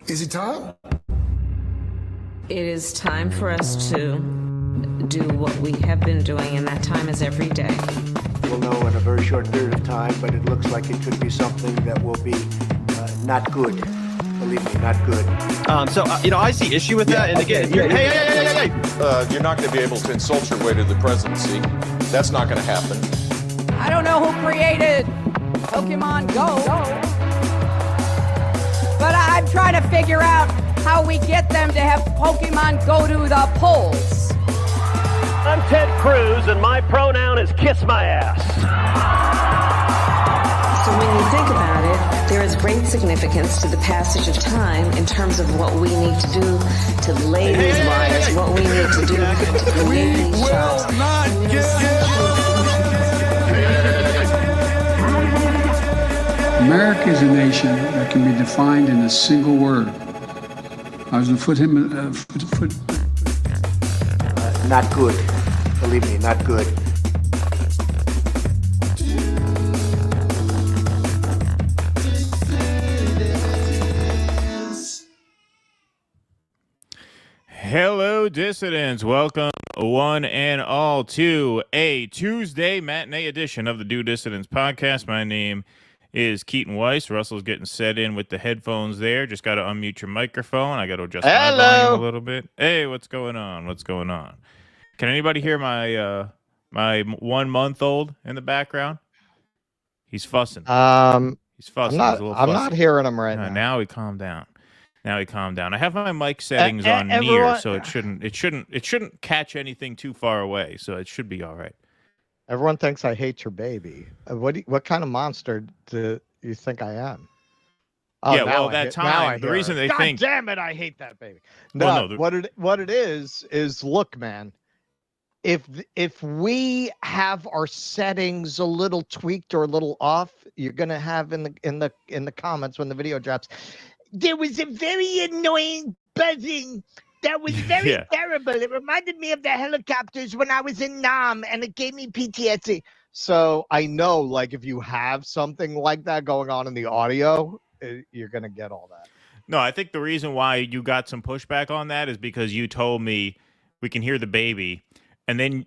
Is it time? It is time for us to do what we have been doing, and that time is every day. We'll know in a very short period of time, but it looks like it could be something that will be not good. Believe me, not good. I see issue with that. And again, hey. You're not going to be able to insult your way to the presidency. That's not going to happen. I don't know who created Pokemon Go, but I'm trying to figure out how we get them to have Pokemon go to the polls. I'm Ted Cruz, and my pronoun is kiss my ass. So when you think about it, there is great significance to the passage of time in terms of what we need to do to lay these wires, what we need to do to create these jobs. America is a nation that can be defined in a single word. I was going to put Not good. Believe me, not good. Hello, dissidents. Welcome, one and all, to a Tuesday matinee edition of the Do Dissidents podcast. My name is Keaton Weiss. Russell's getting set in with the headphones there. Just got to unmute your microphone. I got to adjust my volume a little bit. Hey, what's going on? What's going on? Can anybody hear my my 1 month old in the background? He's fussing. He's fussing. I'm not hearing him right now. Now he calmed down. I have my mic settings on near, so it shouldn't catch anything too far away. So it should be all right. Everyone thinks I hate your baby. What kind of monster do you think I am? Oh, yeah, well, that time, the reason they think... God damn it, I hate that baby. No, what it is, look, man, if we have our settings a little tweaked or a little off, you're gonna have in the comments when the video drops, there was a very annoying buzzing that was very terrible. It reminded me of the helicopters when I was in Nam, and it gave me PTSD. So I know, like, if you have something like that going on in the audio, you're going to get all that. No, I think the reason why you got some pushback on that is because you told me we can hear the baby, and then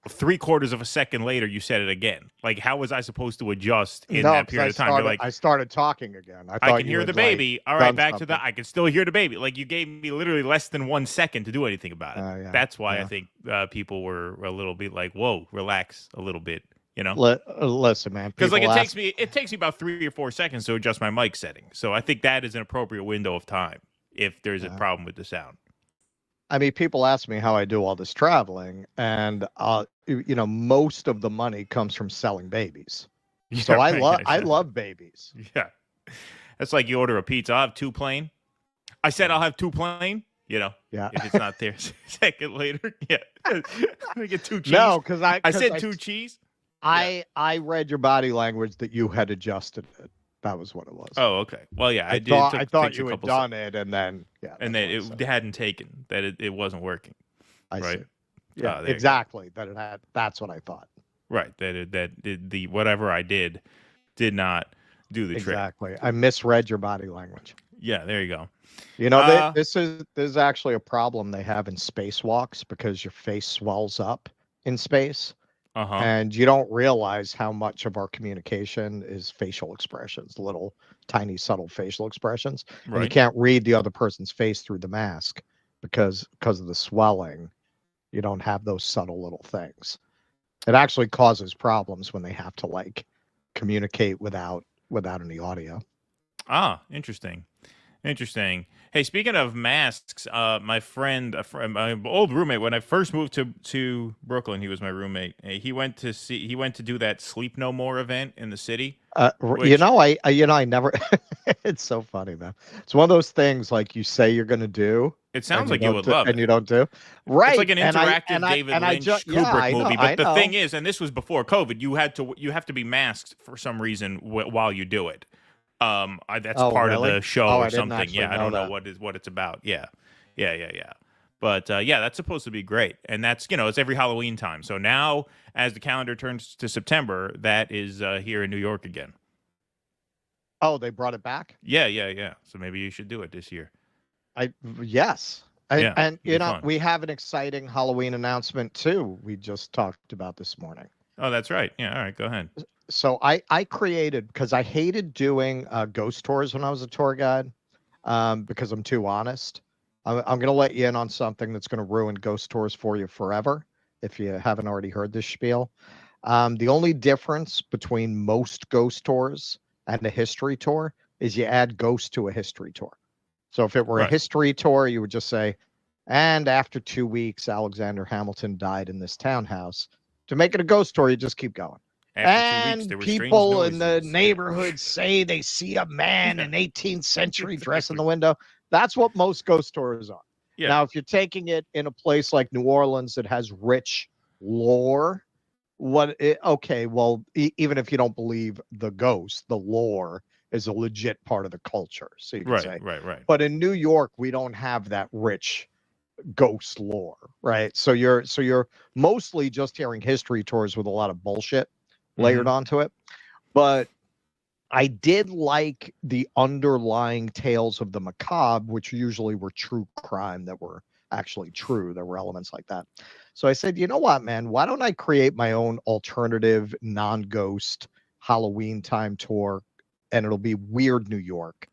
3/4 of a second later you said it again. Like, how was I supposed to adjust in that period of time? You're like, I started talking again. I can hear the baby. All right, back to the. I can still hear the baby. Like, you gave me literally less than 1 second to do anything about it. Yeah, That's why I think people were a little bit like, "Whoa, relax a little bit." You know, listen, man. Because like it takes me about 3 or 4 seconds to adjust my mic setting. So I think that is an appropriate window of time if there's a problem with the sound. I mean, people ask me how I do all this traveling, and most of the money comes from selling babies. So I love babies. Yeah, that's like you order a pizza. I'll have 2 plain. I said I'll have 2 plain. If it's not there, a second later, I get 2 cheese. No, because I said 2 cheese. I read your body language that you had adjusted it. That was what it was. Oh, okay. Well, yeah, I did. I thought you had done it, and then it hadn't taken that. It wasn't working. I right? see. Yeah, exactly. That it had. That's what I thought. Right. That the whatever I did not do the trick. Exactly. I misread your body language. Yeah. There you go. This is actually a problem they have in spacewalks because your face swells up in space. And you don't realize how much of our communication is facial expressions, little tiny subtle facial expressions. Right. And you can't read the other person's face through the mask because of the swelling. You don't have those subtle little things. It actually causes problems when they have to like communicate without any audio. Ah, interesting. Hey, speaking of masks, my friend, my old roommate, when I first moved to Brooklyn, he was my roommate. He went to do that Sleep No More event in the city. I never. It's so funny, man. It's one of those things like you say you're going to do. It sounds like you would love it, and you don't do. Right? It's like an interactive David Lynch Kubrick movie. But the thing is, and this was before COVID, you have to be masked for some reason while you do it. That's part of the show or something. Yeah, I don't know what it's about. Yeah. But that's supposed to be great, and that's it's every Halloween time. So now, as the calendar turns to September, that is here in New York again. Oh, they brought it back? Yeah. So maybe you should do it this year. Yes. Yeah, And it'd be fun. we have an exciting Halloween announcement too. We just talked about this morning. Oh, that's right. Yeah. All right. Go ahead. So I created, because I hated doing ghost tours when I was a tour guide, because I'm too honest. I'm going to let you in on something that's going to ruin ghost tours for you forever, if you haven't already heard this spiel. The only difference between most ghost tours and a history tour is you add ghost to a history tour. So if it were a history tour, you would just say, and after 2 weeks, Alexander Hamilton died in this townhouse. To make it a ghost tour, you just keep going. After 2 weeks, And there were people strange in the noises. neighborhood say they see a man in 18th century dress in the window. That's what most ghost tours are. Yeah. Now, if you're taking it in a place like New Orleans that has rich lore, okay, well, even if you don't believe the ghost, the lore is a legit part of the culture. So you can say, right. but in New York, we don't have that rich ghost lore, right? So you're mostly just hearing history tours with a lot of bullshit layered onto it. But I did like the underlying tales of the macabre, which usually were true crime that were actually true. There were elements like that. So I said, you know what, man, why don't I create my own alternative non-ghost Halloween time tour, and it'll be weird New York,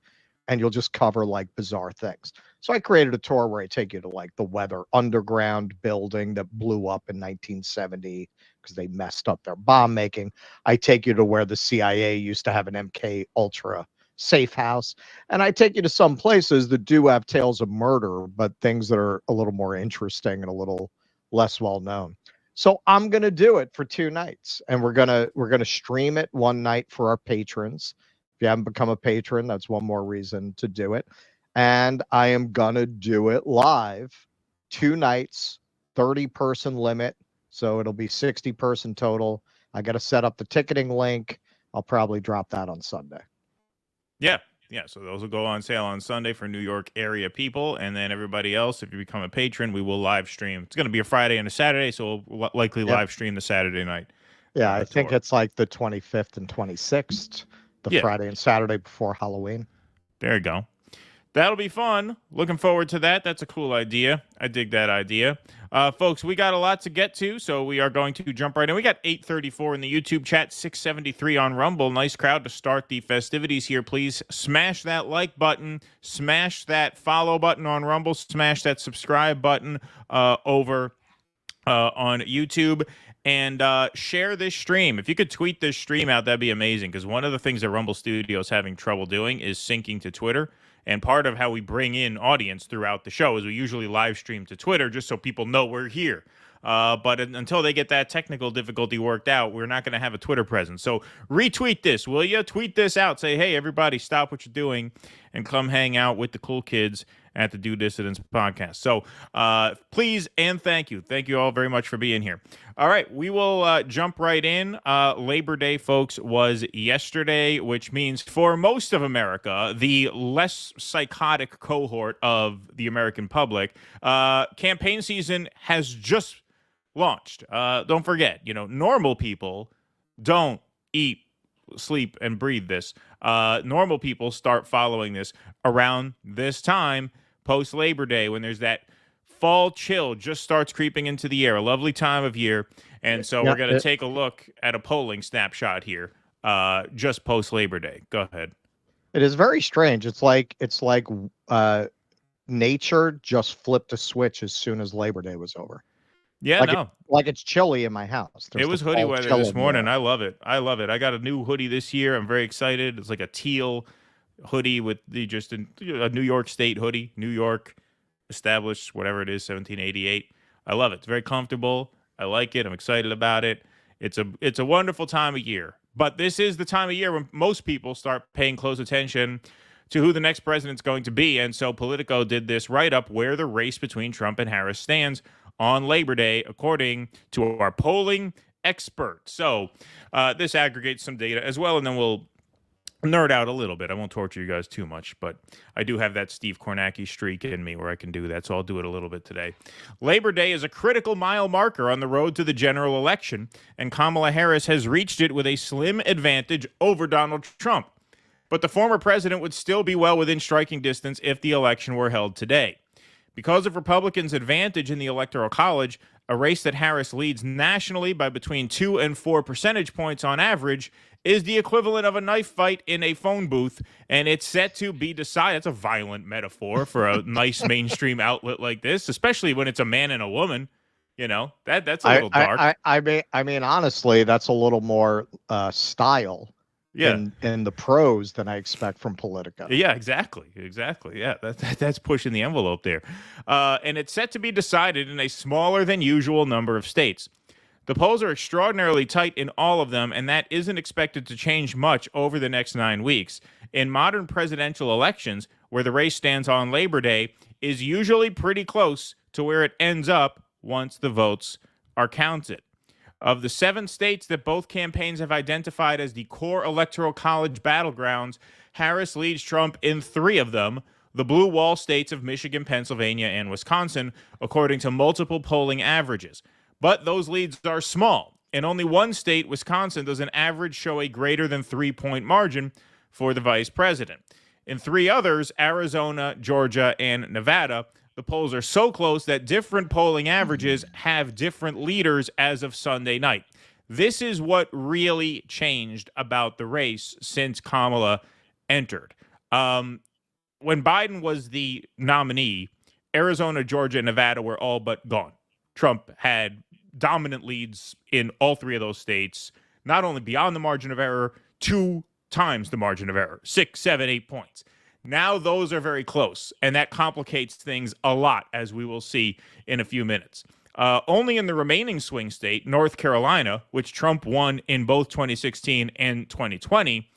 and you'll just cover like bizarre things. So I created a tour where I take you to like the Weather Underground building that blew up in 1970 because they messed up their bomb making. I take you to where the CIA used to have an MK Ultra safe house. And I take you to some places that do have tales of murder, but things that are a little more interesting and a little less well known. So I'm going to do it for 2 nights, and we're going to stream it one night for our patrons. If you haven't become a patron, that's one more reason to do it. And I am going to do it live 2 nights, 30-person limit. So it'll be 60-person total. I got to set up the ticketing link. I'll probably drop that on Sunday. Yeah. So those will go on sale on Sunday for New York area people. And then everybody else, if you become a patron, we will live stream. It's going to be a Friday and a Saturday, so we'll likely live stream the Saturday night. Yeah, I think it's like the 25th and 26th, the Friday and Saturday before Halloween. There you go. That'll be fun. Looking forward to that. That's a cool idea. I dig that idea. Folks, we got a lot to get to, so we are going to jump right in. We got 834 in the YouTube chat, 673 on Rumble. Nice crowd to start the festivities here. Please smash that like button, smash that follow button on Rumble, smash that subscribe button over on YouTube, and share this stream. If you could tweet this stream out, that'd be amazing, because one of the things that Rumble Studio is having trouble doing is syncing to Twitter. And part of how we bring in audience throughout the show is we usually live stream to Twitter just so people know we're here. But until they get that technical difficulty worked out, we're not going to have a Twitter presence. So retweet this, will you? Tweet this out. Say, hey, everybody, stop what you're doing and come hang out with the cool kids at the Do Dissidents podcast. So please and thank you. Thank you all very much for being here. All right, we will jump right in. Labor Day, folks, was yesterday, which means for most of America, the less psychotic cohort of the American public, campaign season has just launched. Don't forget, normal people don't eat, sleep, and breathe this. Normal people start following this around this time, post-Labor Day, when there's that fall chill just starts creeping into the air, a lovely time of year. And so we're going to take a look at a polling snapshot here just post-Labor Day. Go ahead. It is very strange. It's like nature just flipped a switch as soon as Labor Day was over. Yeah, like it's chilly in my house. It was hoodie weather this morning. I love it. I got a new hoodie this year. I'm very excited. It's like a teal hoodie with a New York State hoodie. New York established, whatever it is, 1788. I love it. It's very comfortable. I like it. I'm excited about it. It's a wonderful time of year. But this is the time of year when most people start paying close attention to who the next president's going to be. And so Politico did this write-up where the race between Trump and Harris stands on Labor Day, according to our polling experts. So this aggregates some data as well, and then we'll nerd out a little bit. I won't torture you guys too much, but I do have that Steve Kornacki streak in me where I can do that, so I'll do it a little bit today. Labor Day is a critical mile marker on the road to the general election, and Kamala Harris has reached it with a slim advantage over Donald Trump. but the former president would still be well within striking distance if the election were held today. Because of Republicans' advantage in the Electoral College, a race that Harris leads nationally by between 2 and 4 percentage points on average is the equivalent of a knife fight in a phone booth, and it's set to be decided. That's a violent metaphor for a nice mainstream outlet like this, especially when it's a man and a woman. You know, that's a little dark. I mean, honestly, that's a little more style. In the pros than I expect from Politico. Yeah, exactly. Yeah, that's pushing the envelope there. And it's set to be decided in a smaller than usual number of states. The polls are extraordinarily tight in all of them, and that isn't expected to change much over the next 9 weeks. In modern presidential elections, where the race stands on Labor Day, is usually pretty close to where it ends up once the votes are counted. Of the 7 states that both campaigns have identified as the core electoral college battlegrounds, Harris leads Trump in 3 of them, the blue wall states of Michigan, Pennsylvania, and Wisconsin, according to multiple polling averages. But those leads are small. In only one state, Wisconsin, does an average show a greater than 3-point margin for the vice president. In 3 others, Arizona, Georgia, and Nevada, the polls are so close that different polling averages have different leaders as of Sunday night. This is what really changed about the race since Kamala entered. When Biden was the nominee, Arizona, Georgia, and Nevada were all but gone. Trump had dominant leads in all 3 of those states, not only beyond the margin of error, 2 times the margin of error, 6, 7, 8 points. Now those are very close, and that complicates things a lot, as we will see in a few minutes. Only in the remaining swing state, North Carolina, which Trump won in both 2016 and 2020,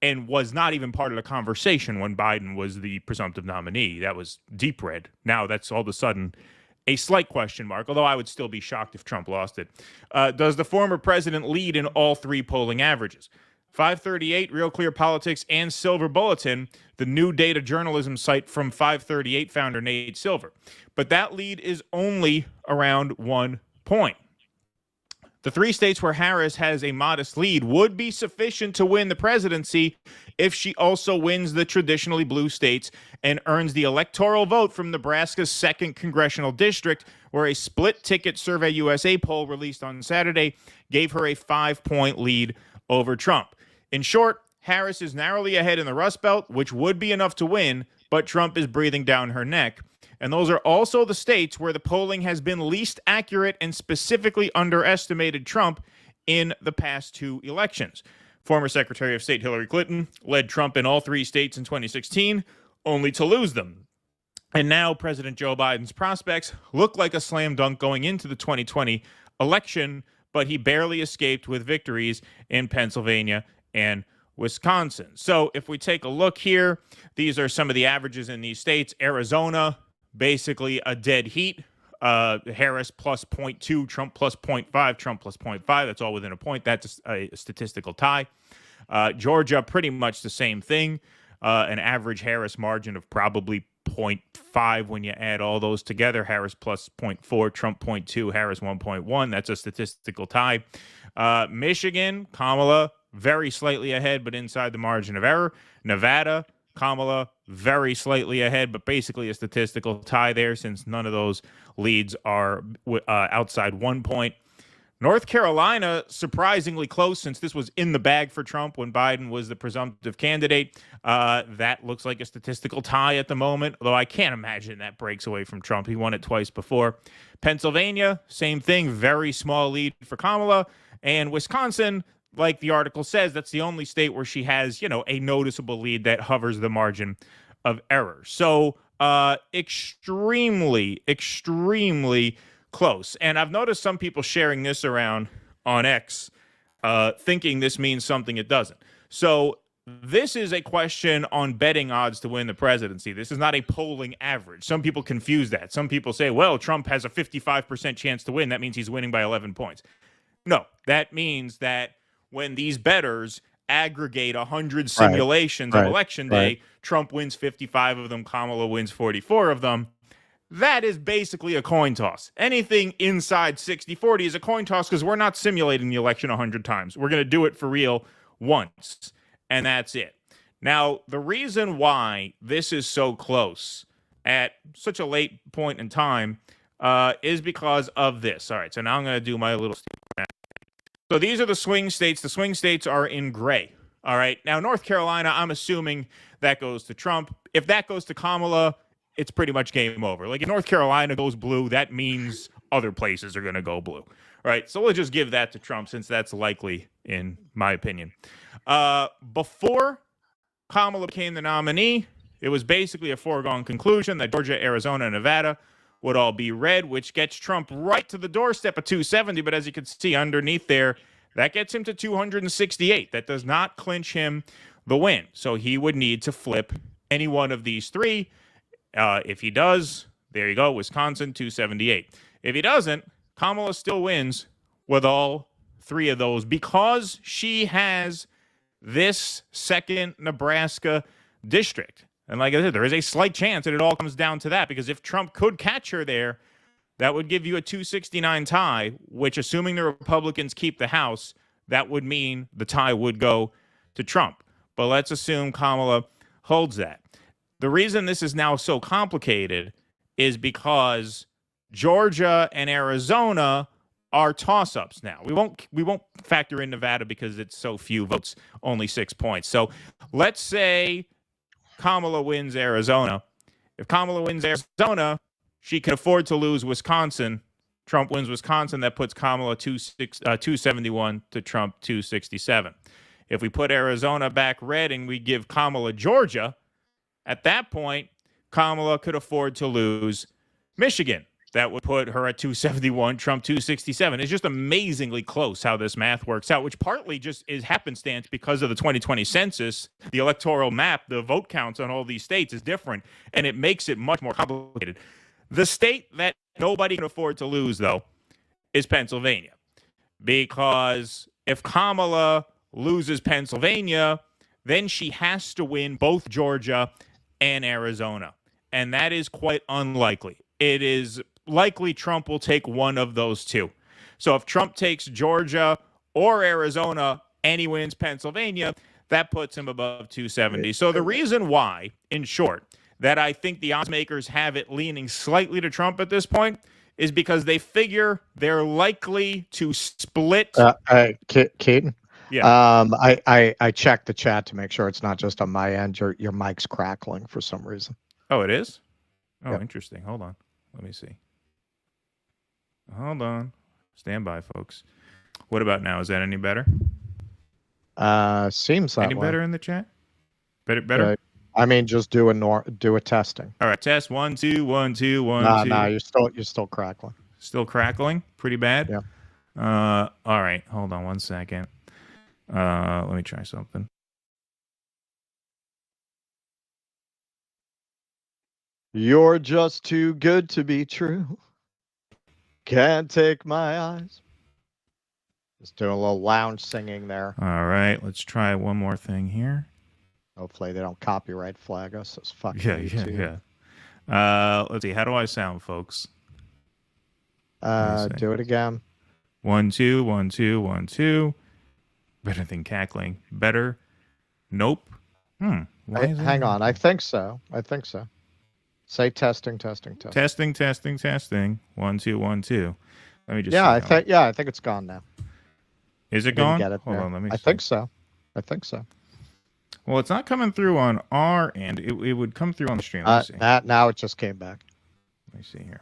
and was not even part of the conversation when Biden was the presumptive nominee. That was deep red. Now that's all of a sudden a slight question mark, although I would still be shocked if Trump lost it. Does the former president lead in all 3 polling averages? 538, Real Clear Politics, and Silver Bulletin, the new data journalism site from 538 founder Nate Silver. But that lead is only around 1 point. The 3 states where Harris has a modest lead would be sufficient to win the presidency if she also wins the traditionally blue states and earns the electoral vote from Nebraska's 2nd congressional district, where a split-ticket Survey USA poll released on Saturday gave her a 5-point lead over Trump. In short, Harris is narrowly ahead in the Rust Belt, which would be enough to win, but Trump is breathing down her neck. And those are also the states where the polling has been least accurate and specifically underestimated Trump in the past 2 elections. Former Secretary of State Hillary Clinton led Trump in all 3 states in 2016, only to lose them. And now President Joe Biden's prospects look like a slam dunk going into the 2020 election, but he barely escaped with victories in Pennsylvania and Wisconsin. So if we take a look here, these are some of the averages in these states. Arizona, basically a dead heat. Harris plus 0.2, Trump plus 0.5, Trump plus 0.5. That's all within a point. That's a statistical tie. Georgia, pretty much the same thing. An average Harris margin of probably 0.5 when you add all those together. Harris plus 0.4, Trump 0.2, Harris 1.1. That's a statistical tie. Michigan, Kamala, very slightly ahead, but inside the margin of error. Nevada, Kamala, very slightly ahead, but basically a statistical tie there since none of those leads are outside 1 point. North Carolina, surprisingly close since this was in the bag for Trump when Biden was the presumptive candidate. That looks like a statistical tie at the moment, although I can't imagine that breaks away from Trump. He won it twice before. Pennsylvania, same thing, very small lead for Kamala. And Wisconsin, like the article says, that's the only state where she has, a noticeable lead that hovers the margin of error. So extremely, extremely close. And I've noticed some people sharing this around on X, thinking this means something it doesn't. So this is a question on betting odds to win the presidency. This is not a polling average. Some people confuse that. Some people say, well, Trump has a 55% chance to win. That means he's winning by 11 points. No, that means that when these bettors aggregate 100 simulations of Election Day, Trump wins 55 of them, Kamala wins 44 of them. That is basically a coin toss. Anything inside 60-40 is a coin toss because we're not simulating the election 100 times. We're going to do it for real once, and that's it. Now, the reason why this is so close at such a late point in time is because of this. All right, so now I'm going to do my little... So these are the swing states. The swing states are in gray. All right, now North Carolina, I'm assuming that goes to Trump. If that goes to Kamala, it's pretty much game over. Like, if North Carolina goes blue, that means other places are going to go blue. All right, so we'll just give that to Trump since that's likely, in my opinion. Before Kamala became the nominee, it was basically a foregone conclusion that Georgia, Arizona, and Nevada would all be red, which gets Trump right to the doorstep of 270. But as you can see underneath there, that gets him to 268. That does not clinch him the win. So he would need to flip any one of these three. If he does, there you go, Wisconsin, 278. If he doesn't, Kamala still wins with all three of those because she has this second Nebraska district. And like I said, there is a slight chance that it all comes down to that, because if Trump could catch her there, that would give you a 269 tie, which, assuming the Republicans keep the House, that would mean the tie would go to Trump. But let's assume Kamala holds that. The reason this is now so complicated is because Georgia and Arizona are toss-ups now. We won't factor in Nevada because it's so few votes, only 6 points. So let's say Kamala wins Arizona. If Kamala wins Arizona, she can afford to lose Wisconsin. Trump wins Wisconsin. That puts Kamala 271 to Trump 267. If we put Arizona back red and we give Kamala Georgia, at that point, Kamala could afford to lose Michigan. That would put her at 271, Trump 267. It's just amazingly close how this math works out, which partly just is happenstance because of the 2020 census. The electoral map, the vote counts on all these states is different, and it makes it much more complicated. The state that nobody can afford to lose, though, is Pennsylvania. Because if Kamala loses Pennsylvania, then she has to win both Georgia and Arizona. And that is quite unlikely. It is likely Trump will take one of those two. So if Trump takes Georgia or Arizona and he wins Pennsylvania, that puts him above 270. So the reason why, in short, that I think the odds makers have it leaning slightly to Trump at this point is because they figure they're likely to split. Keaton? Yeah. I checked the chat to make sure it's not just on my end. Your mic's crackling for some reason. Oh, it is? Oh, Yep. Interesting. Hold on. Let me see. Hold on. Stand by, folks. What about now? Is that any better? Seems that Any way. better in the chat? Better? I mean, just do a testing. All right, test 1 2 1 2 1 2. No, you're still crackling. Still crackling? Pretty bad? Yeah. All right, hold on 1 second. Let me try something. You're just too good to be true. Can't take my eyes. Just doing a little lounge singing there. All right, let's try one more thing here. Hopefully they don't copyright flag us as fucking Yeah. Let's see. How do I sound, folks? Do it again. 1 2 1 2 1 2. Better than cackling. Better. Nope. Why is Hang on. I think so. Say testing. Testing. 1 2 1 2. Let me just. I think it's gone now. Is it Didn't gone? get it Hold there. on. Let me. I see. think so. Well, it's not coming through on our end. It would come through on the stream. Let me see. Now it just came back. Let me see here.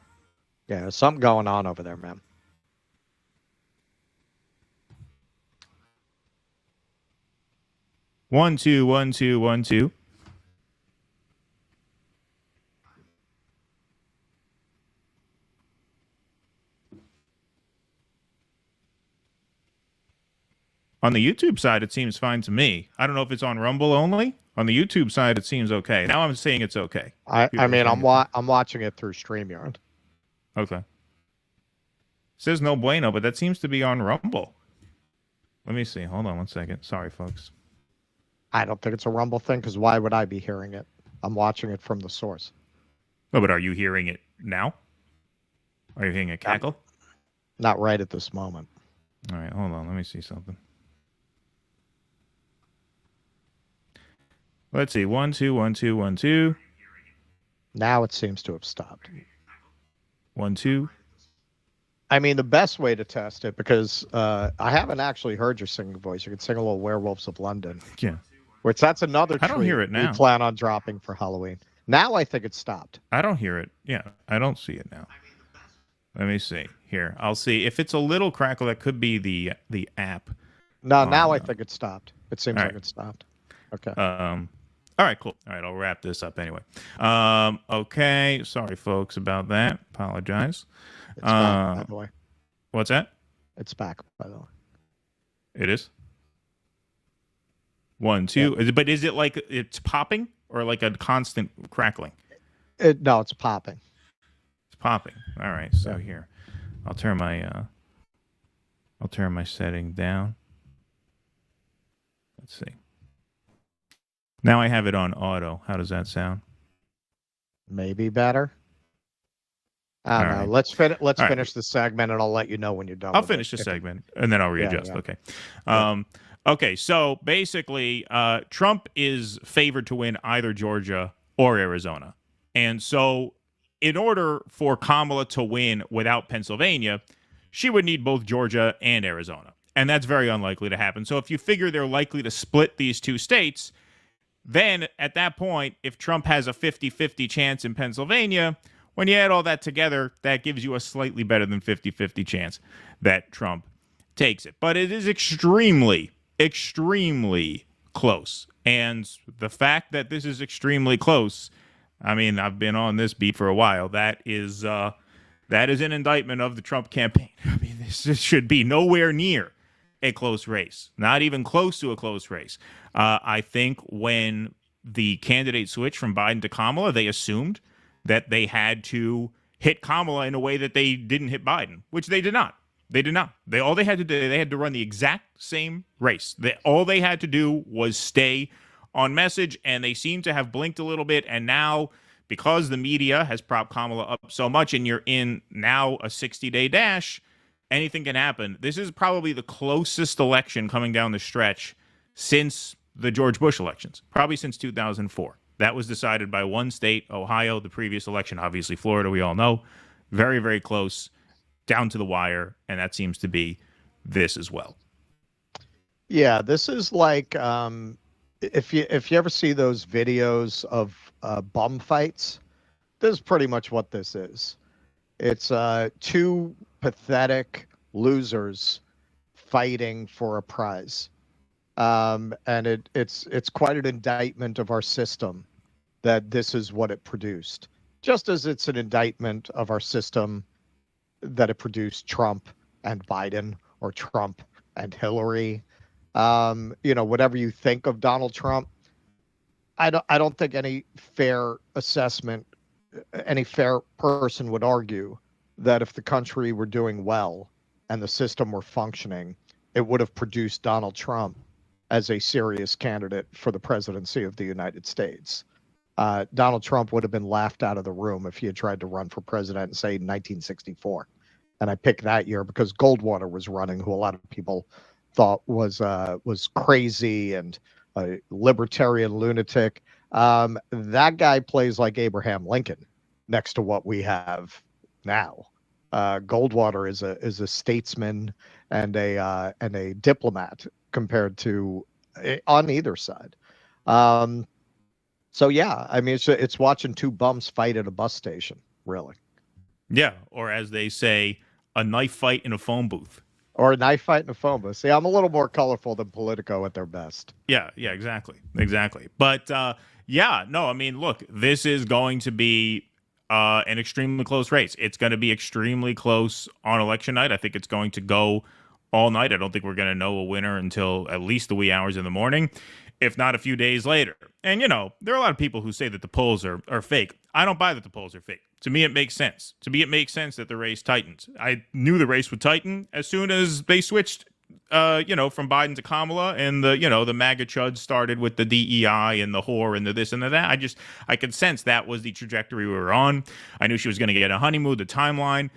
Yeah, there's something going on over there, man. One, two, 1 2 1 2. On the YouTube side, it seems fine to me. I don't know if it's on Rumble only. On the YouTube side, it seems okay. Now I'm saying it's okay. I mean, I'm watching it through StreamYard. Okay. Says no bueno, but that seems to be on Rumble. Let me see. Hold on 1 second. Sorry, folks. I don't think it's a Rumble thing, because why would I be hearing it? I'm watching it from the source. Oh, but are you hearing it now? Are you hearing a cackle? Not right at this moment. All right, hold on. Let me see something. Let's see. 1, 2, 1, 2, 1, 2. Now it seems to have stopped. 1, 2. I mean, the best way to test it, because I haven't actually heard your singing voice. You can sing a little Werewolves of London. Yeah. Which that's another I don't treat hear it now. we plan on dropping for Halloween. Now I think it's stopped. I don't hear it. Yeah, I don't see it now. Let me see. Here, I'll see. If it's a little crackle, that could be the app. No, now I think it's stopped. It seems like it's stopped. Okay. All right, cool. All right, I'll wrap this up anyway. Okay. Sorry, folks, about that. Apologize. It's back, by the way. What's that? It's back, by the way. It is? 1, 2. Yeah. But is it like it's popping or like a constant crackling? No, it's popping. It's popping. All right. So here, I'll turn my setting down. Let's see. Now I have it on auto. How does that sound? Maybe better. I don't know. Right. Let's finish the segment, and I'll let you know when you're done. I'll finish the segment, and then I'll readjust. Yeah. Okay. Okay, so basically, Trump is favored to win either Georgia or Arizona. And so in order for Kamala to win without Pennsylvania, she would need both Georgia and Arizona. And that's very unlikely to happen. So if you figure they're likely to split these two states, then at that point, if Trump has a 50-50 chance in Pennsylvania, when you add all that together, that gives you a slightly better than 50-50 chance that Trump takes it. But it is extremely close. And the fact that this is extremely close, I mean, I've been on this beat for a while. That is an indictment of the Trump campaign. I mean, this should be nowhere near a close race, not even close to a close race. I think when the candidate switched from Biden to Kamala, they assumed that they had to hit Kamala in a way that they didn't hit Biden, which they did not. They did not. All they had to do, they had to run the exact same race. All they had to do was stay on message, and they seem to have blinked a little bit. And now, because the media has propped Kamala up so much, and you're in now a 60-day dash, anything can happen. This is probably the closest election coming down the stretch since the George Bush elections, probably since 2004. That was decided by one state, Ohio. The previous election, obviously Florida, we all know. Very, very close, down to the wire, and that seems to be this as well. Yeah, this is like if you ever see those videos of bum fights, this is pretty much what this is. It's two pathetic losers fighting for a prize. And it's quite an indictment of our system that this is what it produced. Just as it's an indictment of our system that it produced Trump and Biden, or Trump and Hillary. Whatever you think of Donald Trump, I don't think any fair assessment, any fair person would argue that if the country were doing well and the system were functioning, it would have produced Donald Trump as a serious candidate for the presidency of the United States. Donald Trump would have been laughed out of the room if he had tried to run for president in, say, 1964. And I picked that year because Goldwater was running, who a lot of people thought was crazy and a libertarian lunatic. That guy plays like Abraham Lincoln next to what we have now. Goldwater is a statesman and a diplomat compared to on either side. So yeah, I mean, it's watching two bums fight at a bus station, really. Yeah, or as they say, a knife fight in a phone booth. Or a knife fight in a phone booth. See, I'm a little more colorful than Politico at their best. Yeah, exactly. But I mean, look, this is going to be an extremely close race. It's going to be extremely close on election night. I think it's going to go all night. I don't think we're going to know a winner until at least the wee hours in the morning, if not a few days later. And, there are a lot of people who say that the polls are fake. I don't buy that the polls are fake. To me, it makes sense. To me, it makes sense that the race tightens. I knew the race would tighten as soon as they switched, from Biden to Kamala, and the MAGA chuds started with the DEI and the whore and the this and the that. I could sense that was the trajectory we were on. I knew she was going to get a honeymoon. The timeline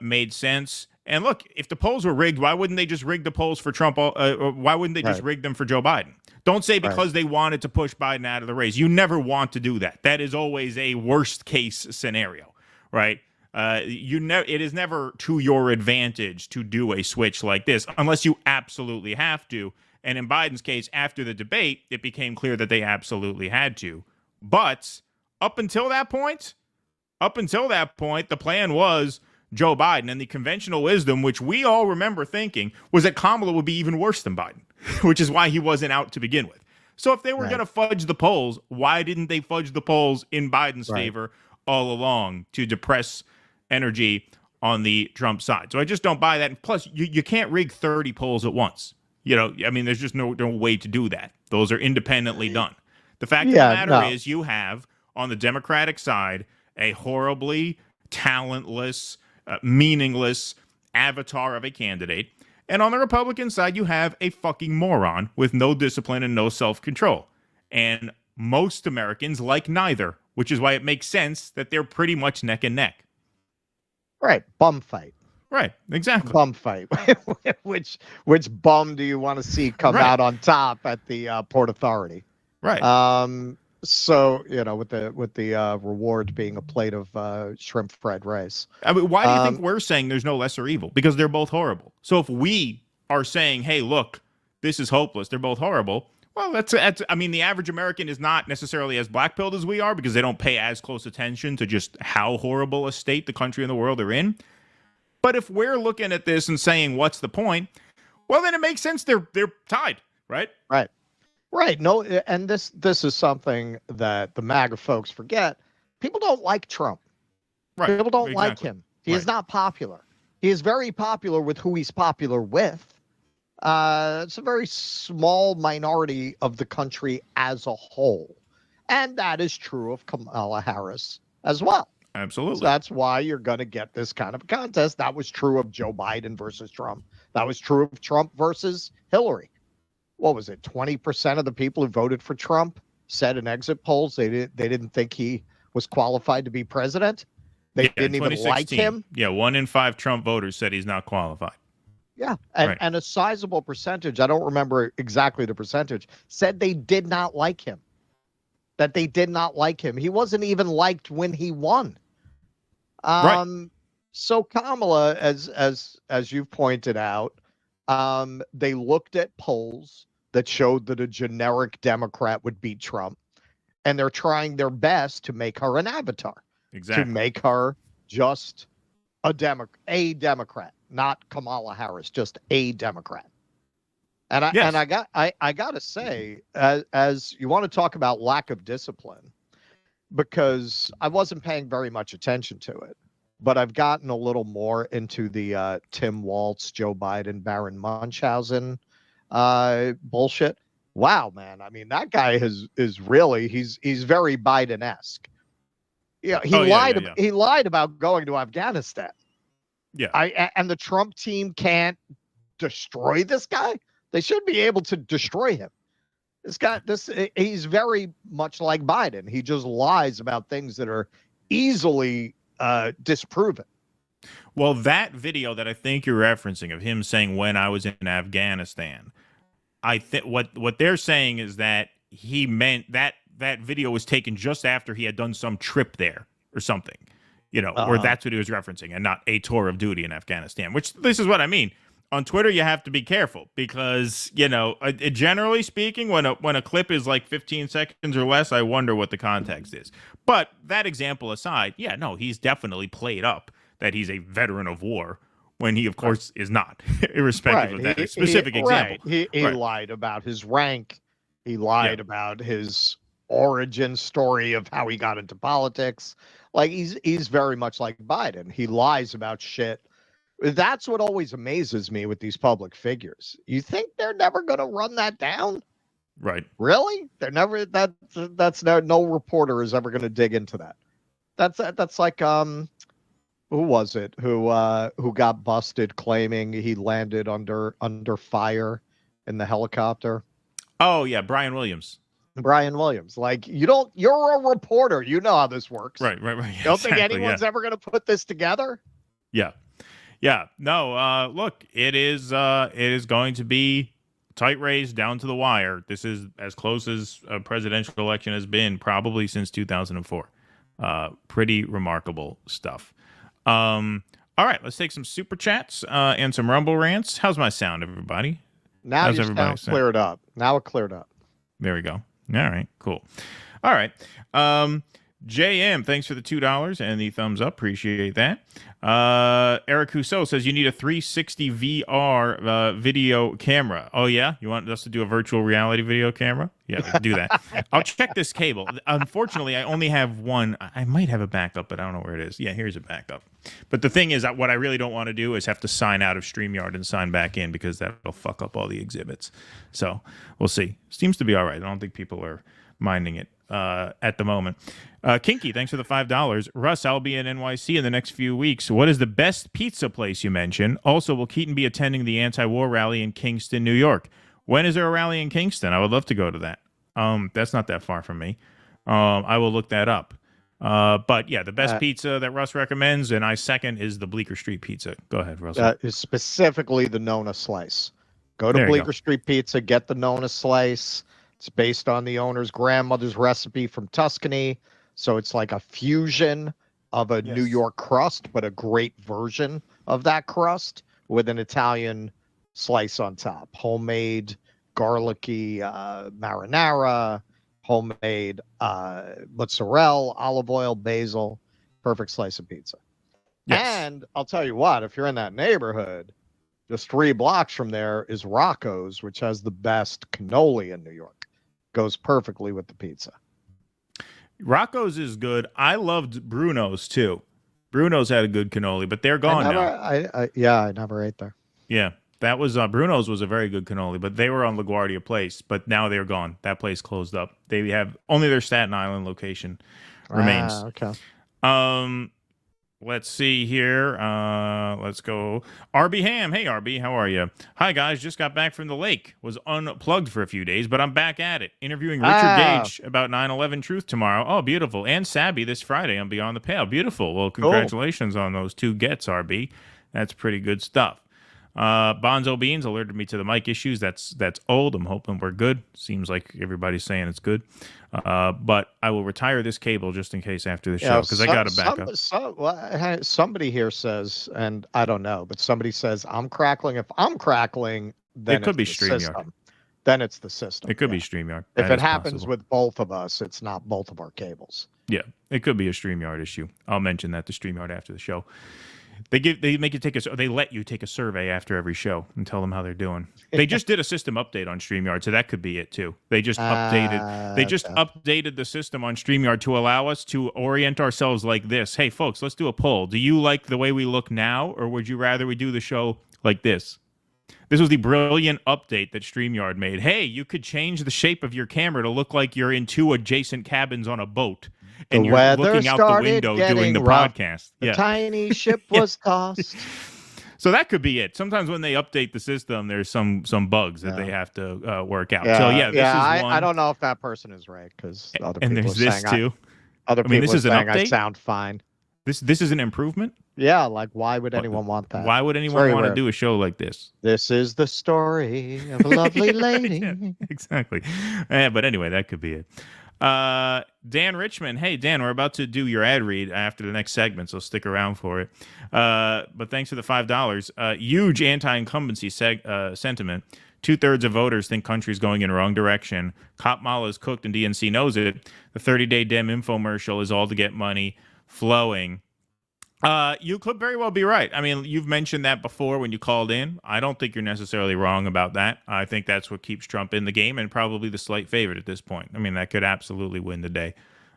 made sense. And look, if the polls were rigged, why wouldn't they just rig the polls for Trump? Or why wouldn't they just rig them for Joe Biden? Don't say because they wanted to push Biden out of the race. You never want to do that. That is always a worst case scenario, right? It is never to your advantage to do a switch like this unless you absolutely have to. And in Biden's case, after the debate, it became clear that they absolutely had to. But up until that point, the plan was Joe Biden, and the conventional wisdom, which we all remember thinking, was that Kamala would be even worse than Biden, which is why he wasn't out to begin with. So if they were going to fudge the polls, why didn't they fudge the polls in Biden's favor all along to depress energy on the Trump side? So I just don't buy that. And plus, you can't rig 30 polls at once. There's just no way to do that. Those are independently done. The fact of the matter is you have, on the Democratic side, a horribly talentless, meaningless avatar of a candidate. And on the Republican side, you have a fucking moron with no discipline and no self-control. And most Americans like neither, which is why it makes sense that they're pretty much neck and neck. Right. Bum fight. Right. Exactly. Bum fight. which bum do you want to see come out on top at the Port Authority? Right. So, with the reward being a plate of shrimp fried rice. I mean, why do you think we're saying there's no lesser evil? Because they're both horrible. So if we are saying, hey, look, this is hopeless, they're both horrible, well, I mean, the average American is not necessarily as black-pilled as we are because they don't pay as close attention to just how horrible a state the country and the world are in. But if we're looking at this and saying, what's the point? Well, then it makes sense they're tied, right? Right. Right. No, and this is something that the MAGA folks forget. People don't like Trump. Right. People don't like him. He is not popular. He is very popular with who he's popular with. It's a very small minority of the country as a whole. And that is true of Kamala Harris as well. Absolutely. So that's why you're going to get this kind of contest. That was true of Joe Biden versus Trump. That was true of Trump versus Hillary. What was it? 20% of the people who voted for Trump said in exit polls they didn't think he was qualified to be president. They didn't even like him. Yeah, 1 in 5 Trump voters said he's not qualified. Yeah, and a sizable percentage, I don't remember exactly the percentage, said they did not like him. That they did not like him. He wasn't even liked when he won. So Kamala, as you've pointed out, they looked at polls that showed that a generic Democrat would beat Trump, and they're trying their best to make her an avatar. Exactly. To make her just a Democrat, not Kamala Harris, just a Democrat. And I got to say, as you want to talk about lack of discipline, because I wasn't paying very much attention to it, but I've gotten a little more into the Tim Walz, Joe Biden, Baron Munchausen bullshit. Wow, man! I mean, that guy is really he's very Biden-esque. Yeah, he lied about going to Afghanistan. Yeah, and the Trump team can't destroy this guy. They should be able to destroy him. He's very much like Biden. He just lies about things that are easily disproven. Well, that video that I think you're referencing of him saying when I was in Afghanistan, I think what they're saying is that he meant that video was taken just after he had done some trip there or something, or that's what he was referencing, and not a tour of duty in Afghanistan, which this is what I mean. On Twitter, you have to be careful because, generally speaking, when a clip is like 15 seconds or less, I wonder what the context is. But that example aside, he's definitely played up that he's a veteran of war when he, of course, is not, irrespective of that specific example. He lied about his rank. He lied about his origin story of how he got into politics. Like, he's very much like Biden. He lies about shit. That's what always amazes me with these public figures. You think they're never going to run that down? Right. Really? They're never. No reporter is ever going to dig into that. That's like who was it who got busted claiming he landed under fire in the helicopter? Oh yeah, Brian Williams. Like, you're a reporter. You know how this works. Right. You don't think anyone's ever going to put this together? Yeah. Yeah, no, look, it is going to be tight race down to the wire. This is as close as a presidential election has been probably since 2004. Pretty remarkable stuff. All right, let's take some super chats and some Rumble rants. How's my sound, everybody? Now How's your everybody sound sound? cleared up. Now it cleared up. There we go. All right, cool. All right. JM, thanks for the $2 and the thumbs up. Appreciate that. Eric Rousseau says you need a 360 VR video camera. Oh, yeah? You want us to do a virtual reality video camera? Yeah, we can do that. I'll check this cable. Unfortunately, I only have one. I might have a backup, but I don't know where it is. Yeah, here's a backup. But the thing is, what I really don't want to do is have to sign out of StreamYard and sign back in because that'll fuck up all the exhibits. So we'll see. Seems to be all right. I don't think people are minding it at the moment. Kinky, thanks for the $5. Russ, I'll be in NYC in the next few weeks. What is the best pizza place you mentioned? Also, will Keaton be attending the anti-war rally in Kingston, New York? When is there a rally in Kingston? I would love to go to that. That's not that far from me. I will look that up. But yeah, the best pizza that Russ recommends, and I second, is the Bleecker Street Pizza. Go ahead, Russ. Is specifically the Nona Slice. Go to There you Bleecker go. Street Pizza, get the Nona Slice. It's based on the owner's grandmother's recipe from Tuscany. So it's like a fusion of a New York crust, but a great version of that crust with an Italian slice on top. Homemade, garlicky marinara, homemade mozzarella, olive oil, basil. Perfect slice of pizza. Yes. And I'll tell you what, if you're in that neighborhood, just 3 blocks from there is Rocco's, which has the best cannoli in New York. Goes perfectly with the pizza. Rocco's is good. I loved Bruno's too. Bruno's had a good cannoli, but they're gone now. I never ate there. Yeah, that was Bruno's was a very good cannoli, but they were on LaGuardia Place, but now they're gone. That place closed up. They have only their Staten Island location remains. Okay. Let's see here. Let's go. RB Ham. Hey, RB, how are you? Hi, guys. Just got back from the lake. Was unplugged for a few days, but I'm back at it. Interviewing Richard Gage about 9/11 Truth tomorrow. Oh, beautiful. And Sabby this Friday on Beyond the Pale. Beautiful. Well, congratulations on those 2 gets, RB. That's pretty good stuff. Bonzo Beans alerted me to the mic issues. That's old. I'm hoping we're good. Seems like everybody's saying it's good. But I will retire this cable just in case after the show because I got a backup. Somebody here says, and I don't know, but somebody says I'm crackling. If I'm crackling, then it could be the StreamYard. system. Then it's the system. It could be StreamYard. If That it is happens possible. with both of us, it's not both of our cables. Yeah, it could be a StreamYard issue. I'll mention that to StreamYard after the show. They let you take a survey after every show and tell them how they're doing. They just did a system update on StreamYard, so that could be it too. They just updated the system on StreamYard to allow us to orient ourselves like this. Hey folks, let's do a poll. Do you like the way we look now, or would you rather we do the show like this? This was the brilliant update that StreamYard made. Hey, you could change the shape of your camera to look like you're in 2 adjacent cabins on a boat. And you're looking out the window doing the podcast. The tiny ship was tossed. So that could be it. Sometimes when they update the system, there's some bugs that they have to work out. Yeah, So this is one. I don't know if that person is right because other and people there's are this saying too. This is an saying update? I sound fine. This is an improvement. Yeah, like why would anyone want that? Why would anyone want to do a show like this? This is the story of a lovely lady. Yeah, exactly. But anyway, that could be it. Dan Richmond. Hey, Dan, we're about to do your ad read after the next segment, so stick around for it. But thanks for the $5. Huge anti-incumbency sentiment. 2/3 of voters think country's going in the wrong direction. Cop Mala is cooked and DNC knows it. The 30-day Dem infomercial is all to get money flowing. You could very well be right. I mean, you've mentioned that before when you called in. I don't think you're necessarily wrong about that. I think that's what keeps Trump in the game and probably the slight favorite at this point. I mean, that could absolutely win the day.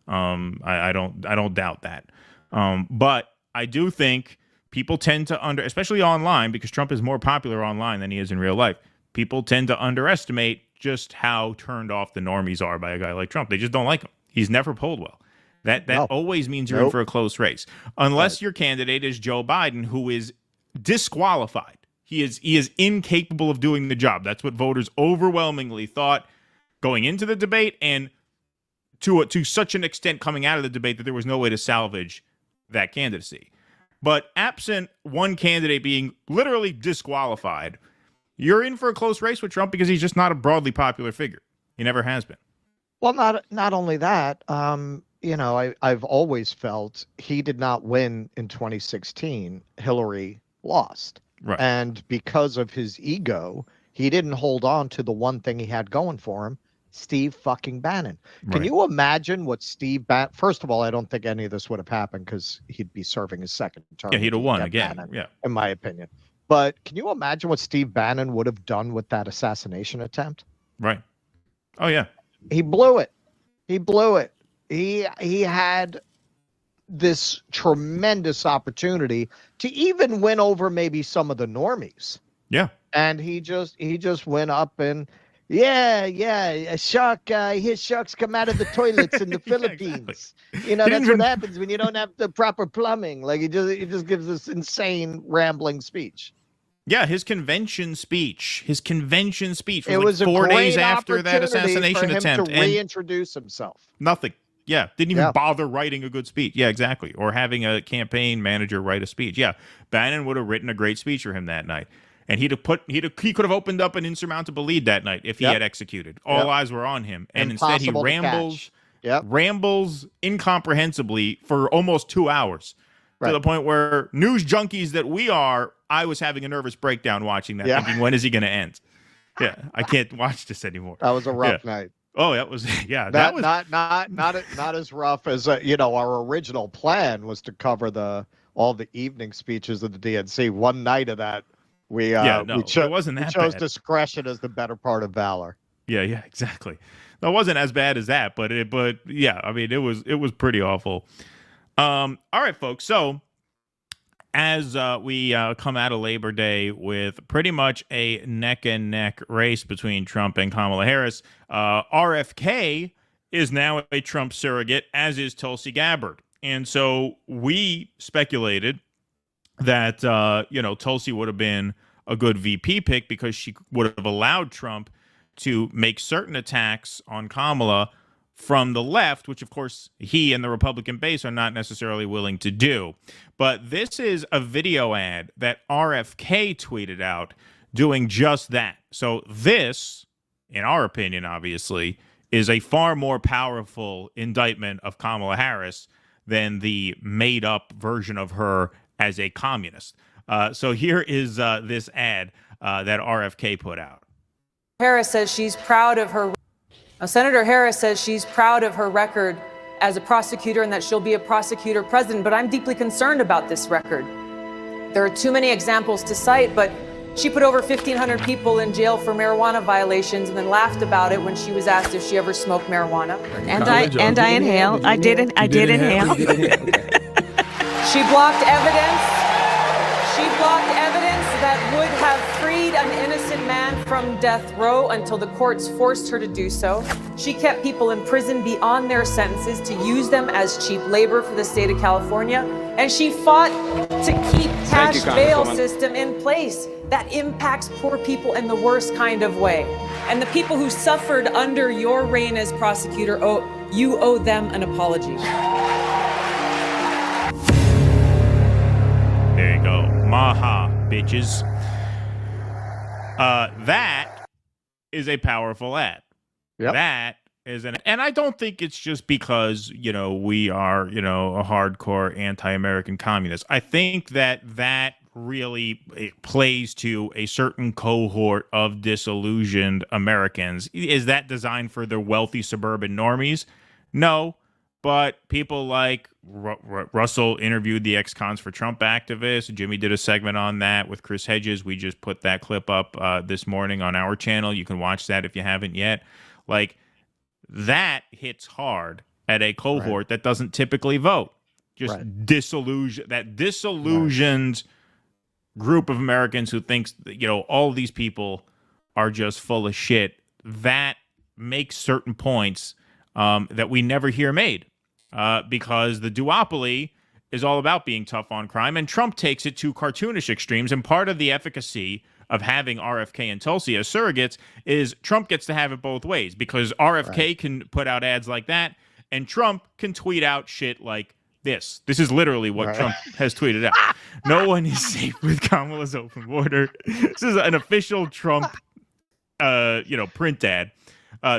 I don't doubt that. But I do think people tend to especially online, because Trump is more popular online than he is in real life. People tend to underestimate just how turned off the normies are by a guy like Trump. They just don't like him. He's never polled well. That always means you're in for a close race. Unless your candidate is Joe Biden, who is disqualified. He is incapable of doing the job. That's what voters overwhelmingly thought going into the debate, and to such an extent coming out of the debate that there was no way to salvage that candidacy. But absent one candidate being literally disqualified, you're in for a close race with Trump because he's just not a broadly popular figure. He never has been. Well, not only that, I've always felt he did not win in 2016. Hillary lost. Right. And because of his ego, he didn't hold on to the one thing he had going for him, Steve fucking Bannon. Can you imagine what Steve Bannon... First of all, I don't think any of this would have happened because he'd be serving his second term. Yeah, he'd have won again. Bannon, in my opinion. But can you imagine what Steve Bannon would have done with that assassination attempt? Right. Oh, yeah. He blew it. He blew it. He had this tremendous opportunity to even win over maybe some of the normies. Yeah. And he just went up and a shark, his sharks come out of the toilets in the Philippines. Exactly. That's what happens when you don't have the proper plumbing. Like he just gives this insane rambling speech. Yeah, his convention speech was it like was 4 days a after that assassination for him attempt. to reintroduce himself. Nothing. Yeah, didn't even bother writing a good speech. Yeah, exactly. Or having a campaign manager write a speech. Yeah, Bannon would have written a great speech for him that night. And he could have opened up an insurmountable lead that night if he had executed. All eyes were on him. And instead he rambles incomprehensibly for almost 2 hours. To the point where news junkies that we are, I was having a nervous breakdown watching that, thinking, when is he going to end? Yeah, I can't watch this anymore. That was a rough night. Oh, that was that was not as rough as our original plan was to cover all the evening speeches of the DNC. One night of that, it wasn't that we chose bad. Discretion as the better part of valor. Yeah, exactly. No, it wasn't as bad as that, but yeah, I mean, it was pretty awful. All right, folks. So as we come out of Labor Day with pretty much a neck-and-neck race between Trump and Kamala Harris, RFK is now a Trump surrogate, as is Tulsi Gabbard. And so we speculated that, Tulsi would have been a good VP pick because she would have allowed Trump to make certain attacks on Kamala from the left, which, of course, he and the Republican base are not necessarily willing to do. But this is a video ad that RFK tweeted out doing just that. So this, in our opinion, obviously, is a far more powerful indictment of Kamala Harris than the made-up version of her as a communist. So here is this ad that RFK put out. Harris says she's proud of her. Senator Harris says she's proud of her record as a prosecutor and that she'll be a prosecutor president, but I'm deeply concerned about this record. There are too many examples to cite, but she put over 1,500 people in jail for marijuana violations and then laughed about it when she was asked if she ever smoked marijuana. And I inhaled. I did inhale. She blocked evidence. She blocked evidence that would have freed an innocent man from death row until the courts forced her to do so. She kept people in prison beyond their sentences to use them as cheap labor for the state of California. And she fought to keep cash bail system in place that impacts poor people in the worst kind of way. And the people who suffered under your reign as prosecutor, you owe them an apology. There you go. Maha, bitches. That is a powerful ad. Yep. That is and I don't think it's just because, we are, a hardcore anti-American communist. I think that really plays to a certain cohort of disillusioned Americans. Is that designed for the wealthy suburban normies? No. But people like Russell interviewed the ex-cons for Trump activists. Jimmy did a segment on that with Chris Hedges. We just put that clip up this morning on our channel. You can watch that if you haven't yet. Like, that hits hard at a cohort that doesn't typically vote. Just disillusioned group of Americans who thinks that, all these people are just full of shit. That makes certain points that we never hear made. Because the duopoly is all about being tough on crime, and Trump takes it to cartoonish extremes. And part of the efficacy of having RFK and Tulsi as surrogates is Trump gets to have it both ways, because RFK can put out ads like that, and Trump can tweet out shit like This is literally what Trump has tweeted out. No one is safe with Kamala's open border. This is an official Trump, print ad.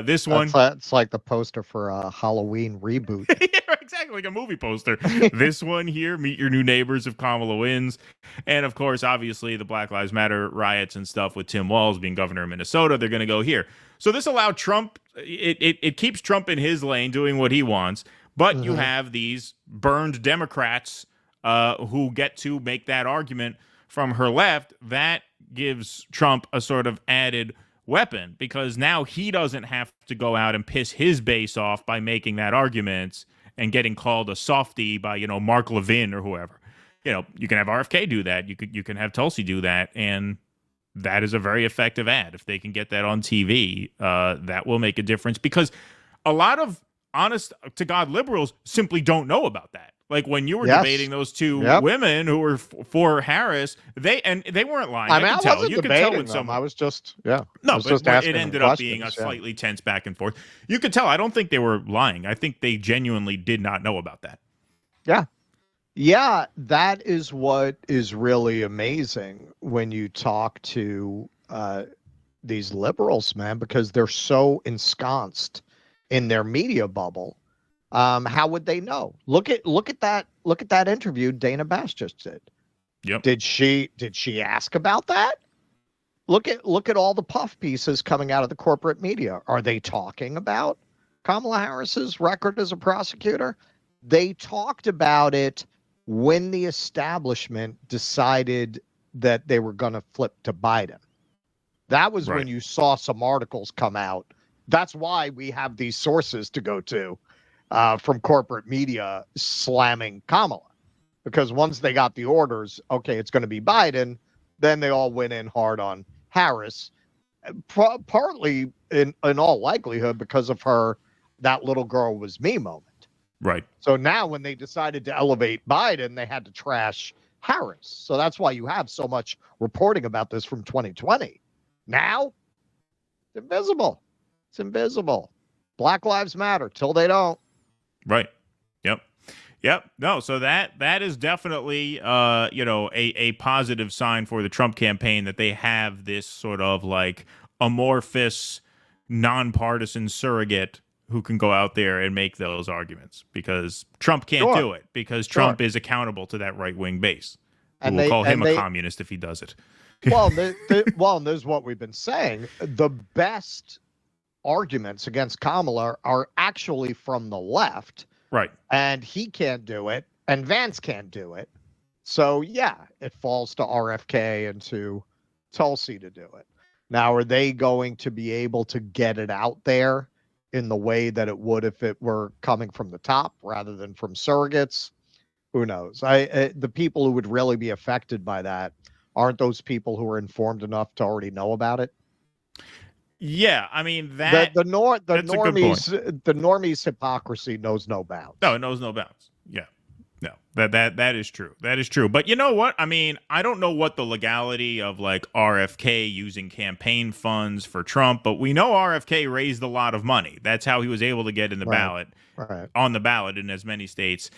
This one, it's like the poster for a Halloween reboot. Yeah, exactly, like a movie poster. This one here, meet your new neighbors if Kamala wins. And of course, obviously, the Black Lives Matter riots and stuff with Tim Walz being governor of Minnesota, they're going to go here. So this allowed Trump, it keeps Trump in his lane doing what he wants. But you have these burned Democrats who get to make that argument from her left. That gives Trump a sort of added weapon because now he doesn't have to go out and piss his base off by making that argument and getting called a softie by, Mark Levin or whoever. You can have RFK do that. You can have Tulsi do that. And that is a very effective ad. If they can get that on TV, that will make a difference because a lot of honest to God liberals simply don't know about that. Like when you were debating those two women who were for Harris, they weren't lying. I wasn't you could tell when someone. I was just no, but it ended up being a slightly tense back and forth. You could tell. I don't think they were lying. I think they genuinely did not know about that. Yeah, that is what is really amazing when you talk to these liberals, man, because they're so ensconced in their media bubble. How would they know? Look at that interview Dana Bash just did. Yep. Did she ask about that? Look at all the puff pieces coming out of the corporate media. Are they talking about Kamala Harris's record as a prosecutor? They talked about it when the establishment decided that they were going to flip to Biden. That was when you saw some articles come out. That's why we have these sources to go to from corporate media slamming Kamala. Because once they got the orders, okay, it's going to be Biden, then they all went in hard on Harris, partly in all likelihood because of her "that little girl was me" moment. Right. So now when they decided to elevate Biden, they had to trash Harris. So that's why you have so much reporting about this from 2020. Now, it's invisible. It's invisible. Black Lives Matter till they don't. Right. Yep. No, so that is definitely a positive sign for the Trump campaign that they have this sort of like amorphous, nonpartisan surrogate who can go out there and make those arguments because Trump can't do it because Trump is accountable to that right-wing base. And we'll call him a communist if he does it. Well, and this is what we've been saying. The best arguments against Kamala are actually from the left. Right. And he can't do it, and Vance can't do it. So, yeah, it falls to RFK and to Tulsi to do it. Now, are they going to be able to get it out there in the way that it would if it were coming from the top rather than from surrogates? Who knows? The people who would really be affected by that aren't those people who are informed enough to already know about it. Yeah, I mean that the normies hypocrisy knows no bounds. No, it knows no bounds. Yeah, no, that is true. That is true. But you know what? I mean, I don't know what the legality of like RFK using campaign funds for Trump, but we know RFK raised a lot of money. That's how he was able to get in the ballot, on the ballot in as many states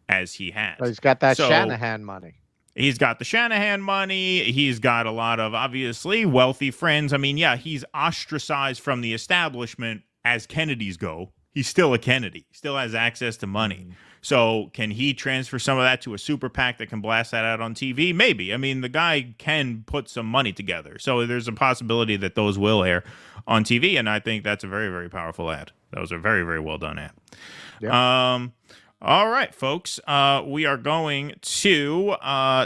as he has. He's got that Shanahan money. He's got the Shanahan money. He's got a lot of, obviously, wealthy friends. I mean, yeah, he's ostracized from the establishment as Kennedys go. He's still a Kennedy. He still has access to money. So can he transfer some of that to a super PAC that can blast that out on TV? Maybe. I mean, the guy can put some money together. So there's a possibility that those will air on TV. And I think that's a very, very powerful ad. That was a very, very well done ad. Yeah. All right, folks, we are going to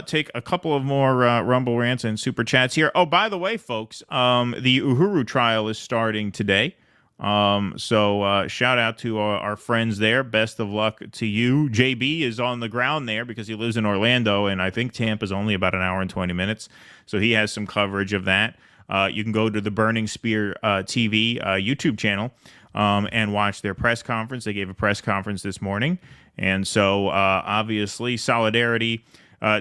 take a couple of more Rumble rants and super chats here. Oh, by the way, folks, the Uhuru trial is starting today. So shout out to our friends there. Best of luck to you. JB is on the ground there because he lives in Orlando, and I think Tampa's only about an hour and 20 minutes. So he has some coverage of that. You can go to the Burning Spear TV YouTube channel and watch their press conference. They gave a press conference this morning. And so, obviously, solidarity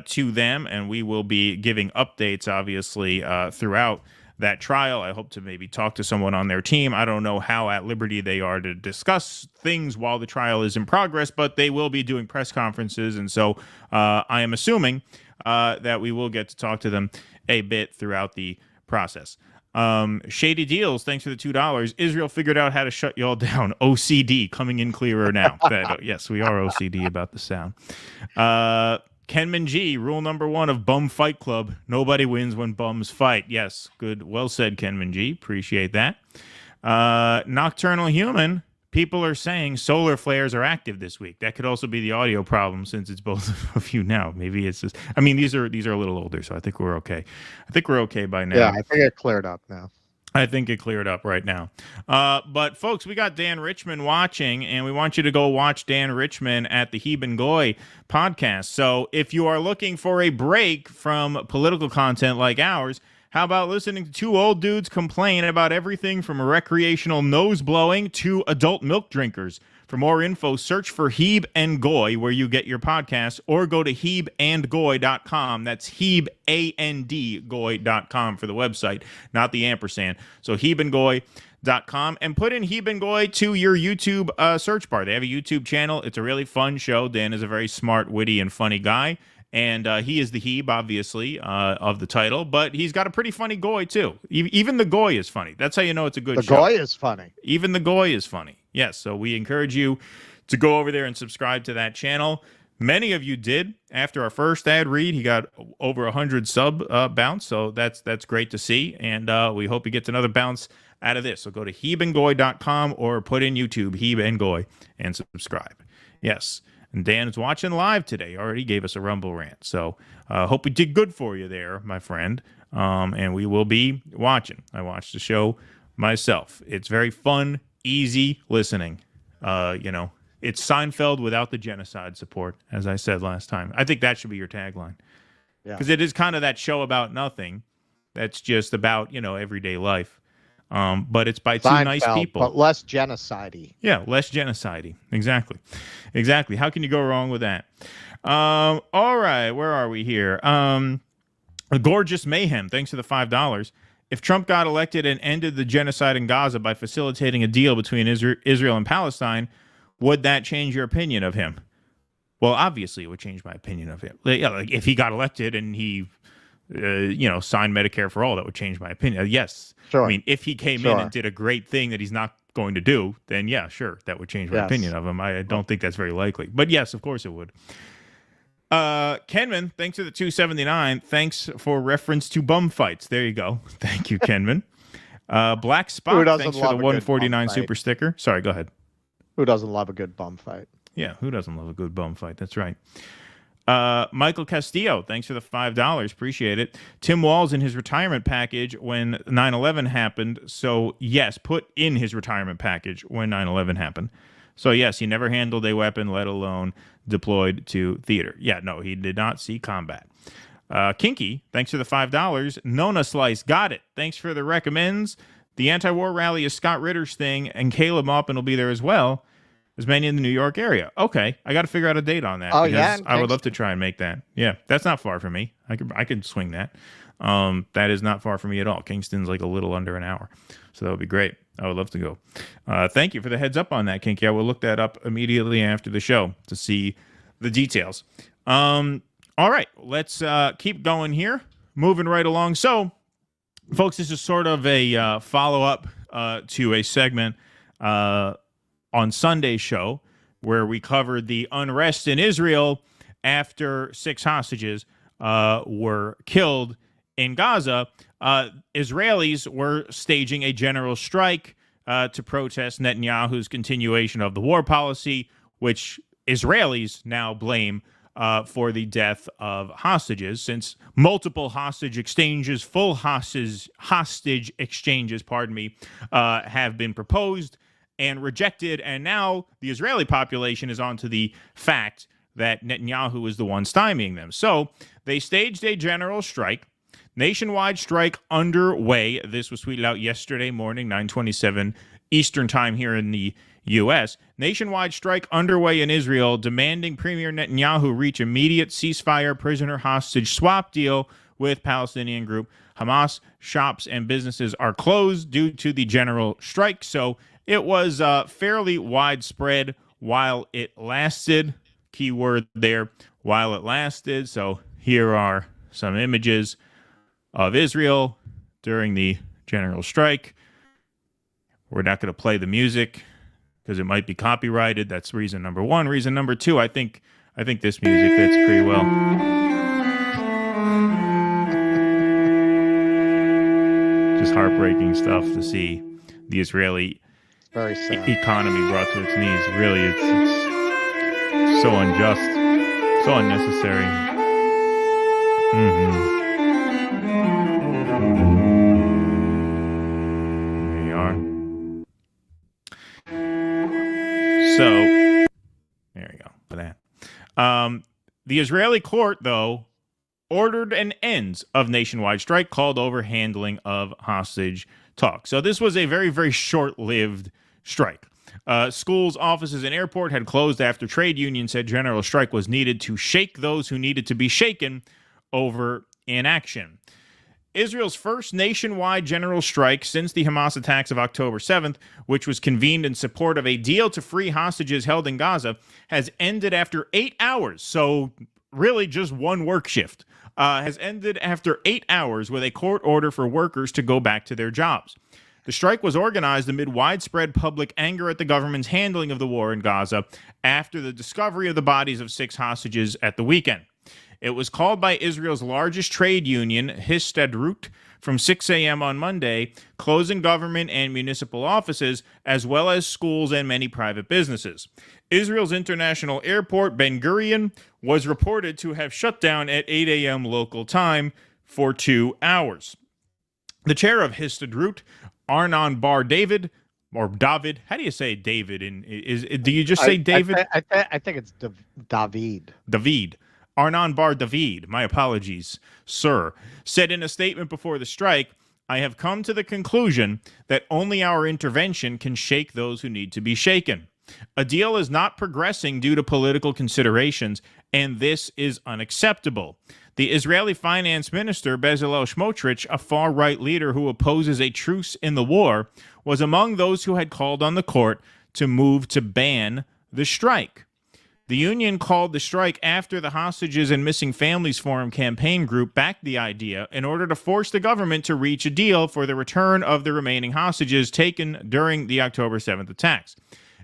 to them, and we will be giving updates, obviously, throughout that trial. I hope to maybe talk to someone on their team. I don't know how at liberty they are to discuss things while the trial is in progress, but they will be doing press conferences, and so I am assuming that we will get to talk to them a bit throughout the process. Shady Deals, thanks for the $2. Israel figured out how to shut y'all down. OCD coming in clearer now. Yes, we are OCD about the sound. Kenman G, rule number 1 of Bum Fight Club: nobody wins when bums fight. Yes, good, well said, Kenman G. Appreciate that. Nocturnal Human, people are saying solar flares are active this week. That could also be the audio problem since it's both of you now. Maybe it's just, I mean, these are a little older, so I think we're okay. I think we're okay by now. Yeah, I think it cleared up now. I think it cleared up right now. But folks, we got Dan Richman watching, and we want you to go watch Dan Richman at the Heben Goy podcast. So if you are looking for a break from political content like ours, how about listening to two old dudes complain about everything from recreational nose blowing to adult milk drinkers? For more info, search for Hebe and Goy where you get your podcasts, or go to hebeandgoy.com. That's Hebe, A-N-D, Goy.com for the website, not the ampersand. So hebeandgoy.com, and put in Hebe and Goy to your YouTube search bar. They have a YouTube channel. It's a really fun show. Dan is a very smart, witty, and funny guy. And he is the Hebe, obviously, of the title, but he's got a pretty funny Goy, too. Even the Goy is funny. That's how you know it's a good show. The Goy is funny. Even the Goy is funny. Yes, so we encourage you to go over there and subscribe to that channel. Many of you did. After our first ad read, he got over 100 sub bounce, so that's great to see, and we hope he gets another bounce out of this. So go to hebeandgoy.com or put in YouTube, Hebe and Goy, and subscribe. Yes. And Dan is watching live today. Already gave us a Rumble rant. So hope we did good for you there, my friend. And we will be watching. I watched the show myself. It's very fun, easy listening. It's Seinfeld without the genocide support, as I said last time. I think that should be your tagline. Because it is kind of that show about nothing. That's just about, everyday life. But it's by two nice people. But less genocide-y. Yeah, less genocide-y. Exactly. How can you go wrong with that? All right, where are we here? Gorgeous Mayhem, thanks for the $5. If Trump got elected and ended the genocide in Gaza by facilitating a deal between Israel and Palestine, would that change your opinion of him? Well, obviously it would change my opinion of him. Like if he got elected and he signed Medicare for all, that would change my opinion. Yes. Sure. I mean, if he came in and did a great thing that he's not going to do, then yeah, sure, that would change my opinion of him. I don't think that's very likely. But yes, of course it would. Kenman, thanks for the $2.79. Thanks for reference to bum fights. There you go. Thank you, Kenman. Black Spot, thanks for the 149 super sticker. Sorry, go ahead. Who doesn't love a good bum fight? Yeah, who doesn't love a good bum fight? That's right. Michael Castillo, thanks for the $5. Appreciate it. Tim Walz in his retirement package when 9/11 happened. So, yes, put in his retirement package when 9/11 happened. So, yes, he never handled a weapon, let alone deployed to theater. Yeah, no, he did not see combat. Kinky, thanks for the $5. Nona Slice, got it. Thanks for the recommends. The anti-war rally is Scott Ritter's thing, and Caleb Maupin will be there as well. There's many in the New York area. Okay, I got to figure out a date on that. Oh, yeah? I would love to try and make that. Yeah, that's not far from me. I could swing that. That is not far from me at all. Kingston's like a little under an hour. So that would be great. I would love to go. Thank you for the heads up on that, Kinky. I will look that up immediately after the show to see the details. All right, let's keep going here. Moving right along. So, folks, this is sort of a follow-up to a segment on Sunday's show where we covered the unrest in Israel after 6 hostages were killed in Gaza. Israelis were staging a general strike to protest Netanyahu's continuation of the war policy, which Israelis now blame for the death of hostages, since multiple hostage exchanges, full hostage exchanges, have been proposed and rejected, and now the Israeli population is onto the fact that Netanyahu is the one stymieing them. So they staged a general strike, nationwide strike underway. This was tweeted out yesterday morning, 9:27 Eastern time here in the U.S. Nationwide strike underway in Israel, demanding Premier Netanyahu reach immediate ceasefire prisoner hostage swap deal with Palestinian group Hamas. Shops and businesses are closed due to the general strike. So it was fairly widespread while it lasted. Keyword there, while it lasted. So here are some images of Israel during the general strike. We're not going to play the music because it might be copyrighted. That's reason number one. Reason number two, I think this music fits pretty well. Just heartbreaking stuff to see the Israeli economy brought to its knees. Really, it's so unjust, so unnecessary. There you are. So, there you go for that. The Israeli court, though, ordered an end of nationwide strike called over handling of hostage talk. So this was a very, very short-lived strike. Schools, offices, and airport had closed after trade unions said general strike was needed to shake those who needed to be shaken over inaction. Israel's first nationwide general strike since the Hamas attacks of October 7th, which was convened in support of a deal to free hostages held in Gaza, has ended after 8 hours. So really just one work shift. Has ended after 8 hours with a court order for workers to go back to their jobs. The strike was organized amid widespread public anger at the government's handling of the war in Gaza after the discovery of the bodies of 6 hostages at the weekend. It was called by Israel's largest trade union, Histadrut, from 6 a.m. on Monday, closing government and municipal offices, as well as schools and many private businesses. Israel's international airport, Ben Gurion, was reported to have shut down at 8 a.m. local time for 2 hours. The chair of Histadrut, Arnon Bar David, or David, how do you say David? Do you just say David? I think it's David. David. Arnon Bar David, my apologies, sir, said in a statement before the strike, "I have come to the conclusion that only our intervention can shake those who need to be shaken. A deal is not progressing due to political considerations, and this is unacceptable." The Israeli finance minister, Bezalel Smotrich, a far-right leader who opposes a truce in the war, was among those who had called on the court to move to ban the strike. The union called the strike after the Hostages and Missing Families Forum campaign group backed the idea in order to force the government to reach a deal for the return of the remaining hostages taken during the October 7th attacks.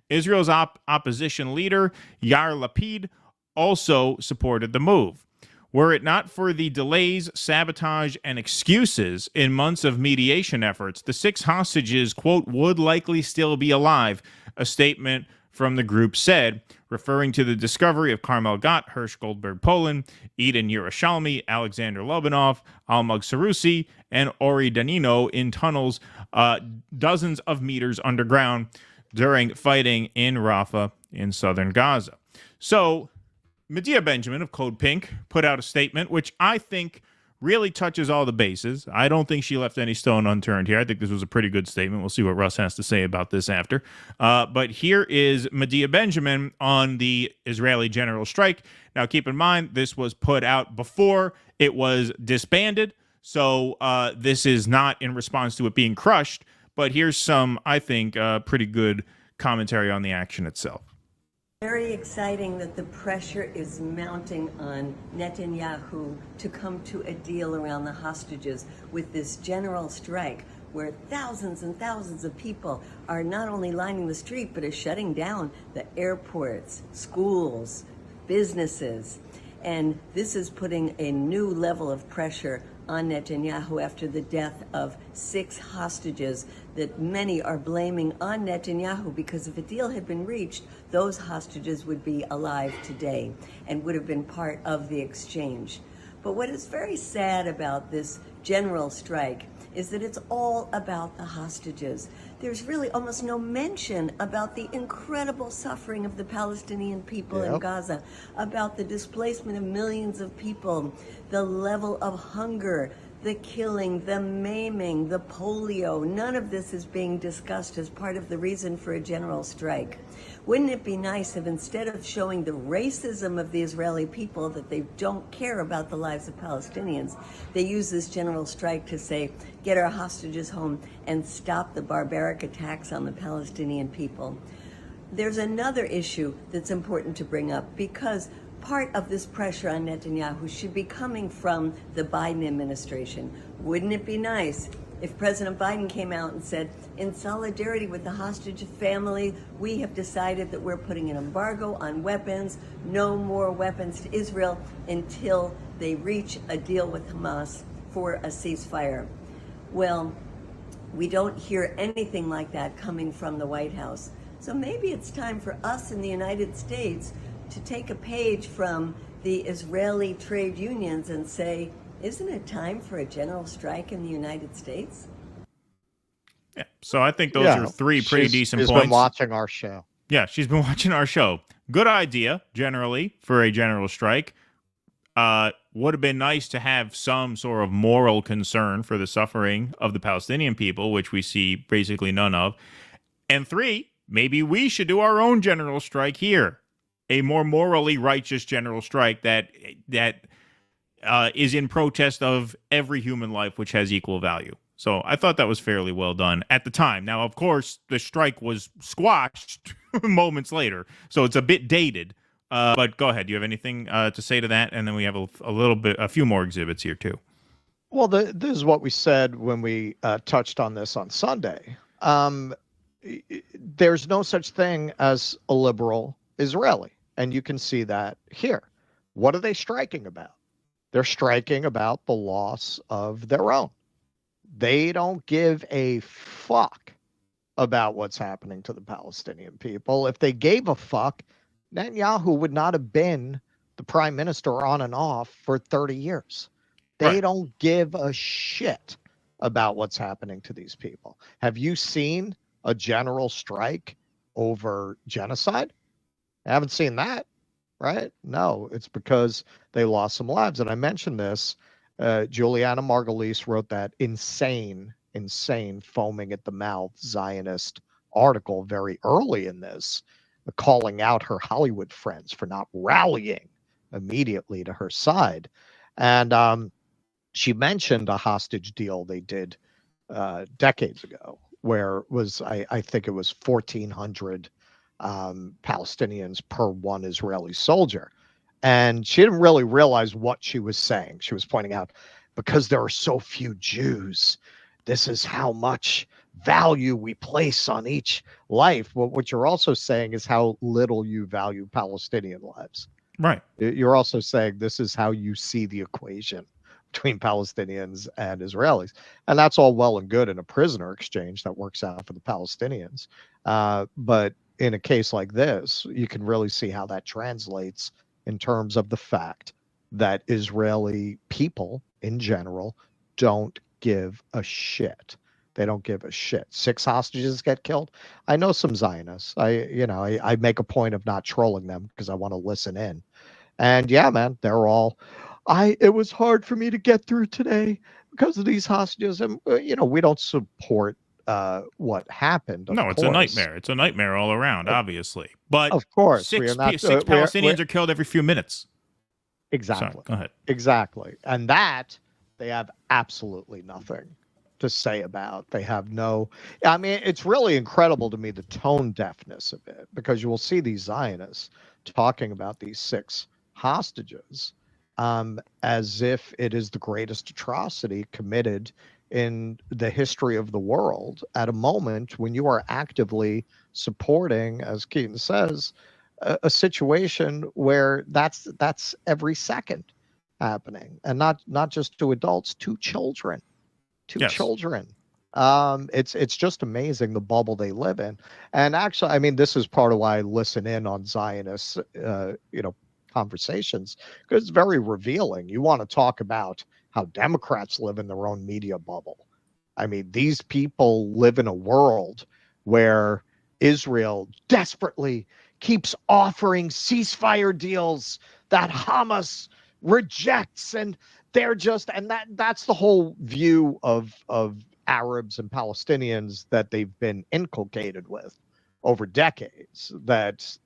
Israel's opposition leader, Yair Lapid, also supported the move. Were it not for the delays, sabotage, and excuses in months of mediation efforts, the 6 hostages, quote, would likely still be alive, a statement from the group said, referring to the discovery of Carmel Gott, Hirsch Goldberg Poland, Eden Yerushalmi, Alexander Lobanov, Almog Sarusi, and Ori Danino in tunnels dozens of meters underground during fighting in Rafah in southern Gaza. So Medea Benjamin of Code Pink put out a statement which I think really touches all the bases. I don't think she left any stone unturned here. I think this was a pretty good statement. We'll see what Russ has to say about this after. But here is Medea Benjamin on the Israeli general strike. Now, keep in mind, this was put out before it was disbanded. So this is not in response to it being crushed. But here's some, I think, pretty good commentary on the action itself. Very exciting that the pressure is mounting on Netanyahu to come to a deal around the hostages with this general strike where thousands and thousands of people are not only lining the street but are shutting down the airports, schools, businesses. And this is putting a new level of pressure on Netanyahu after the death of 6 hostages that many are blaming on Netanyahu, because if a deal had been reached, those hostages would be alive today and would have been part of the exchange. But what is very sad about this general strike is that it's all about the hostages. There's really almost no mention about the incredible suffering of the Palestinian people in Gaza, about the displacement of millions of people, the level of hunger, the killing, the maiming, the polio, none of this is being discussed as part of the reason for a general strike. Wouldn't it be nice if instead of showing the racism of the Israeli people, that they don't care about the lives of Palestinians, they use this general strike to say, get our hostages home and stop the barbaric attacks on the Palestinian people? There's another issue that's important to bring up, because part of this pressure on Netanyahu should be coming from the Biden administration. Wouldn't it be nice if President Biden came out and said, in solidarity with the hostage family, we have decided that we're putting an embargo on weapons, no more weapons to Israel until they reach a deal with Hamas for a ceasefire? Well, we don't hear anything like that coming from the White House. So maybe it's time for us in the United States to take a page from the Israeli trade unions and say, isn't it time for a general strike in the United States? Yeah. So I think those are three pretty decent points. She's been watching our show. Yeah, she's been watching our show. Good idea, generally, for a general strike. Would have been nice to have some sort of moral concern for the suffering of the Palestinian people, which we see basically none of. And three, maybe we should do our own general strike here. A more morally righteous general strike that is in protest of every human life which has equal value. So I thought that was fairly well done at the time. Now, of course, the strike was squashed moments later, so it's a bit dated. But go ahead. Do you have anything to say to that? And then we have a few more exhibits here too. Well, this is what we said when we touched on this on Sunday. There's no such thing as a liberal Israeli. And you can see that here. What are they striking about? They're striking about the loss of their own. They don't give a fuck about what's happening to the Palestinian people. If they gave a fuck, Netanyahu would not have been the prime minister on and off for 30 years. They don't give a shit about what's happening to these people. Have you seen a general strike over genocide? I haven't seen that, right? No, it's because they lost some lives. And I mentioned this. Juliana Margulies wrote that insane, foaming at the mouth Zionist article very early in this, calling out her Hollywood friends for not rallying immediately to her side. And she mentioned a hostage deal they did decades ago, where it was, I think it was 1,400 Palestinians per one Israeli soldier. And she didn't really realize what she was saying. She was pointing out, because there are so few Jews, this is how much value we place on each life. Well, what you're also saying is how little you value Palestinian lives. Right. You're also saying this is how you see the equation between Palestinians and Israelis. And that's all well and good in a prisoner exchange that works out for the Palestinians. But in a case like this, you can really see how that translates in terms of the fact that Israeli people in general don't give a shit. They don't give a shit. 6 hostages get killed. I know some Zionists. I make a point of not trolling them because I want to listen in. And yeah, man, they're all, it was hard for me to get through today because of these hostages. And, we don't support what happened. No, it's a nightmare. It's a nightmare all around, obviously. But of course, 6 Palestinians are killed every few minutes. Exactly. Sorry, go ahead. Exactly. And that they have absolutely nothing to say about. They have no, I mean, it's really incredible to me, the tone deafness of it, because you will see these Zionists talking about these 6 hostages as if it is the greatest atrocity committed in the history of the world at a moment when you are actively supporting, as Keaton says, a situation where that's every second happening, and not just to adults, to children, children. It's just amazing the bubble they live in. And actually, I mean, this is part of why I listen in on Zionists, conversations, because it's very revealing. You want to talk about how Democrats live in their own media bubble. I mean, these people live in a world where Israel desperately keeps offering ceasefire deals that Hamas rejects, and they're just, and that's the whole view of Arabs and Palestinians that they've been inculcated with over decades, that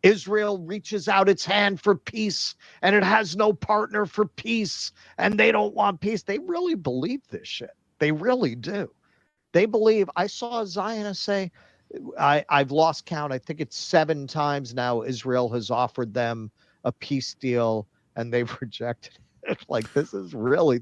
Israel reaches out its hand for peace and it has no partner for peace and they don't want peace. They really believe this shit. They really do. They believe. I saw a Zionist say, I've lost count, I think it's 7 times now Israel has offered them a peace deal and they've rejected it. Like, this is really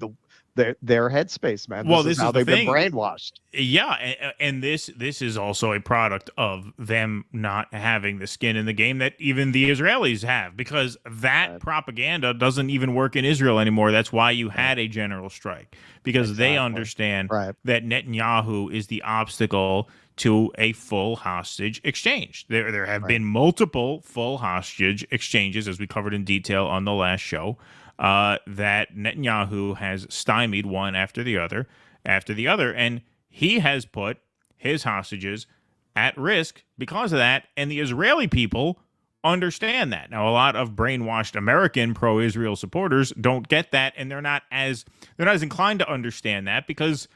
their headspace, man. Well, this is how the they've thing. been brainwashed. Yeah, and this is also a product of them not having the skin in the game that even the Israelis have, because that propaganda doesn't even work in Israel anymore. That's why you had a general strike, because they understand that Netanyahu is the obstacle to a full hostage exchange. There have been multiple full hostage exchanges, as we covered in detail on the last show. That Netanyahu has stymied one after the other, and he has put his hostages at risk because of that, and the Israeli people understand that. Now, a lot of brainwashed American pro-Israel supporters don't get that, and they're not as inclined to understand that because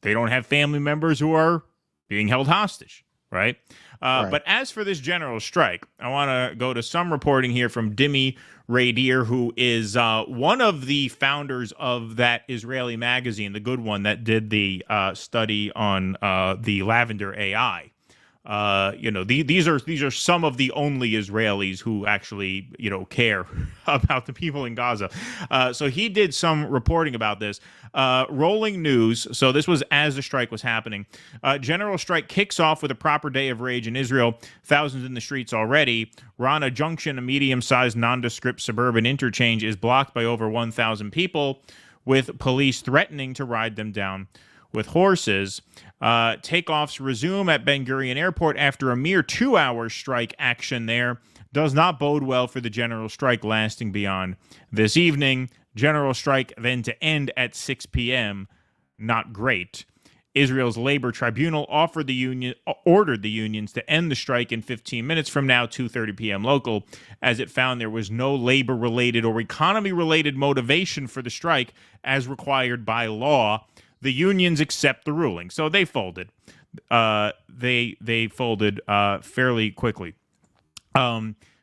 they don't have family members who are being held hostage, right? But as for this general strike, I want to go to some reporting here from Dimi Raidir, who is one of the founders of that Israeli magazine, the good one that did the study on the Lavender AI. These are some of the only Israelis who actually, care about the people in Gaza. So he did some reporting about this. Rolling News. So this was as the strike was happening. General strike kicks off with a proper day of rage in Israel. Thousands in the streets already. Rana Junction, a medium-sized nondescript suburban interchange, is blocked by over 1,000 people, with police threatening to ride them down with horses. Takeoffs resume at Ben Gurion Airport after a mere 2-hour strike action there. Does not bode well for the general strike lasting beyond this evening. General strike then to end at 6 p.m. Not great. Israel's labor tribunal ordered the unions to end the strike in 15 minutes from now, 2:30 p.m. local, as it found there was no labor-related or economy-related motivation for the strike as required by law. The unions accept the ruling, so they folded. They folded fairly quickly.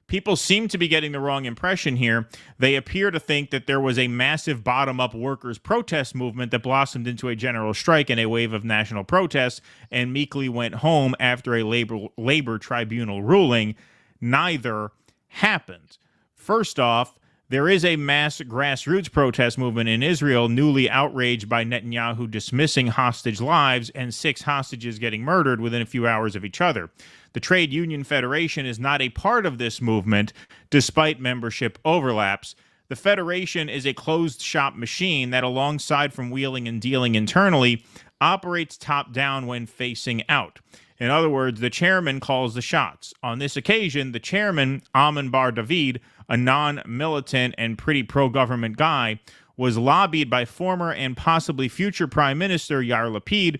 People seem to be getting the wrong impression here. They appear to think that there was a massive bottom-up workers' protest movement that blossomed into a general strike and a wave of national protests and meekly went home after a labor tribunal ruling. Neither happened. First off, there is a mass grassroots protest movement in Israel, newly outraged by Netanyahu dismissing hostage lives and 6 hostages getting murdered within a few hours of each other. The Trade Union Federation is not a part of this movement, despite membership overlaps. The Federation is a closed-shop machine that, alongside from wheeling and dealing internally, operates top-down when facing out. In other words, the chairman calls the shots. On this occasion, the chairman, Amon Bar David, a non-militant and pretty pro-government guy, was lobbied by former and possibly future Prime Minister Yair Lapid,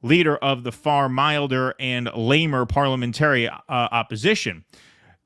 leader of the far milder and lamer parliamentary opposition.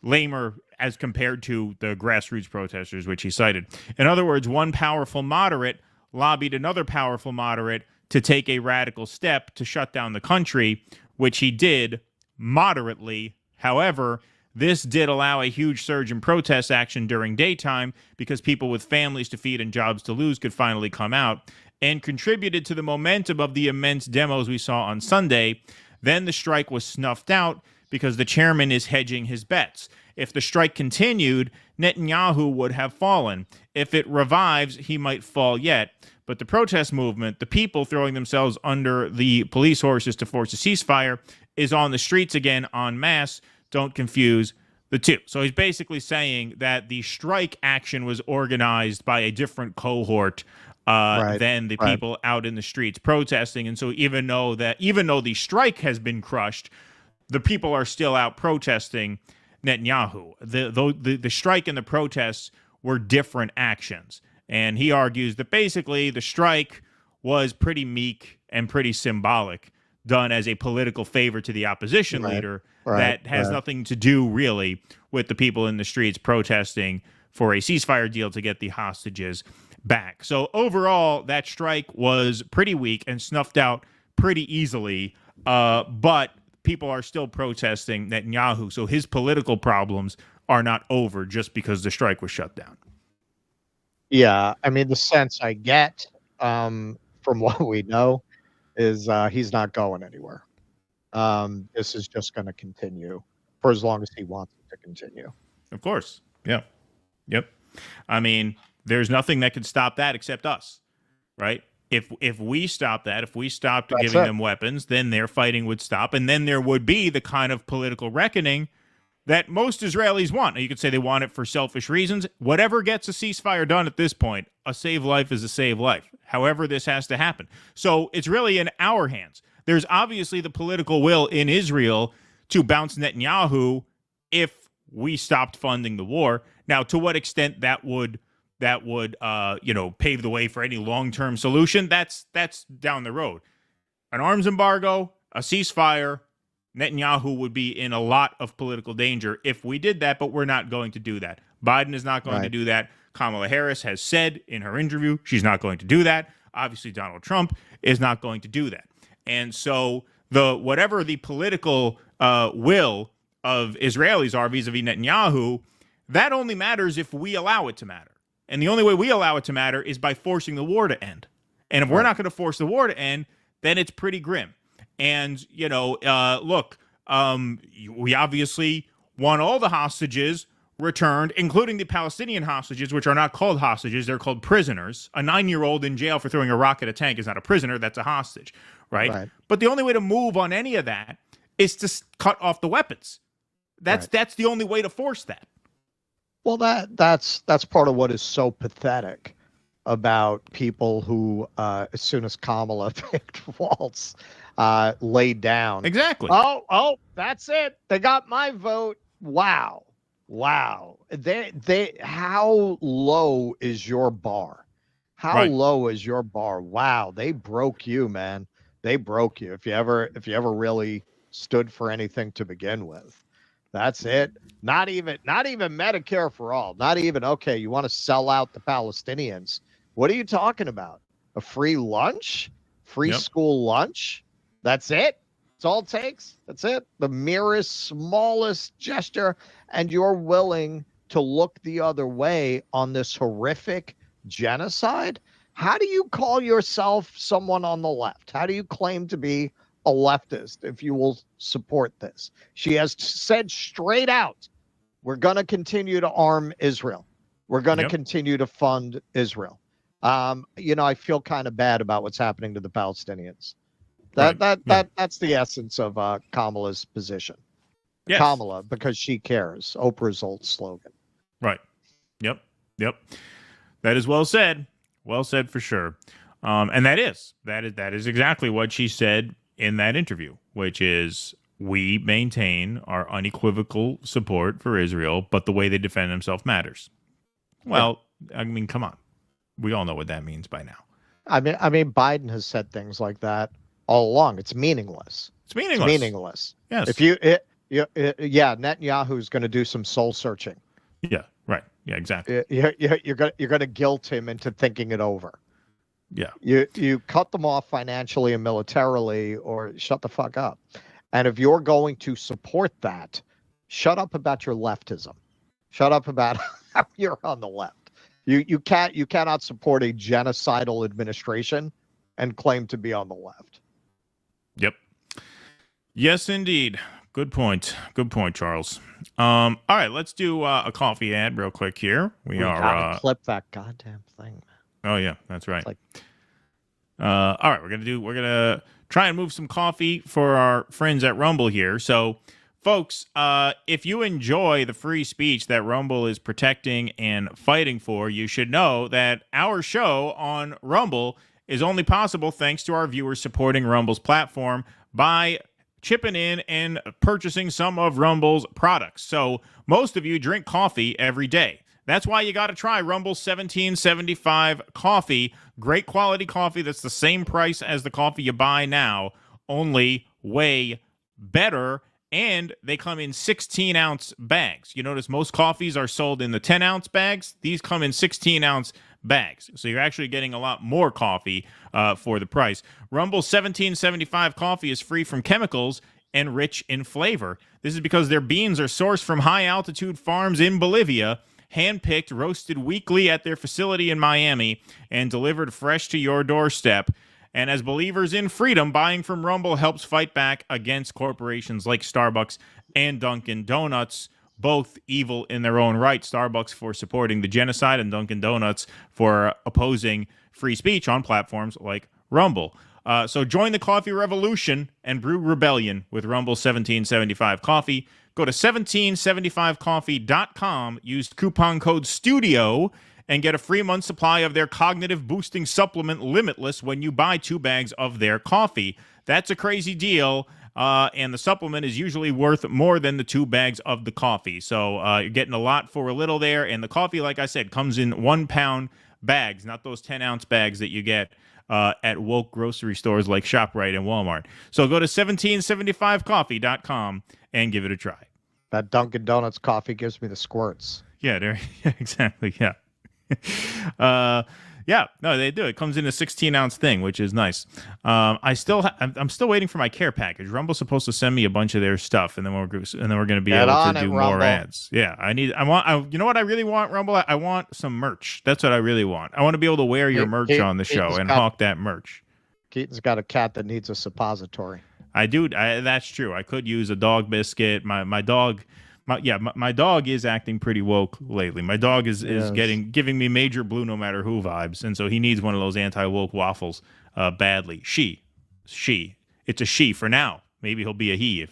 Lamer as compared to the grassroots protesters, which he cited. In other words, one powerful moderate lobbied another powerful moderate to take a radical step to shut down the country, which he did moderately. However, this did allow a huge surge in protest action during daytime because people with families to feed and jobs to lose could finally come out, and contributed to the momentum of the immense demos we saw on Sunday. Then the strike was snuffed out because the chairman is hedging his bets. If the strike continued, Netanyahu would have fallen. If it revives, he might fall yet. But the protest movement, the people throwing themselves under the police horses to force a ceasefire, is on the streets again en masse. Don't confuse the two. So he's basically saying that the strike action was organized by a different cohort than the people out in the streets protesting. And so even though the strike has been crushed, the people are still out protesting Netanyahu. The strike and the protests were different actions. And he argues that basically the strike was pretty meek and pretty symbolic, done as a political favor to the opposition leader that has nothing to do really with the people in the streets protesting for a ceasefire deal to get the hostages back. So overall, that strike was pretty weak and snuffed out pretty easily, but people are still protesting Netanyahu, so his political problems are not over just because the strike was shut down. Yeah, I mean, the sense I get from what we know is he's not going anywhere. This is just going to continue for as long as he wants it to continue. Of course. Yeah. Yep. I mean, there's nothing that could stop that except us, right? If we stop that, if we stopped giving them weapons, then their fighting would stop, and then there would be the kind of political reckoning that most Israelis want. Now, you could say they want it for selfish reasons. Whatever gets a ceasefire done at this point, a save life is a save life. However, this has to happen. So it's really in our hands. There's obviously the political will in Israel to bounce Netanyahu if we stopped funding the war. Now, to what extent that would pave the way for any long-term solution, that's down the road. An arms embargo, a ceasefire, Netanyahu would be in a lot of political danger if we did that, but we're not going to do that. Biden is not going to do that. Kamala Harris has said in her interview she's not going to do that. Obviously, Donald Trump is not going to do that. And so whatever the political will of Israelis are vis-a-vis Netanyahu, that only matters if we allow it to matter. And the only way we allow it to matter is by forcing the war to end. And if we're not going to force the war to end, then it's pretty grim. And, look, we obviously want all the hostages returned, including the Palestinian hostages, which are not called hostages. They're called prisoners. A 9-year-old in jail for throwing a rock at a tank is not a prisoner. That's a hostage, right? But the only way to move on any of that is to cut off the weapons. That's the only way to force that. Well, that's part of what is so pathetic about people who, as soon as Kamala picked Waltz, laid down. Exactly. Oh, that's it. They got my vote. Wow. They how low is your bar? How low is your bar? Wow, they broke you, man. They broke you. If you ever really stood for anything to begin with. That's it. Not even Medicare for all. Not even, okay, you want to sell out the Palestinians. What are you talking about? A free lunch? Free school lunch? That's it? That's all it takes? That's it? The merest, smallest gesture, and you're willing to look the other way on this horrific genocide? How do you call yourself someone on the left? How do you claim to be a leftist if you will support this? She has said straight out, we're going to continue to arm Israel. We're going to continue to fund Israel. I feel kind of bad about what's happening to the Palestinians. That's the essence of Kamala's position. Yes. Kamala, because she cares. Oprah's old slogan. Right. Yep. That is well said. Well said for sure. And that is exactly what she said in that interview, which is we maintain our unequivocal support for Israel, but the way they defend themselves matters. Well, I mean, come on. We all know what that means by now. I mean, Biden has said things like that all along. It's meaningless. It's meaningless. Yes. Netanyahu is going to do some soul searching. Yeah. Right. Yeah. Exactly. You're going to guilt him into thinking it over. Yeah. You cut them off financially and militarily, or shut the fuck up. And if you're going to support that, shut up about your leftism. Shut up about how you're on the left. You cannot support a genocidal administration and claim to be on the left. Yep. Yes, indeed. Good point, Charles. All right, let's do a coffee ad real quick here. We are clip that goddamn thing. Oh yeah, that's right. All right, we're gonna try and move some coffee for our friends at Rumble here. So, folks, if you enjoy the free speech that Rumble is protecting and fighting for, you should know that our show on Rumble is only possible thanks to our viewers supporting Rumble's platform by chipping in and purchasing some of Rumble's products. So most of you drink coffee every day. That's why you got to try Rumble's $17.75 coffee. Great quality coffee that's the same price as the coffee you buy now, only way better And they come in 16-ounce bags. You notice most coffees are sold in the 10-ounce bags. These come in 16-ounce bags. So you're actually getting a lot more coffee for the price. Rumble's $17.75 coffee is free from chemicals and rich in flavor. This is because their beans are sourced from high-altitude farms in Bolivia, hand-picked, roasted weekly at their facility in Miami, and delivered fresh to your doorstep. And as believers in freedom, buying from Rumble helps fight back against corporations like Starbucks and Dunkin' Donuts, both evil in their own right. Starbucks for supporting the genocide and Dunkin' Donuts for opposing free speech on platforms like Rumble. So join the coffee revolution and brew rebellion with Rumble 1775 coffee. Go to 1775coffee.com, use coupon code STUDIO, and get a free month supply of their cognitive boosting supplement Limitless when you buy 2 bags of their coffee. That's a crazy deal, and the supplement is usually worth more than the 2 bags of the coffee. So you're getting a lot for a little there, and the coffee, like I said, comes in 1-pound bags, not those 10-ounce bags that you get at woke grocery stores like ShopRite and Walmart. So go to 1775coffee.com and give it a try. That Dunkin' Donuts coffee gives me the squirts. Yeah, exactly, yeah. Yeah, no, they do. It comes in a 16-ounce thing, which is nice. I'm still waiting for my care package. Rumble's supposed to send me a bunch of their stuff, and then we're going to be able to do more ads. Yeah, you know what I really want, Rumble? I want some merch. That's what I really want. I want to be able to wear your merch on the show and hawk that merch. Keaton's got a cat that needs a suppository. I do. That's true. I could use a dog biscuit. My dog. My dog is acting pretty woke lately. My dog is giving me major Blue No Matter Who vibes, and so he needs one of those anti-woke waffles badly. She, it's a she for now. Maybe he'll be a he if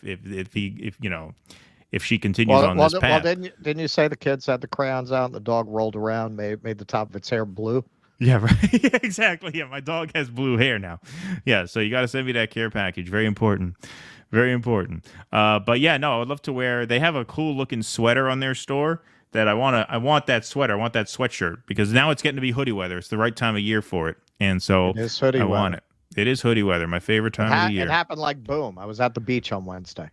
she continues on this path. Well, didn't you say the kids had the crayons out and the dog rolled around, made the top of its hair blue? Yeah, right. Yeah, exactly. Yeah, my dog has blue hair now. Yeah, so you got to send me that care package. Very important. Very important. But yeah, no, I would love to wear. They have a cool looking sweater on their store that I want that sweater. I want that sweatshirt because now it's getting to be hoodie weather. It's the right time of year for it, and so I want it. It is hoodie weather. My favorite time of the year. It happened like boom. I was at the beach on Wednesday.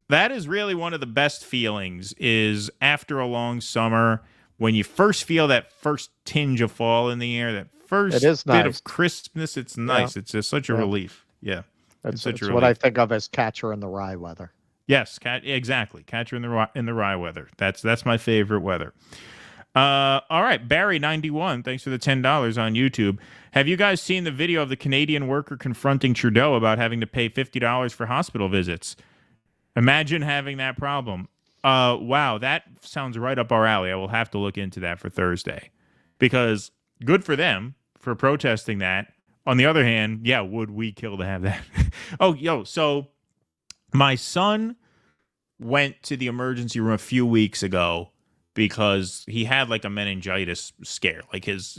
That is really one of the best feelings. Is after a long summer when you first feel that first tinge of fall in the air, that first bit of crispness. It's nice. Yeah. It's just such a relief. Yeah. That's what I think of as Catcher in the Rye weather. Yes, exactly. Catcher in the Rye weather. That's my favorite weather. All right, Barry91, thanks for the $10 on YouTube. Have you guys seen the video of the Canadian worker confronting Trudeau about having to pay $50 for hospital visits? Imagine having that problem. Wow, that sounds right up our alley. I will have to look into that for Thursday. Because good for them for protesting that. On the other hand, yeah, would we kill to have that? So my son went to the emergency room a few weeks ago because he had like a meningitis scare. Like his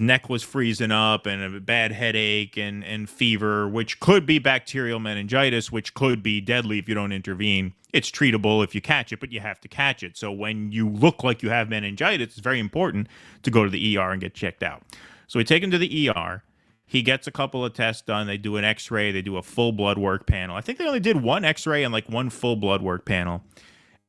neck was freezing up and a bad headache and fever, which could be bacterial meningitis, which could be deadly if you don't intervene. It's treatable if you catch it, but you have to catch it. So when you look like you have meningitis, it's very important to go to the ER and get checked out. So we take him to the ER. He gets a couple of tests done. They do an X-ray. They do a full blood work panel. I think they only did one X-ray and like one full blood work panel.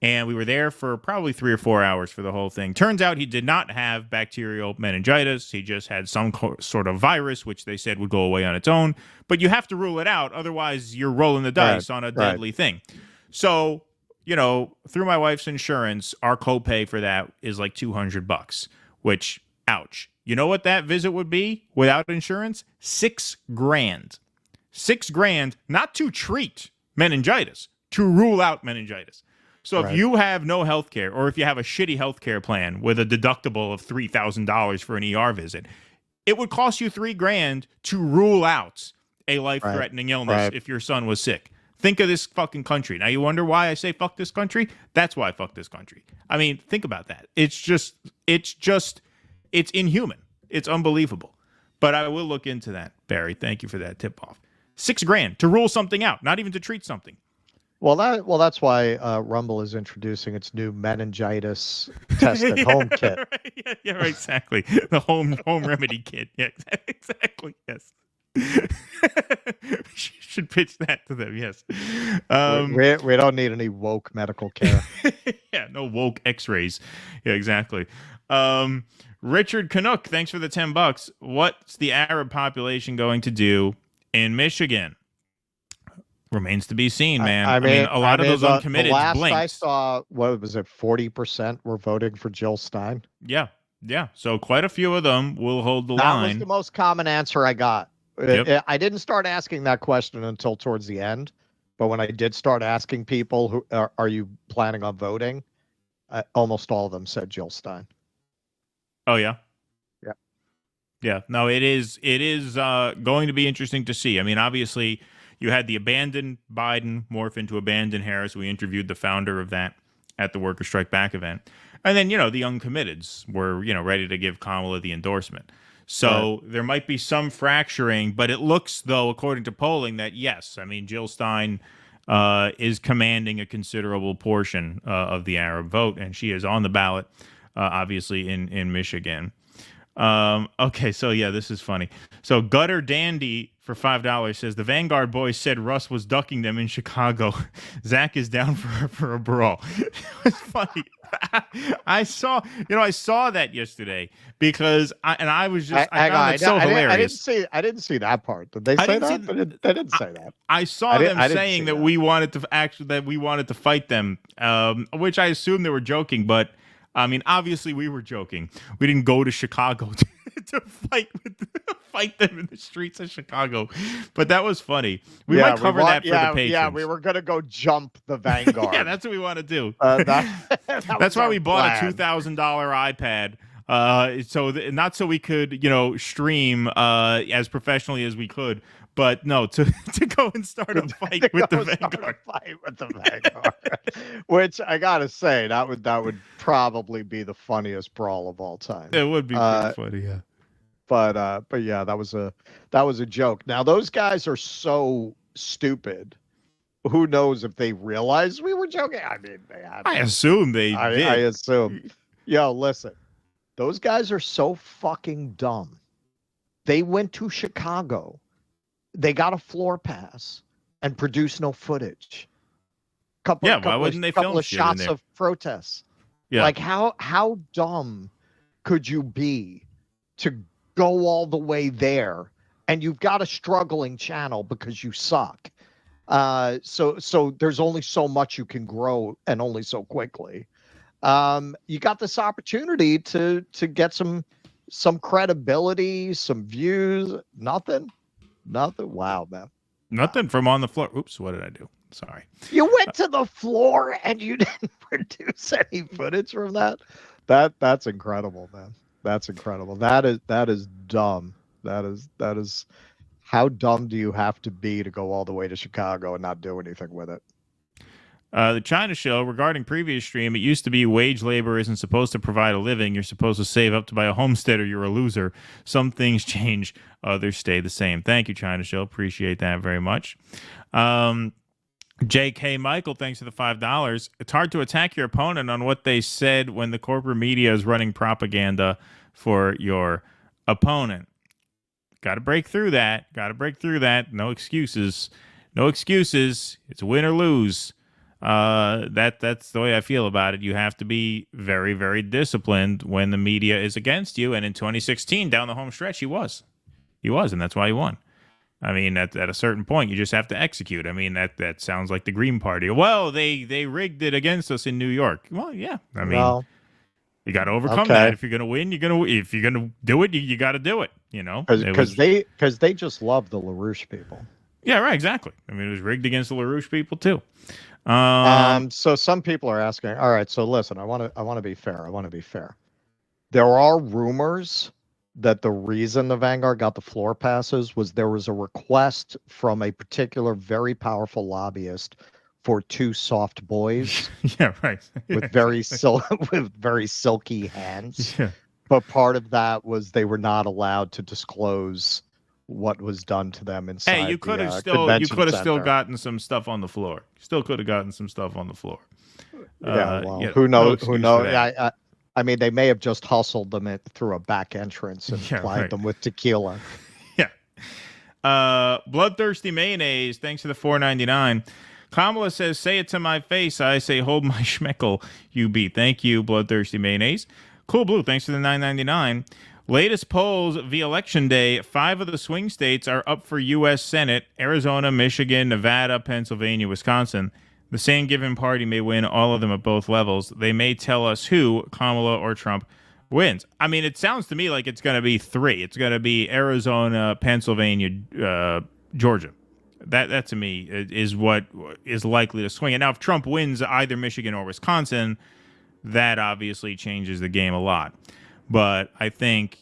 And we were there for probably 3 or 4 hours for the whole thing. Turns out he did not have bacterial meningitis. He just had some sort of virus, which they said would go away on its own. But you have to rule it out. Otherwise, you're rolling the dice on a deadly thing. So, through my wife's insurance, our copay for that is like $200, which, ouch. You know what that visit would be without insurance? $6,000. $6,000, not to treat meningitis, to rule out meningitis. So if you have no health care, or if you have a shitty health care plan with a deductible of $3,000 for an ER visit, it would cost you $3,000 to rule out a life-threatening illness if your son was sick. Think of this fucking country. Now, you wonder why I say fuck this country? That's why I fuck this country. I mean, think about that. It's inhuman. It's unbelievable. But I will look into that, Barry. Thank you for that tip-off. $6,000 to rule something out, not even to treat something. Well, that's why Rumble is introducing its new meningitis test at home kit. Right, exactly. The home remedy kit. Yeah, exactly. Yes. Should pitch that to them. Yes. We don't need any woke medical care. Yeah, no woke X-rays. Yeah, exactly. Richard Canuck, thanks for the $10. What's the Arab population going to do in Michigan? Remains to be seen, man. I mean a lot of those uncommitted. The last blinked. I saw, what was it? 40% were voting for Jill Stein. Yeah. So quite a few of them will hold the line. That was the most common answer I got. Yep. I didn't start asking that question until towards the end, but when I did start asking people, who are you planning on voting? Almost all of them said Jill Stein. Oh yeah. Yeah. Yeah. No, it is going to be interesting to see. I mean, obviously, you had the abandoned Biden morph into abandoned Harris. We interviewed the founder of that at the Worker Strike Back event. And then, the uncommitteds were, ready to give Kamala the endorsement. So There might be some fracturing, but it looks, though, according to polling, that yes, I mean, Jill Stein is commanding a considerable portion of the Arab vote, and she is on the ballot, obviously, in Michigan. Okay, so yeah, this is funny. So Gutter Dandy for $5 says the Vanguard boys said Russ was ducking them in Chicago. Zach is down for a brawl. It was funny. I saw that yesterday because I was just I found it so hilarious. I didn't see that part. Did they say that? They didn't say that. I saw them saying that we wanted to fight them, which I assumed they were joking, but I mean, obviously we were joking. We didn't go to Chicago to fight them in the streets of Chicago, but that was funny. We might cover that for the patrons. Yeah, we were gonna go jump the Vanguard. Yeah, that's what we want to do. That's why we bought a $2,000 iPad. Not so we could, stream as professionally as we could, but no, to go and start a fight with the Vanguard. Which I gotta say, that would probably be the funniest brawl of all time. It would be pretty funny, yeah. But yeah, that was a joke. Now those guys are so stupid. Who knows if they realized we were joking? I mean, I assume they did. I assume. Yo, listen, those guys are so fucking dumb. They went to Chicago. They got a floor pass and produced no footage. Why wouldn't they film couple of shots of protests? Yeah. Like how dumb could you be to go all the way there and you've got a struggling channel because you suck. So there's only so much you can grow and only so quickly. You got this opportunity to get some credibility, some views. Nothing. Wow, man. Nothing from on the floor. Oops, what did I do? Sorry. You went to the floor and you didn't produce any footage from that? That's incredible, man. That's incredible. That is dumb. That is how dumb do you have to be to go all the way to Chicago and not do anything with it? The China Show, regarding previous stream, it used to be wage labor isn't supposed to provide a living. You're supposed to save up to buy a homestead or you're a loser. Some things change, others stay the same. Thank you, China Show. Appreciate that very much. J.K. Michael, thanks for the $5. It's hard to attack your opponent on what they said when the corporate media is running propaganda for your opponent. Got to break through that. No excuses. It's win or lose. That's the way I feel about it. You have to be very, very disciplined when the media is against you. And in 2016, down the home stretch, he was, and that's why he won. I mean, at a certain point, you just have to execute. I mean, that sounds like the Green Party. Well, they rigged it against us in New York. Well, yeah. I mean, you got to overcome that. If you're gonna win, if you're gonna do it, you got to do it. Because they just love the LaRouche people. Yeah, right. Exactly. I mean, it was rigged against the LaRouche people too. So some people are asking. All right. So listen, I want to be fair. There are rumors that the reason the Vanguard got the floor passes was there was a request from a particular very powerful lobbyist for two soft boys. Yeah, right. with very silky hands. Yeah. But part of that was they were not allowed to disclose what was done to them inside. Hey, you could have still gotten some stuff on the floor. Still could have gotten some stuff on the floor. Who knows? I mean, they may have just hustled them through a back entrance and plied them with tequila. Yeah. Bloodthirsty Mayonnaise, thanks for the $4.99. Kamala says, say it to my face. I say, hold my schmeckle, you beat. Thank you, Bloodthirsty Mayonnaise. Cool Blue, thanks for the $9.99. Latest polls via Election Day, 5 of the swing states are up for U.S. Senate: Arizona, Michigan, Nevada, Pennsylvania, Wisconsin. The same given party may win all of them at both levels. They may tell us who, Kamala or Trump, wins. I mean, it sounds to me like it's going to be 3. It's going to be Arizona, Pennsylvania, Georgia. That to me is what is likely to swing it. Now, if Trump wins either Michigan or Wisconsin, that obviously changes the game a lot. But I think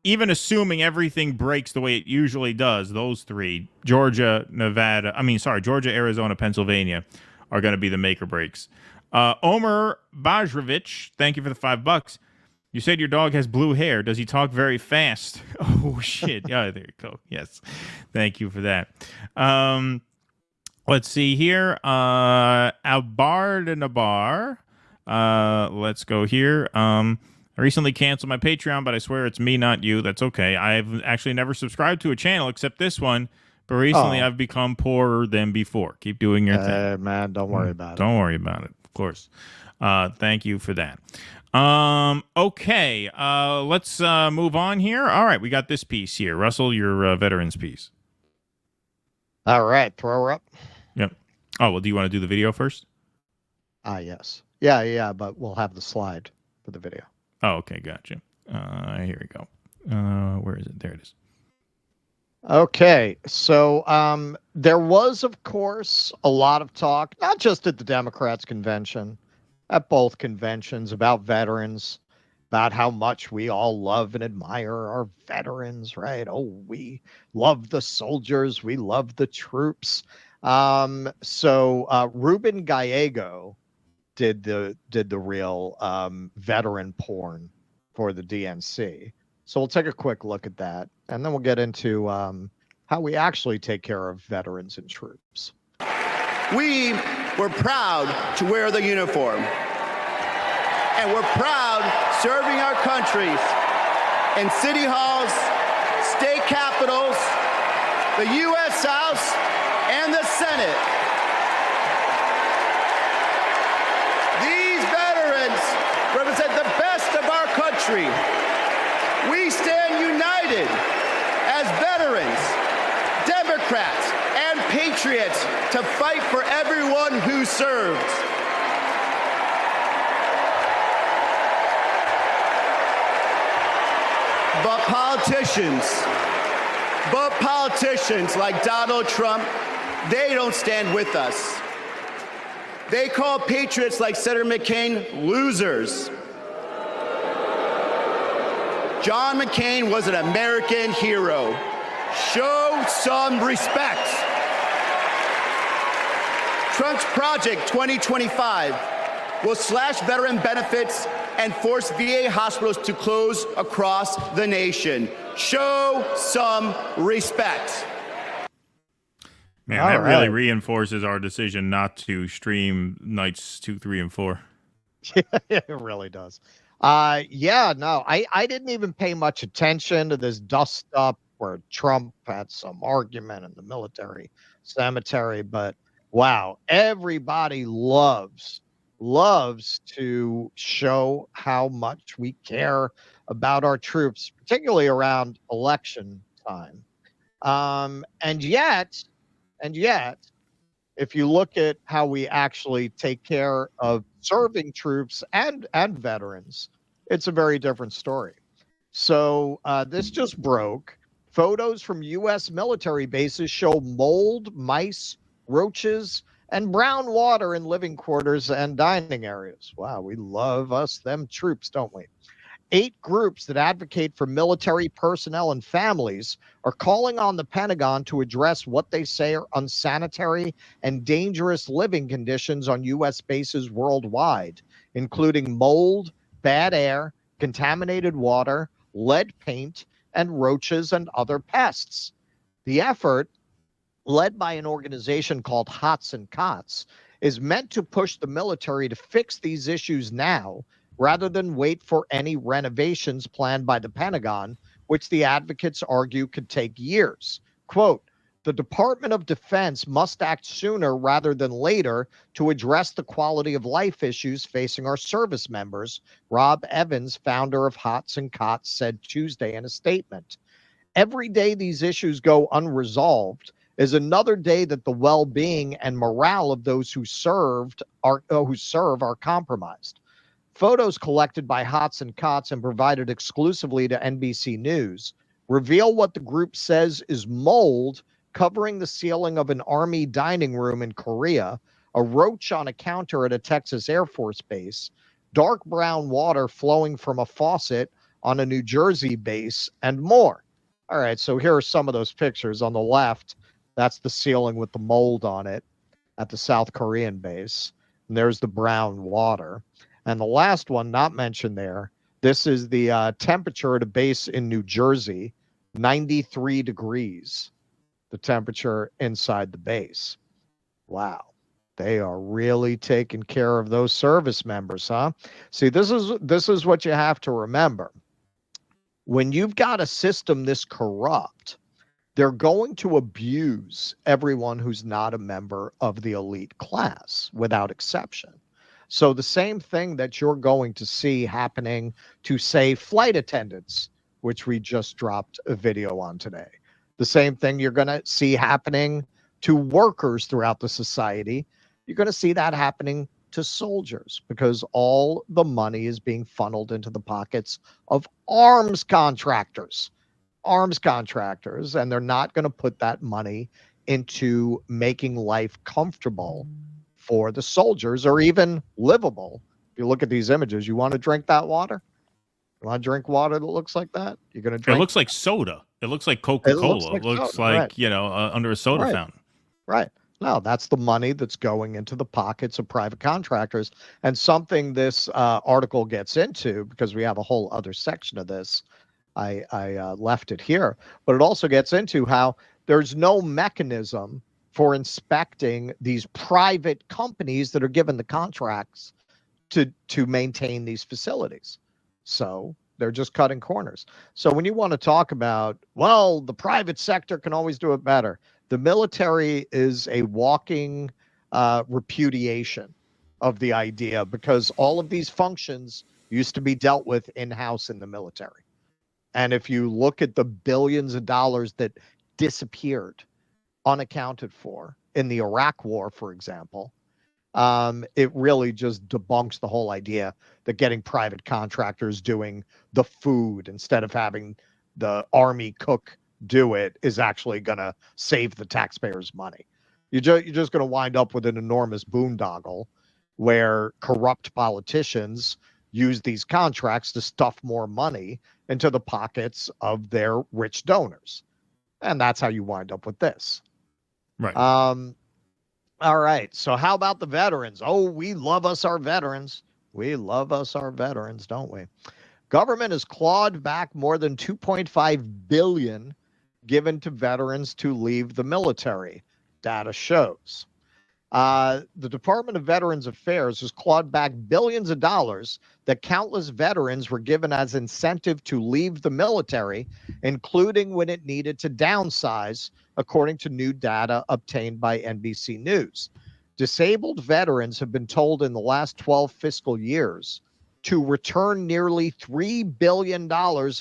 even assuming everything breaks the way it usually does, those 3, Georgia, Arizona, Pennsylvania, are going to be the make or breaks. Omer Bajrovich, thank you for the $5. You said your dog has blue hair. Does he talk very fast? Oh, shit. Yeah, there you go. Yes. Thank you for that. Let's see here. Albard Nabar. Let's go here. I recently canceled my Patreon, but I swear it's me, not you. That's okay. I've actually never subscribed to a channel except this one, but recently I've become poorer than before. Keep doing your thing. Man, don't worry about it. Don't worry about it, of course. Thank you for that. Okay, let's move on here. All right, we got this piece here. Russell, your veterans piece. All right, throw her up. Yep. Oh, well, do you want to do the video first? Yes. Yeah, but we'll have the slide for the video. Oh, okay, gotcha. Here we go. Where is it? There it is. Okay, so there was, of course, a lot of talk, not just at the Democrats' convention, at both conventions, about veterans, about how much we all love and admire our veterans, right? Oh, we love the soldiers, we love the troops. So Ruben Gallego did the real veteran porn for the DNC. So we'll take a quick look at that, and then we'll get into how we actually take care of veterans and troops. We were proud to wear the uniform, and we're proud serving our countries in city halls, state capitals, the U.S. House, and the Senate. These veterans represent the best of our country. We stand united as veterans, Democrats, and patriots to fight for everyone who served. But politicians like Donald Trump, they don't stand with us. They call patriots like Senator McCain losers. John McCain was an American hero. Show some respect. Trump's Project 2025 will slash veteran benefits and force VA hospitals to close across the nation. Show some respect. Man, that really reinforces our decision not to stream nights 2, 3, and 4. Yeah, it really does. I didn't even pay much attention to this dust up where Trump had some argument in the military cemetery, but wow, everybody loves to show how much we care about our troops, particularly around election time. And yet, if you look at how we actually take care of serving troops and veterans, it's a very different story. So this just broke. Photos from U.S. military bases show mold, mice, roaches, and brown water in living quarters and dining areas. Wow, we love them troops, don't we? 8 groups that advocate for military personnel and families are calling on the Pentagon to address what they say are unsanitary and dangerous living conditions on U.S. bases worldwide, including mold, bad air, contaminated water, lead paint, and roaches and other pests. The effort, led by an organization called Hots and Cots, is meant to push the military to fix these issues now rather than wait for any renovations planned by the Pentagon, which the advocates argue could take years. Quote, The Department of Defense must act sooner rather than later to address the quality of life issues facing our service members, Rob Evans, founder of Hots and Cots, said Tuesday in a statement. Every day these issues go unresolved is another day that the well-being and morale of those who serve are compromised. Photos collected by Hots and Cots and provided exclusively to NBC News reveal what the group says is mold covering the ceiling of an army dining room in Korea, a roach on a counter at a Texas Air Force base, dark brown water flowing from a faucet on a New Jersey base, and more. All right, so here are some of those pictures. On the left, that's the ceiling with the mold on it at the South Korean base. And there's the brown water. And the last one, not mentioned there, this is the temperature at a base in New Jersey, 93 degrees, the temperature inside the base. Wow. They are really taking care of those service members, huh? See, this is what you have to remember. When you've got a system this corrupt, they're going to abuse everyone who's not a member of the elite class without exception. So the same thing that you're going to see happening to, say, flight attendants, which we just dropped a video on today. The same thing you're going to see happening to workers throughout the society. You're going to see that happening to soldiers because all the money is being funneled into the pockets of arms contractors, and they're not going to put that money into making life comfortable for the soldiers or even livable. If you look at these images, you want to drink that water? You want to drink water that looks like that? You're going to drink. It looks like soda. It looks like Coca-Cola. It looks like, right. you know, under a soda fountain. Right. No, that's the money that's going into the pockets of private contractors. And something this article gets into, because we have a whole other section of this, I left it here, but it also gets into how there's no mechanism for inspecting these private companies that are given the contracts to maintain these facilities. So they're just cutting corners. So when you want to talk about, well, the private sector can always do it better, the military is a walking repudiation of the idea, because all of these functions used to be dealt with in-house in the military. And if you look at the billions of dollars that disappeared unaccounted for in the Iraq War, for example, it really just debunks the whole idea that getting private contractors doing the food instead of having the army cook do it is actually going to save the taxpayers money. You're just going to wind up with an enormous boondoggle where corrupt politicians use these contracts to stuff more money into the pockets of their rich donors. And that's how you wind up with this. Right. All right. So how about the veterans? Oh, we love us our veterans. We love us our veterans, don't we? Government has clawed back more than $2.5 billion given to veterans to leave the military, data shows. The Department of Veterans Affairs has clawed back billions of dollars that countless veterans were given as incentive to leave the military, including when it needed to downsize, according to new data obtained by NBC News. Disabled veterans have been told in the last 12 fiscal years to return nearly $3 billion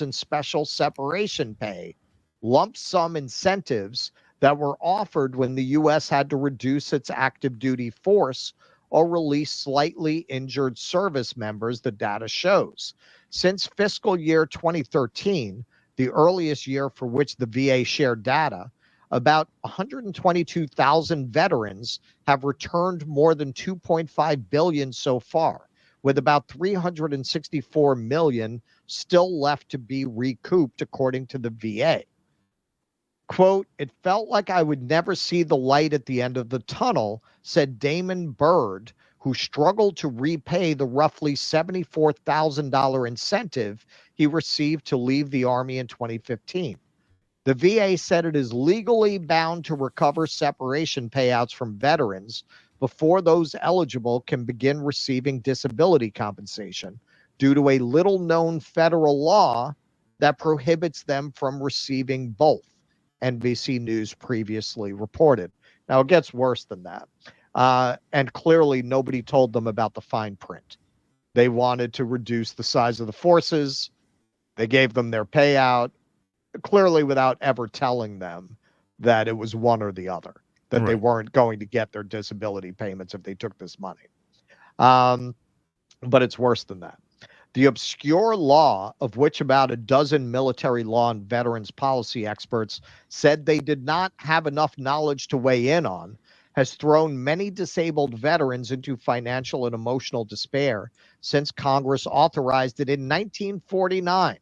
in special separation pay, lump sum incentives that were offered when the U.S. had to reduce its active duty force or release slightly injured service members, the data shows. Since fiscal year 2013, the earliest year for which the VA shared data, about 122,000 veterans have returned more than $2.5 billion so far, with about 364 million still left to be recouped, according to the VA. Quote, "It felt like I would never see the light at the end of the tunnel," said Damon Bird, who struggled to repay the roughly $74,000 incentive he received to leave the Army in 2015. The VA said it is legally bound to recover separation payouts from veterans before those eligible can begin receiving disability compensation due to a little-known federal law that prohibits them from receiving both. NBC News previously reported. Now, it gets worse than that. And clearly, nobody told them about the fine print. They wanted to reduce the size of the forces. They gave them their payout, clearly without ever telling them that it was one or the other, that they weren't going to get their disability payments if they took this money. But it's worse than that. The obscure law, of which about a dozen military law and veterans policy experts said they did not have enough knowledge to weigh in on, has thrown many disabled veterans into financial and emotional despair since Congress authorized it in 1949.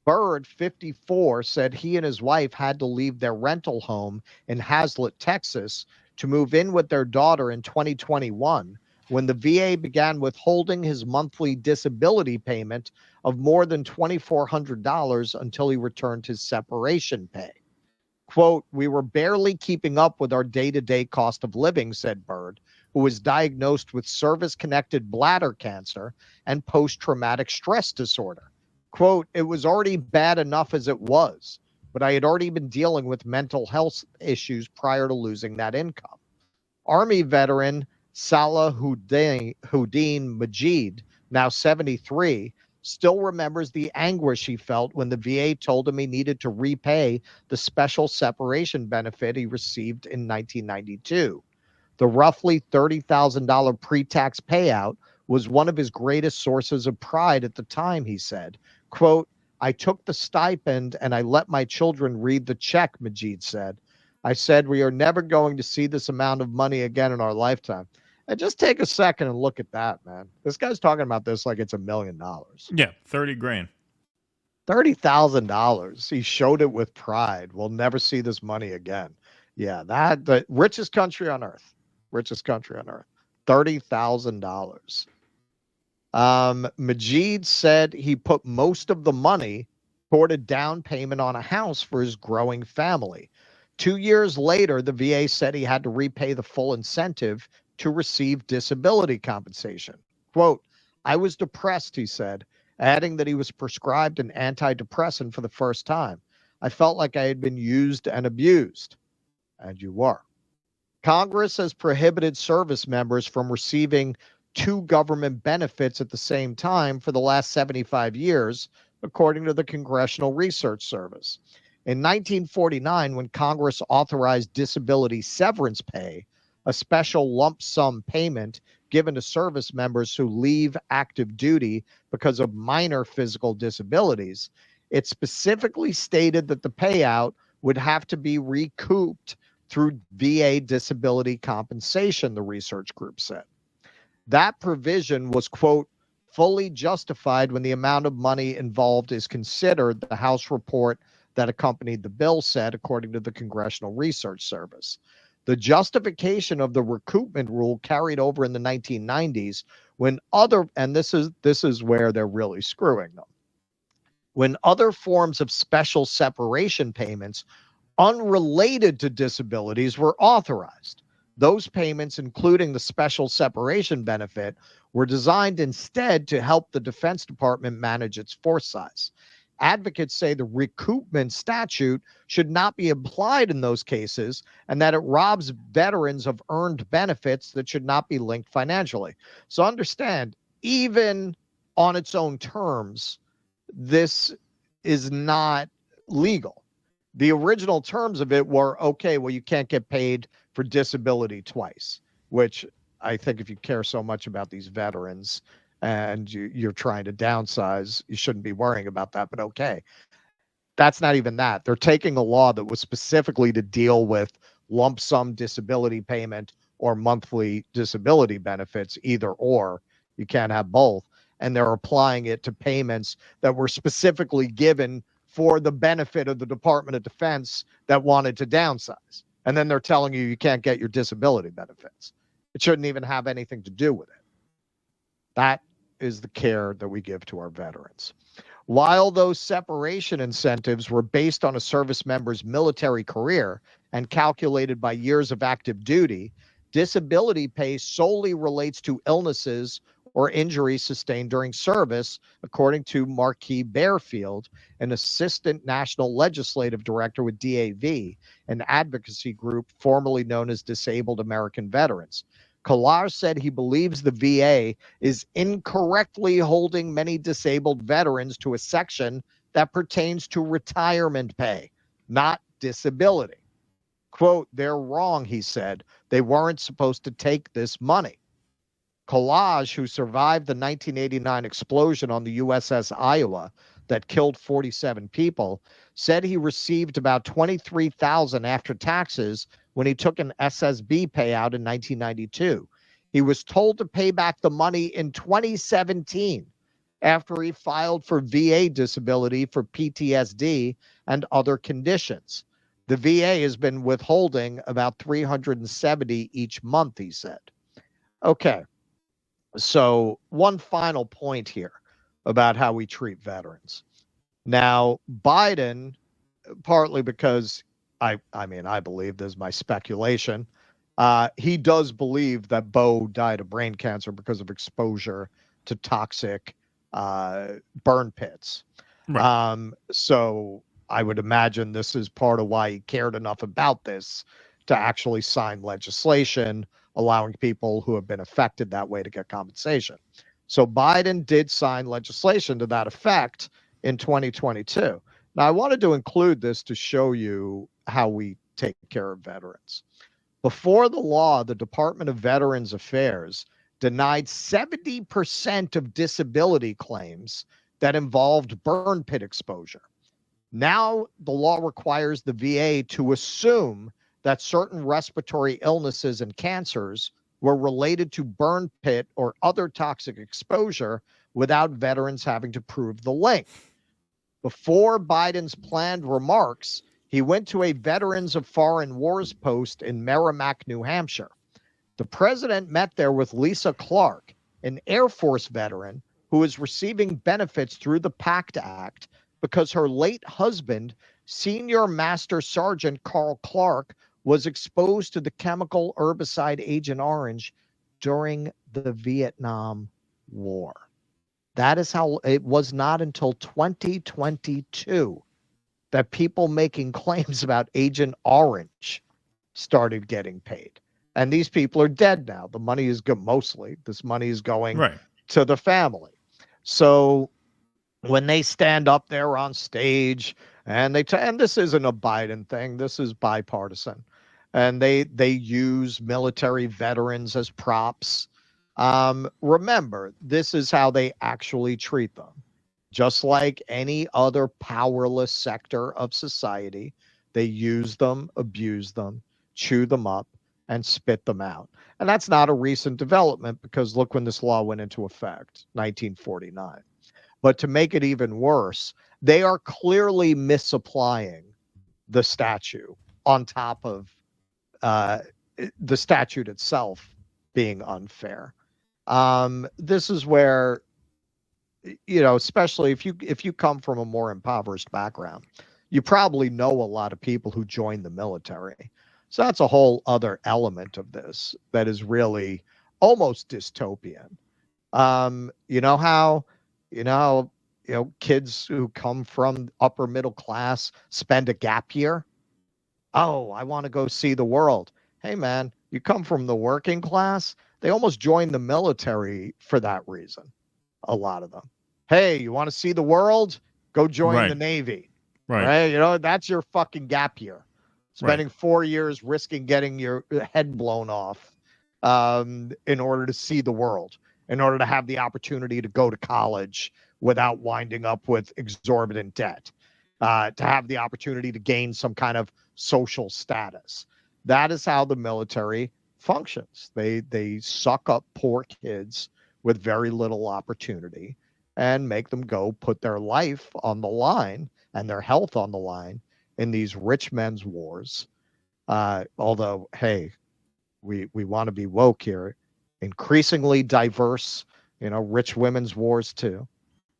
Bird, 54, said he and his wife had to leave their rental home in Hazlet, Texas, to move in with their daughter in 2021 when the VA began withholding his monthly disability payment of more than $2,400 until he returned his separation pay. Quote, "We were barely keeping up with our day-to-day cost of living," said Bird, who was diagnosed with service-connected bladder cancer and post-traumatic stress disorder. Quote, "It was already bad enough as it was, but I had already been dealing with mental health issues prior to losing that income." Army veteran Salahuddin Majid, now 73, still remembers the anguish he felt when the VA told him he needed to repay the special separation benefit he received in 1992. The roughly $30,000 pre-tax payout was one of his greatest sources of pride at the time, he said. Quote, "I took the stipend and I let my children read the check," Majid said. "I said, we are never going to see this amount of money again in our lifetime." And just take a second and look at that, man. This guy's talking about this like it's $1 million. Yeah, 30 grand. $30,000. He showed it with pride. We'll never see this money again. Yeah, the richest country on earth. Richest country on earth. $30,000. Majid said he put most of the money toward a down payment on a house for his growing family. 2 years later, the VA said he had to repay the full incentive to receive disability compensation. Quote, "I was depressed," he said, adding that he was prescribed an antidepressant for the first time. "I felt like I had been used and abused." And you were. Congress has prohibited service members from receiving two government benefits at the same time for the last 75 years, according to the Congressional Research Service. In 1949, when Congress authorized disability severance pay, a special lump sum payment given to service members who leave active duty because of minor physical disabilities, it specifically stated that the payout would have to be recouped through VA disability compensation, the research group said. That provision was, quote, "fully justified when the amount of money involved is considered," the House report that accompanied the bill said, according to the Congressional Research Service. The justification of the recoupment rule carried over in the 1990s when and this is where they're really screwing them, when other forms of special separation payments unrelated to disabilities were authorized. Those payments, including the special separation benefit, were designed instead to help the Defense Department manage its force size. Advocates say the recoupment statute should not be applied in those cases and that it robs veterans of earned benefits that should not be linked financially. So understand, even on its own terms, this is not legal. The original terms of it were, okay, well, you can't get paid for disability twice, which I think if you care so much about these veterans and you're trying to downsize, you shouldn't be worrying about that, but okay. That's not even that. They're taking a law that was specifically to deal with lump sum disability payment or monthly disability benefits, either or. You can't have both. And they're applying it to payments that were specifically given for the benefit of the Department of Defense that wanted to downsize. And then they're telling you can't get your disability benefits. It shouldn't even have anything to do with it. That is the care that we give to our veterans. While those separation incentives were based on a service member's military career and calculated by years of active duty, disability pay solely relates to illnesses or injury sustained during service, according to Marquis Bearfield, an assistant national legislative director with DAV, an advocacy group formerly known as Disabled American Veterans. Collage said he believes the VA is incorrectly holding many disabled veterans to a section that pertains to retirement pay, not disability. Quote, they're wrong, he said. They weren't supposed to take this money. Collage, who survived the 1989 explosion on the USS Iowa that killed 47 people, said he received about $23,000 after taxes when he took an SSB payout in 1992. He was told to pay back the money in 2017 after he filed for VA disability for PTSD and other conditions. The VA has been withholding about $370 each month, he said. Okay. So one final point here about how we treat veterans. Now, Biden, partly because I believe, this is my speculation, he does believe that Bo died of brain cancer because of exposure to toxic burn pits. Right. So I would imagine this is part of why he cared enough about this to actually sign legislation allowing people who have been affected that way to get compensation. So Biden did sign legislation to that effect in 2022. Now, I wanted to include this to show you how we take care of veterans. Before the law, the Department of Veterans Affairs denied 70% of disability claims that involved burn pit exposure. Now, the law requires the VA to assume that certain respiratory illnesses and cancers were related to burn pit or other toxic exposure without veterans having to prove the link. Before Biden's planned remarks, he went to a Veterans of Foreign Wars post in Merrimack, New Hampshire. The president met there with Lisa Clark, an Air Force veteran who is receiving benefits through the PACT Act because her late husband, Senior Master Sergeant Carl Clark, was exposed to the chemical herbicide Agent Orange during the Vietnam War. That is how it was not until 2022 that people making claims about Agent Orange started getting paid. And these people are dead now. The money is mostly, this money is going to the family. So when they stand up there on stage and and this isn't a Biden thing, this is bipartisan, and they use military veterans as props. Remember, this is how they actually treat them. Just like any other powerless sector of society, they use them, abuse them, chew them up, and spit them out. And that's not a recent development because look when this law went into effect, 1949. But to make it even worse, they are clearly misapplying the statute on top of the statute itself being unfair. This is where, especially if you come from a more impoverished background, you probably know a lot of people who joined the military. So that's a whole other element of this that is really almost dystopian. Kids who come from upper middle class spend a gap year. Oh, I want to go see the world. Hey, man, you come from the working class. They almost join the military for that reason. A lot of them. Hey, you want to see the world? Go join the Navy. Right. That's your fucking gap year. Spending 4 years risking getting your head blown off in order to see the world, in order to have the opportunity to go to college without winding up with exorbitant debt, to have the opportunity to gain some kind of social status. That is how the military functions. They suck up poor kids with very little opportunity and make them go put their life on the line and their health on the line in these rich men's wars. Although, hey, we want to be woke here. Increasingly diverse, rich women's wars too.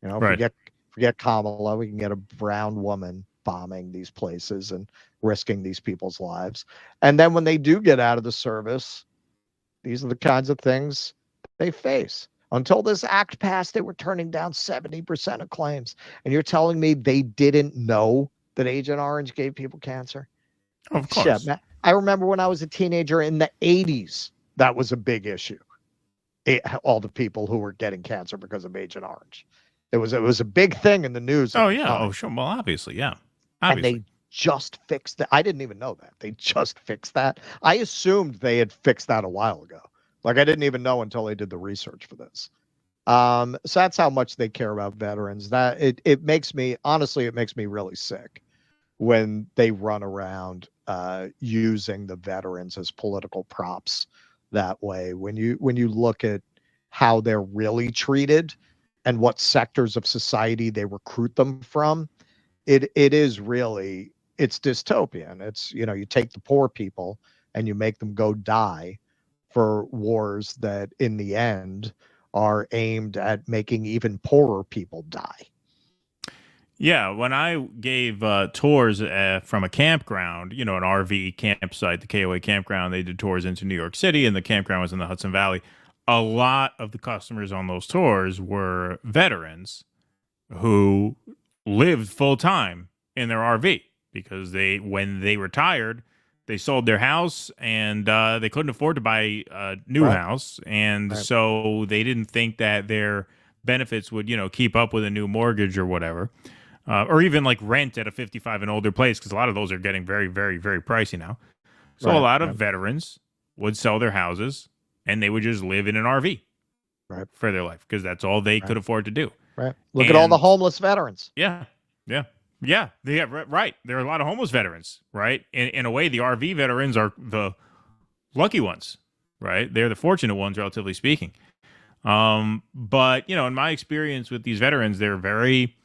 Forget Kamala. We can get a brown woman bombing these places and risking these people's lives. And then when they do get out of the service, these are the kinds of things they face. Until this act passed, they were turning down 70% of claims. And you're telling me they didn't know that Agent Orange gave people cancer? Of course. Shit, I remember when I was a teenager in the 80s, that was a big issue. All the people who were getting cancer because of Agent Orange. It was a big thing in the news. Oh, yeah. Oh, sure. Well, obviously, yeah. Obviously. And they just fixed that. I didn't even know that. They just fixed that. I assumed they had fixed that a while ago. Like, I didn't even know until they did the research for this. So that's how much they care about veterans. That it makes me, honestly, it makes me really sick when they run around using the veterans as political props that way. When you look at how they're really treated and what sectors of society they recruit them from, it is really, it's dystopian. It's, you take the poor people and you make them go die for wars that in the end are aimed at making even poorer people die. Yeah, when I gave tours from a campground, an RV campsite, the KOA campground, they did tours into New York City, and the campground was in the Hudson Valley. A lot of the customers on those tours were veterans who lived full time in their RV because when they retired, they sold their house and they couldn't afford to buy a new house. And so they didn't think that their benefits would, keep up with a new mortgage or whatever. Or even like rent at a 55 and older place, because a lot of those are getting very, very, very pricey now. So a lot of veterans would sell their houses and they would just live in an RV for their life because that's all they could afford to do. Right. Look at all the homeless veterans. Yeah. Yeah. Yeah. Right. There are a lot of homeless veterans, right? In a way, the RV veterans are the lucky ones, right? They're the fortunate ones, relatively speaking. But, in my experience with these veterans, they're very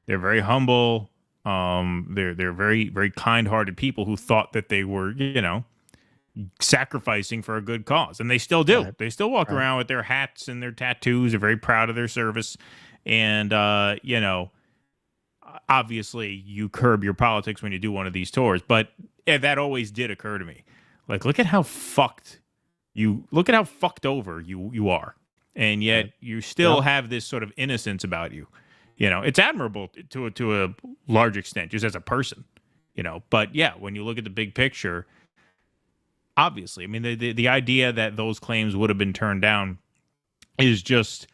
humble. They're very, very kind-hearted people who thought that they were, sacrificing for a good cause, and they still do. They still walk around with their hats and their tattoos. They're very proud of their service, and obviously, you curb your politics when you do one of these tours. But that always did occur to me. Like, look at how fucked over you are, and yet you still have this sort of innocence about you. It's admirable to a large extent, just as a person, But yeah, when you look at the big picture, obviously, I mean, the idea that those claims would have been turned down is just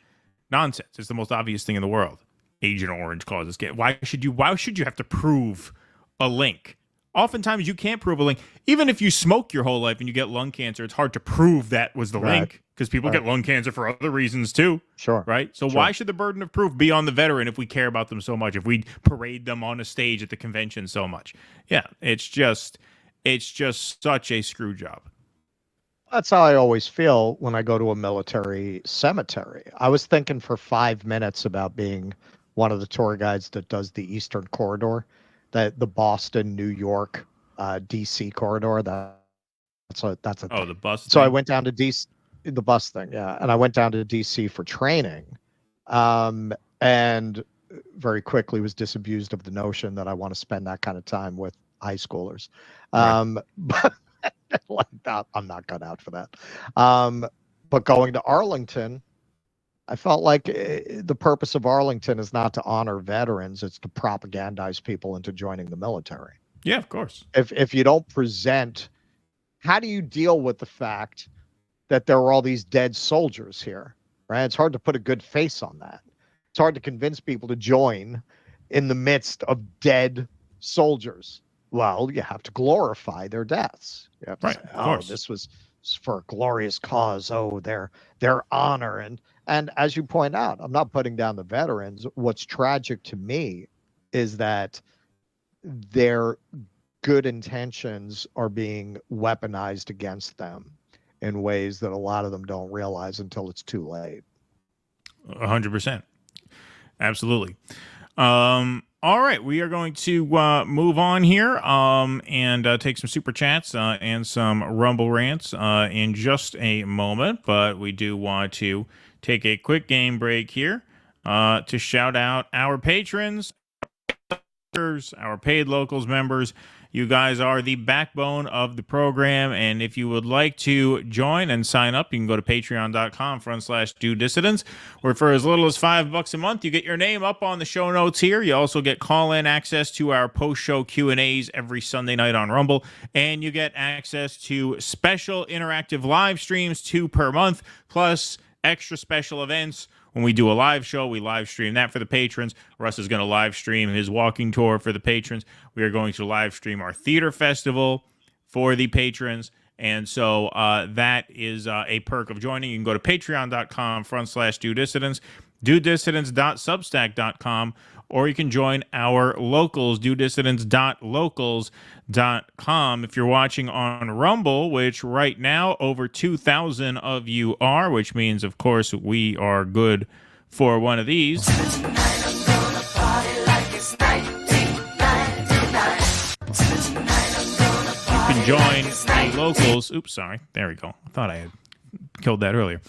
nonsense. It's the most obvious thing in the world. Agent Orange causes cancer. Why should you have to prove a link? Oftentimes, you can't prove a link. Even if you smoke your whole life and you get lung cancer, it's hard to prove that was the link because people get lung cancer for other reasons too. Sure. Right? So why should the burden of proof be on the veteran if we care about them so much, if we parade them on a stage at the convention so much? Yeah, it's just such a screw job. That's how I always feel when I go to a military cemetery. I was thinking for 5 minutes about being one of the tour guides that does the Eastern Corridor, the Boston, New York, DC corridor. That's a thing. The bus. So I went down to DC, the bus thing, and I went down to DC for training, and very quickly was disabused of the notion that I want to spend that kind of time with high schoolers. But like that, I'm not cut out for that. But going to Arlington, I felt like the purpose of Arlington is not to honor veterans; it's to propagandize people into joining the military. Yeah, of course. If you don't present, how do you deal with the fact that there are all these dead soldiers here? Right? It's hard to put a good face on that. It's hard to convince people to join in the midst of dead soldiers. Well, you have to glorify their deaths. You have to say, this was for a glorious cause. Oh, their honor. And as you point out, I'm not putting down the veterans. What's tragic to me is that their good intentions are being weaponized against them in ways that a lot of them don't realize until it's too late. 100%. Absolutely. All right, we are going to move on here and take some super chats and some Rumble rants in just a moment. But we do want to take a quick game break here to shout out our patrons. backers, our paid locals members. You guys are the backbone of the program, and if you would like to join and sign up, you can go to patreon.com/DoDissidents, where for as little as $5 a month, you get your name up on the show notes here. You also get call-in access to our post-show Q&As every Sunday night on Rumble, and you get access to special interactive live streams, 2 per month, plus extra special events. When we do a live show, we live stream that for the patrons. Russ is going to live stream his walking tour for the patrons. We are going to live stream our theater festival for the patrons. And so that is a perk of joining. You can go to patreon.com/DoDissidents, DoDissidents.substack.com, or you can join our locals, DoDissidents.locals.com. If you're watching on Rumble, which right now over 2,000 of you are, which means, of course, we are good for one of these. You can join the locals. Oops, sorry. There we go. I thought I had killed that earlier.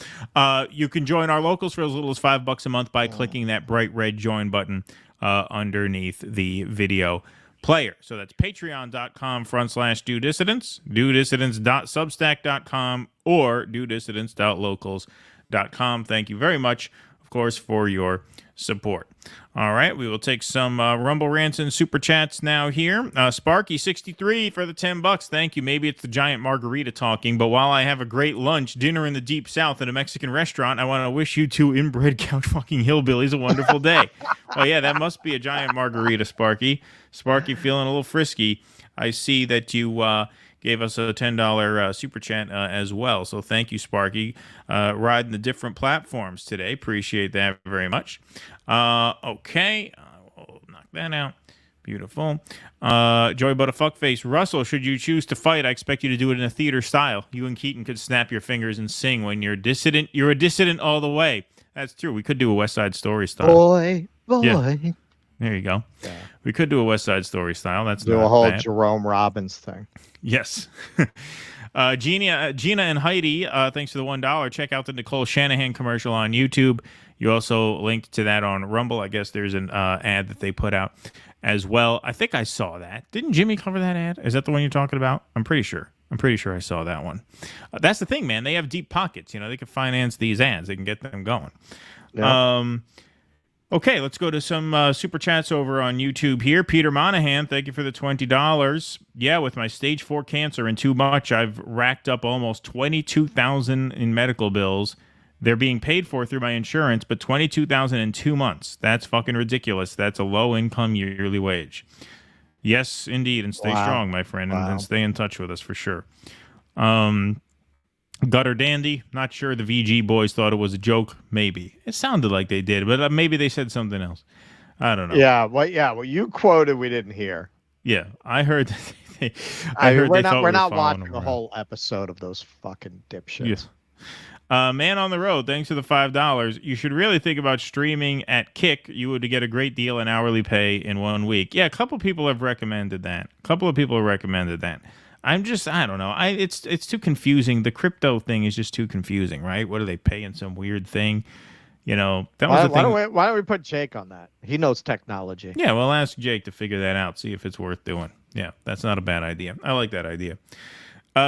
You can join our locals for as little as $5 a month by clicking that bright red join button underneath the video player. So that's patreon.com/DoDissidents, DoDissidents.substack.com, or DoDissidents.locals.com. Thank you very much, of course, for your support. All right, we will take some Rumble rants and super chats now here. Sparky63 for the $10. Thank you. Maybe it's the giant margarita talking, but while I have a great lunch, dinner in the deep south at a Mexican restaurant, I want to wish you two inbred couch fucking hillbillies a wonderful day. Well, yeah, that must be a giant margarita, Sparky. Sparky feeling a little frisky. I see that you gave us a $10 super chat as well. So thank you, Sparky. Riding the different platforms today. Appreciate that very much. Okay. We'll knock that out. Beautiful. Joy but a fuckface. Russell, should you choose to fight, I expect you to do it in a theater style. You and Keaton could snap your fingers and sing when you're dissident. You're a dissident all the way. That's true. We could do a West Side Story style. Boy. Yeah. There you go. Yeah. We could do a West Side Story style. That's do not a whole bad. Jerome Robbins thing. Yes. Gina and Heidi, thanks for the $1. Check out the Nicole Shanahan commercial on YouTube. You also linked to that on Rumble. I guess there's an ad that they put out as well. I think I saw that. Didn't Jimmy cover that ad? Is that the one you're talking about? I'm pretty sure I saw that one. That's the thing, man. They have deep pockets. You know, they can finance these ads. They can get them going. Yeah. Okay, let's go to some super chats over on YouTube here. Peter Monahan, thank you for the $20. Yeah, with my stage 4 cancer and too much, I've racked up almost $22,000 in medical bills. They're being paid for through my insurance, but $22,000 in 2 months. That's fucking ridiculous. That's a low-income yearly wage. Yes, indeed, and stay strong, my friend, and stay in touch with us for sure. Gutter Dandy, not sure the VG boys thought it was a joke. Maybe. It sounded like they did, but maybe they said something else. I don't know. Yeah, what you quoted we didn't hear. Yeah, I heard we're not watching the whole episode of those fucking dipshits. Yeah. Man on the Road, thanks for the $5. You should really think about streaming at Kick. You would get a great deal in hourly pay in 1 week. Yeah, a couple people have recommended that. I don't know. It's too confusing. The crypto thing is just too confusing, right? What are they paying some weird thing? You know, that was the thing. Why don't we put Jake on that? He knows technology. Yeah, well, ask Jake to figure that out. See if it's worth doing. Yeah, that's not a bad idea. I like that idea.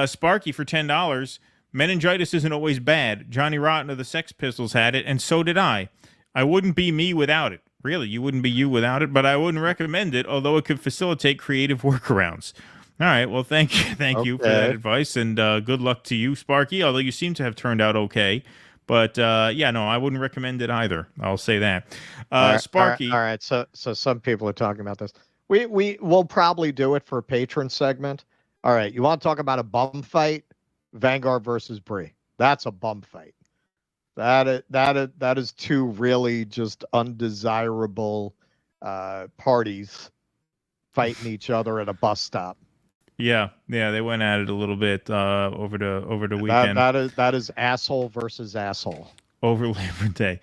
Sparky for $10. Meningitis isn't always bad. Johnny Rotten of the Sex Pistols had it, and so did I. I wouldn't be me without it. Really, you wouldn't be you without it, but I wouldn't recommend it, although it could facilitate creative workarounds. All right. Well, thank you for that advice, and good luck to you, Sparky. Although you seem to have turned out okay, but yeah, no, I wouldn't recommend it either. I'll say that. Sparky. All right. So some people are talking about this. We'll probably do it for a patron segment. All right. You want to talk about a bum fight? Vanguard versus Bree. That's a bum fight. That is two really just undesirable parties fighting each other at a bus stop. Yeah, they went at it a little bit over the weekend. That is asshole versus asshole. Over Labor Day.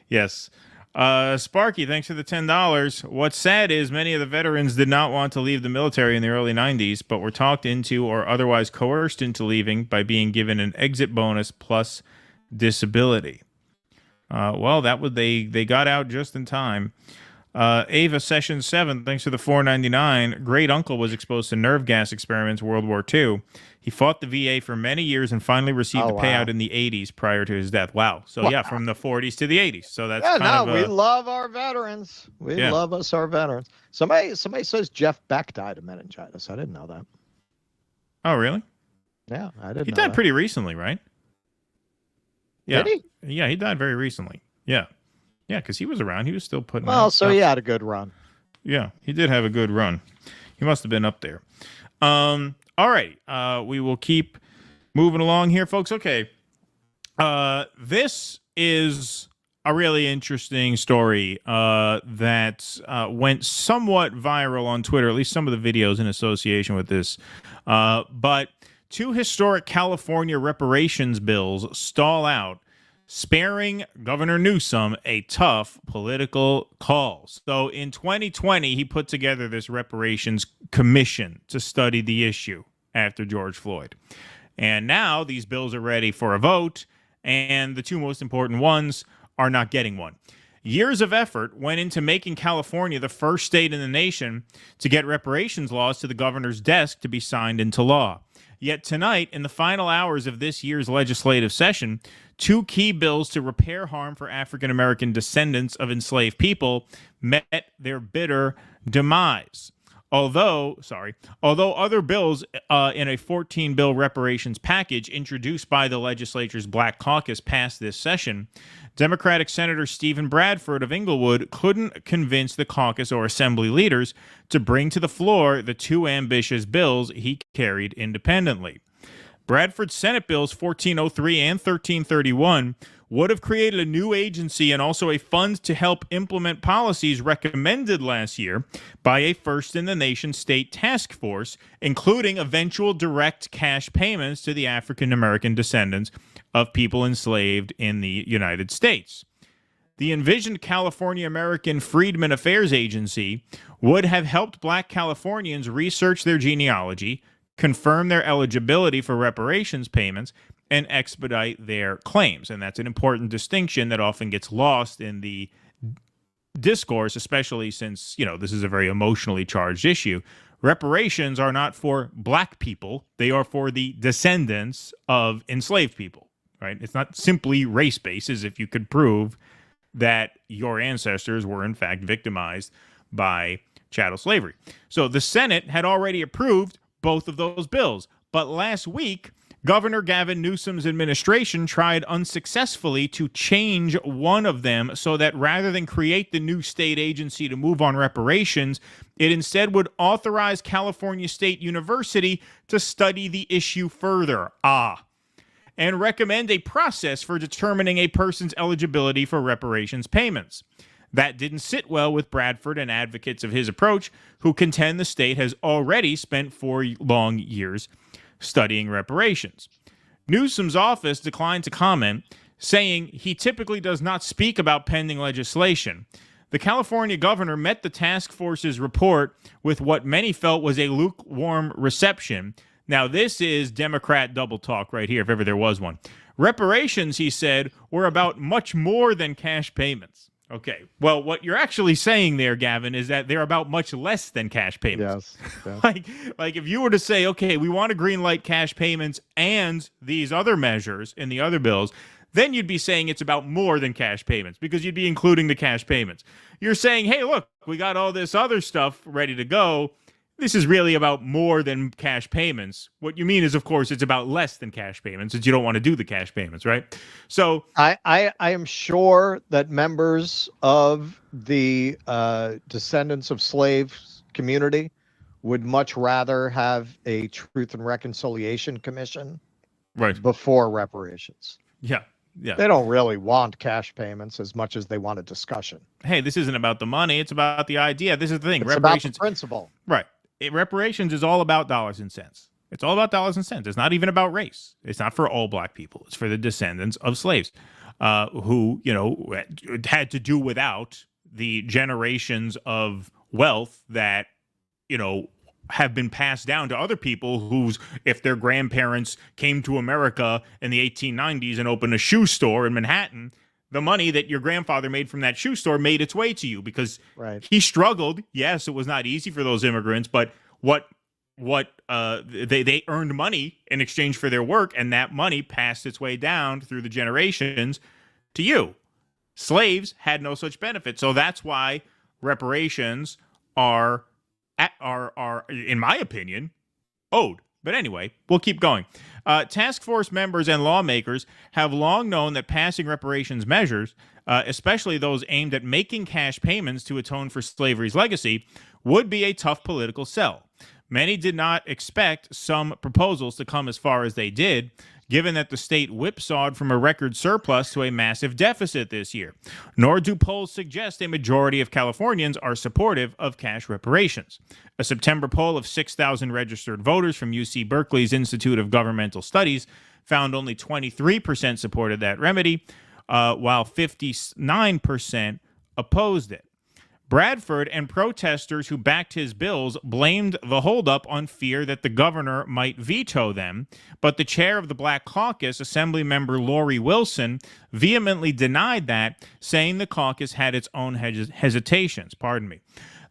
Yes. Sparky, thanks for the $10. What's sad is many of the veterans did not want to leave the military in the early 90s, but were talked into or otherwise coerced into leaving by being given an exit bonus plus disability. Well, they got out just in time. Ava Session 7, thanks for the $4.99. Great uncle was exposed to nerve gas experiments World War II. He fought the VA for many years and finally received a payout in the 80s prior to his death. Wow. So, yeah, from the 40s to the 80s. So that's we love our veterans. We love us, our veterans. Somebody says Jeff Beck died of meningitis. I didn't know that. Oh, really? Yeah, I didn't know He died that. pretty recently, right? Yeah. Did he? Yeah, he died very recently. Yeah. Yeah, because he was around. He was still putting Well, out so stuff. he had a good run. Yeah, he did have a good run. He must have been up there. All right. We will keep moving along here, folks. Okay. This is a really interesting story that went somewhat viral on Twitter, at least some of the videos in association with this. But two historic California reparations bills stall out, sparing Governor Newsom a tough political call. So in 2020, he put together this reparations commission to study the issue after George Floyd. And now these bills are ready for a vote, and the two most important ones are not getting one. Years of effort went into making California the first state in the nation to get reparations laws to the governor's desk to be signed into law. Yet tonight, in the final hours of this year's legislative session, two key bills to repair harm for African-American descendants of enslaved people met their bitter demise. Although other bills in a 14-bill reparations package introduced by the legislature's Black Caucus passed this session, Democratic Senator Stephen Bradford of Inglewood couldn't convince the caucus or assembly leaders to bring to the floor the two ambitious bills he carried independently. Bradford's Senate Bills 1403 and 1331 would have created a new agency and also a fund to help implement policies recommended last year by a first-in-the-nation state task force, including eventual direct cash payments to the African-American descendants of people enslaved in the United States. The envisioned California American Freedmen Affairs Agency would have helped Black Californians research their genealogy, confirm their eligibility for reparations payments, and expedite their claims. And that's an important distinction that often gets lost in the discourse, especially since, this is a very emotionally charged issue. Reparations are not for Black people. They are for the descendants of enslaved people, right? It's not simply race-based, as if you could prove that your ancestors were, in fact, victimized by chattel slavery. So the Senate had already approved both of those bills. But last week, Governor Gavin Newsom's administration tried unsuccessfully to change one of them so that rather than create the new state agency to move on reparations, it instead would authorize California State University to study the issue further. And recommend a process for determining a person's eligibility for reparations payments. That didn't sit well with Bradford and advocates of his approach, who contend the state has already spent 4 long years studying reparations. Newsom's office declined to comment, saying he typically does not speak about pending legislation. The California governor met the task force's report with what many felt was a lukewarm reception. Now, this is Democrat double talk right here, if ever there was one. Reparations, he said, were about much more than cash payments. Okay, well, what you're actually saying there, Gavin, is that they're about much less than cash payments. Yes. Like if you were to say, okay, we want to green light cash payments and these other measures in the other bills, then you'd be saying it's about more than cash payments because you'd be including the cash payments. You're saying, hey, look, we got all this other stuff ready to go. This is really about more than cash payments. What you mean is, of course, it's about less than cash payments, since you don't want to do the cash payments, right? So I am sure that members of the descendants of slaves community would much rather have a Truth and Reconciliation Commission before reparations. Yeah. They don't really want cash payments as much as they want a discussion. Hey, this isn't about the money. It's about the idea. This is the thing. It's about the principle. Right. Reparations is all about dollars and cents. It's all about dollars and cents. It's not even about race. It's not for all Black people. It's for the descendants of slaves who, had to do without the generations of wealth that, have been passed down to other people whose, if their grandparents came to America in the 1890s and opened a shoe store in Manhattan, the money that your grandfather made from that shoe store made its way to you because he struggled. Yes, it was not easy for those immigrants, but they earned money in exchange for their work, and that money passed its way down through the generations to you. Slaves had no such benefit, so that's why reparations are in my opinion owed. But anyway, we'll keep going. Task force members and lawmakers have long known that passing reparations measures, especially those aimed at making cash payments to atone for slavery's legacy, would be a tough political sell. Many did not expect some proposals to come as far as they did, given that the state whipsawed from a record surplus to a massive deficit this year. Nor do polls suggest a majority of Californians are supportive of cash reparations. A September poll of 6,000 registered voters from UC Berkeley's Institute of Governmental Studies found only 23% supported that remedy, while 59% opposed it. Bradford and protesters who backed his bills blamed the holdup on fear that the governor might veto them, but the chair of the Black Caucus, Assemblymember Lori Wilson, vehemently denied that, saying the caucus had its own hesitations.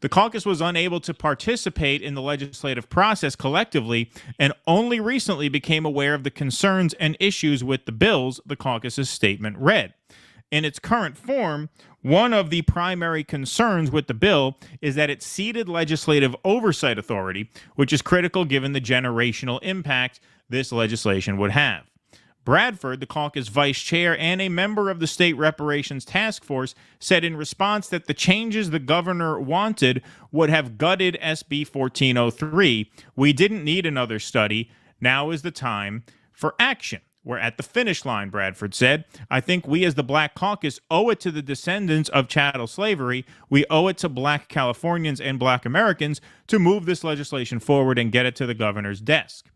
The caucus was unable to participate in the legislative process collectively and only recently became aware of the concerns and issues with the bills, the caucus's statement read. In its current form, one of the primary concerns with the bill is that it ceded legislative oversight authority, which is critical given the generational impact this legislation would have. Bradford, the caucus vice chair and a member of the state reparations task force, said in response that the changes the governor wanted would have gutted SB 1403. We didn't need another study. Now is the time for action. We're at the finish line, Bradford said. I think we as the Black Caucus owe it to the descendants of chattel slavery. We owe it to Black Californians and Black Americans to move this legislation forward and get it to the governor's desk.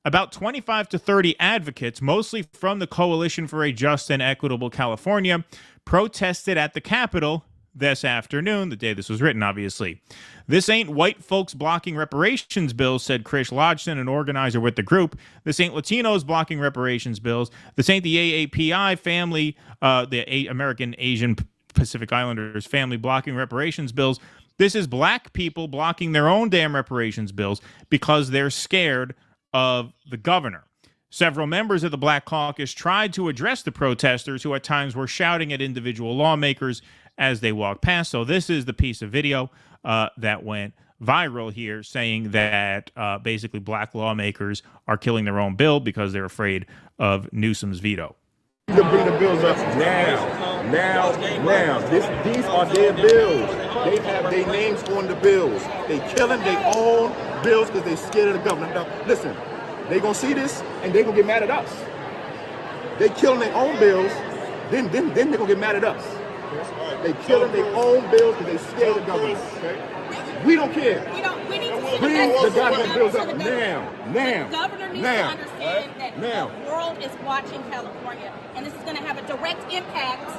About 25 to 30 advocates, mostly from the Coalition for a Just and Equitable California, protested at the Capitol this afternoon, the day this was written, obviously. This ain't white folks blocking reparations bills, said Krish Lodgson, an organizer with the group. This ain't Latinos blocking reparations bills. This ain't the AAPI family, the American Asian Pacific Islanders family blocking reparations bills. This is black people blocking their own damn reparations bills because they're scared of the governor. Several members of the Black Caucus tried to address the protesters who at times were shouting at individual lawmakers as they walked past. So this is the piece of video that went viral here saying that basically black lawmakers are killing their own bill because they're afraid of Newsom's veto. To bring the bills up now. These are their bills. They have their names on the bills. They killing their own bills because they scared of the government. Now, listen, they gonna see this and they gonna get mad at us. They killing their own bills, then they gonna get mad at us. They killing their own bills because they scared of the government. We don't care. We need to bring the goddamn bills up now. The governor needs to understand that the world is watching California, and this is going to have a direct impact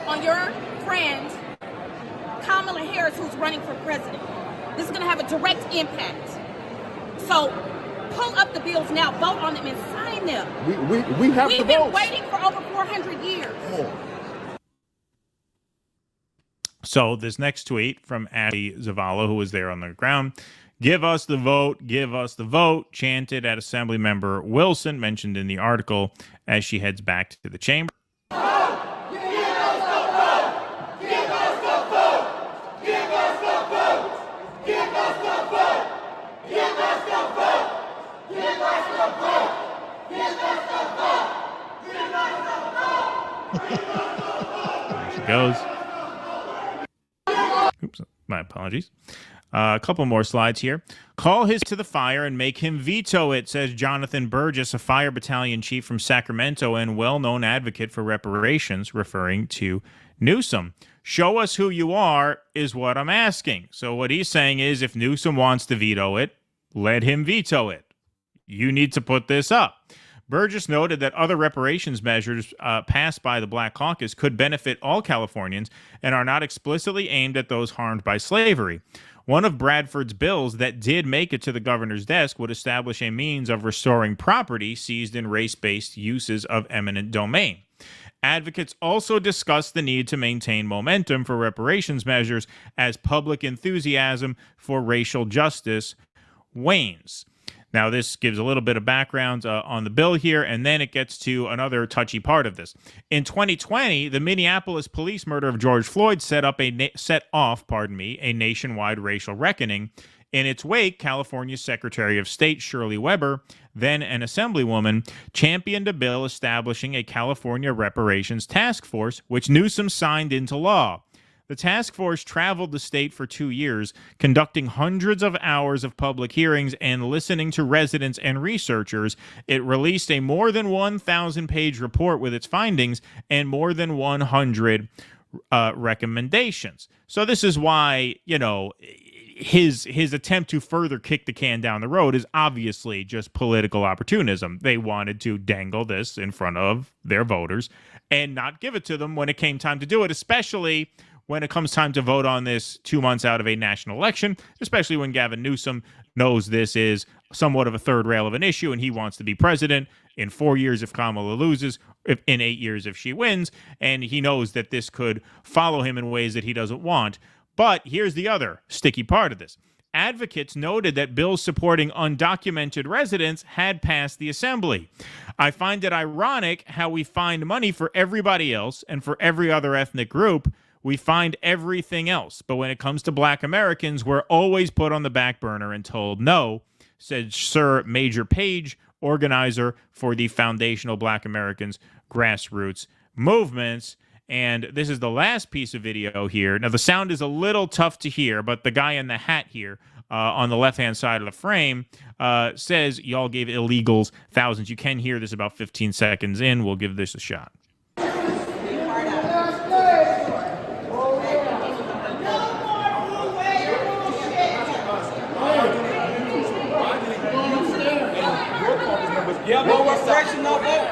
on your friend Kamala Harris, who's running for president. This is going to have a direct impact. So pull up the bills now, vote on them, and sign them. We have We've been waiting for over 400 years. So this next tweet from Ashley Zavala, who was there on the ground, give us the vote, chanted at Assemblymember Wilson, mentioned in the article as she heads back to the chamber. There she goes. Oops, my apologies. A couple more slides here. Call his to the fire and make him veto it, says Jonathan Burgess, a fire battalion chief from Sacramento and well-known advocate for reparations, referring to Newsom. Show us who you are is what I'm asking. So what he's saying is if Newsom wants to veto it, let him veto it. You need to put this up. Burgess noted that other reparations measures passed by the Black Caucus could benefit all Californians and are not explicitly aimed at those harmed by slavery. One of Bradford's bills that did make it to the governor's desk would establish a means of restoring property seized in race-based uses of eminent domain. Advocates also discussed the need to maintain momentum for reparations measures as public enthusiasm for racial justice wanes. Now, this gives a little bit of background on the bill here, and then it gets to another touchy part of this. In 2020, the Minneapolis police murder of George Floyd set off a nationwide racial reckoning. In its wake, California's Secretary of State Shirley Weber, then an assemblywoman, championed a bill establishing a California reparations task force, which Newsom signed into law. The task force traveled the state for 2 years, conducting hundreds of hours of public hearings and listening to residents and researchers. It released a more than 1,000-page report with its findings and more than 100 recommendations. So this is why, his attempt to further kick the can down the road is obviously just political opportunism. They wanted to dangle this in front of their voters and not give it to them when it came time to do it, especially when it comes time to vote on this 2 months out of a national election, especially when Gavin Newsom knows this is somewhat of a third rail of an issue and he wants to be president in 4 years if Kamala loses, in 8 years if she wins, and he knows that this could follow him in ways that he doesn't want. But here's the other sticky part of this. Advocates noted that bills supporting undocumented residents had passed the assembly. I find it ironic how we find money for everybody else and for every other ethnic group. We find everything else. But when it comes to Black Americans, we're always put on the back burner and told no, said Sir Major Page, organizer for the Foundational Black Americans Grassroots Movements. And this is the last piece of video here. Now, the sound is a little tough to hear, but the guy in the hat here on the left-hand side of the frame says, y'all gave illegals thousands. You can hear this about 15 seconds in. We'll give this a shot. Yeah, no reparation, no vote.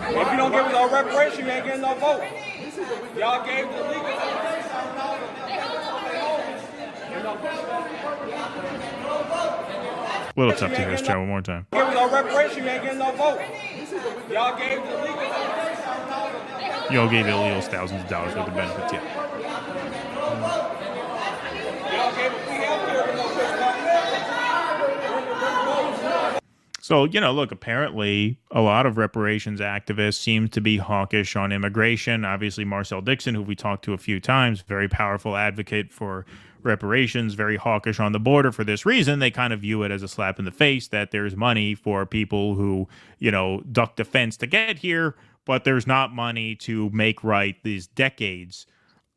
If you don't give us no reparation, you ain't getting no vote. Y'all gave the legal. A little tough to hear. Let's try one more time. Give us no reparation, you ain't getting no vote. Y'all gave the legal. Y'all gave illegals thousands of dollars worth of benefits, yeah. Y'all gave a free healthcare with no So, look, apparently a lot of reparations activists seem to be hawkish on immigration. Obviously, Marcel Dixon, who we talked to a few times, very powerful advocate for reparations, very hawkish on the border for this reason. They kind of view it as a slap in the face that there's money for people who, ducked the fence to get here, but there's not money to make right these decades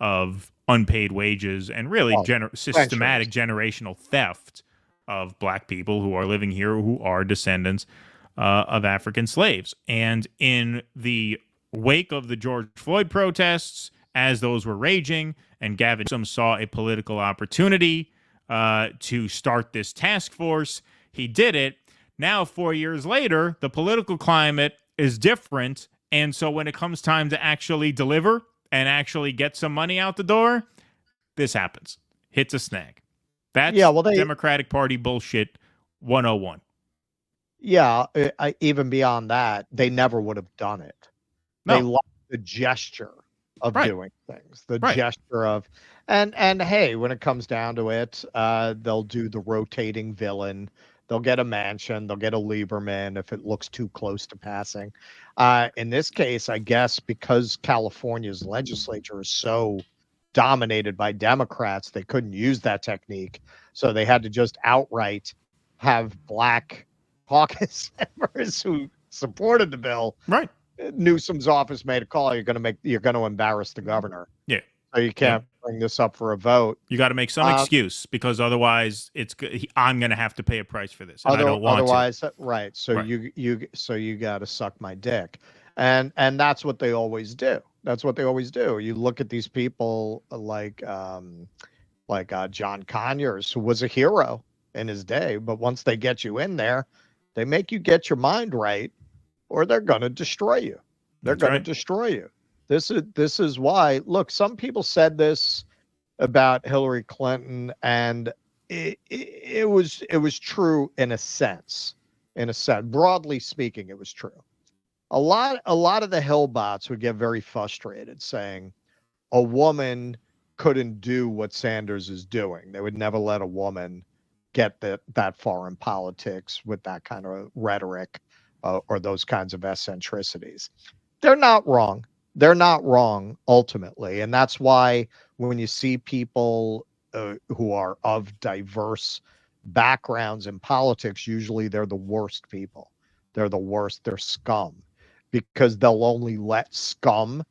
of unpaid wages and really systematic generational theft of Black people who are living here, who are descendants of African slaves. And in the wake of the George Floyd protests, as those were raging, and Gavin Newsom saw a political opportunity to start this task force, he did it. Now, 4 years later, the political climate is different. And so when it comes time to actually deliver and actually get some money out the door, this happens. Hits a snag. That's Democratic Party bullshit 101. Yeah, even beyond that, they never would have done it. No. They like the gesture of doing things, the gesture of, and hey, when it comes down to it, they'll do the rotating villain. They'll get a Manchin, they'll get a Lieberman if it looks too close to passing. In this case, I guess because California's legislature is so dominated by Democrats, they couldn't use that technique. So they had to just outright have Black caucus members who supported the bill. Right. Newsom's office made a call. You're going to embarrass the governor. Yeah. So you can't bring this up for a vote. You got to make some excuse because otherwise I'm going to have to pay a price for this. And I don't want to. Right. So you got to suck my dick. And that's what they always do. That's what they always do. You look at these people like John Conyers, who was a hero in his day, but once they get you in there, they make you get your mind right, or they're going to destroy you. They're going to destroy you. This is why. Look, some people said this about Hillary Clinton, and it was true in a sense. Broadly speaking, it was true. A lot of the Hillbots would get very frustrated saying a woman couldn't do what Sanders is doing. They would never let a woman get that far in politics with that kind of rhetoric or those kinds of eccentricities. They're not wrong. They're not wrong ultimately. And that's why when you see people who are of diverse backgrounds in politics, usually they're the worst people. They're the worst. They're scum, because they'll only let scum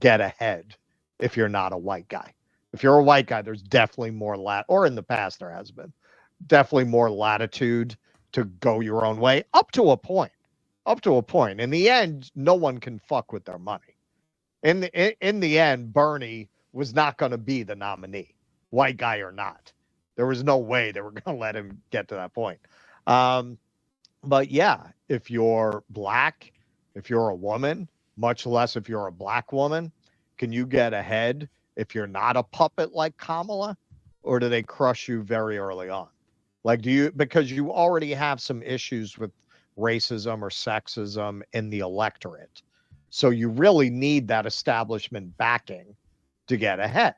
get ahead if you're not a white guy. If you're a white guy, there's definitely more or in the past there has been definitely more latitude to go your own way up to a point. In the end, no one can fuck with their money. In the end, Bernie was not going to be the nominee, white guy or not. There was no way they were going to let him get to that point. But yeah, if you're black, if you're a woman, much less if you're a black woman, can you get ahead if you're not a puppet like Kamala? Or do they crush you very early on? Like, because you already have some issues with racism or sexism in the electorate. So you really need that establishment backing to get ahead.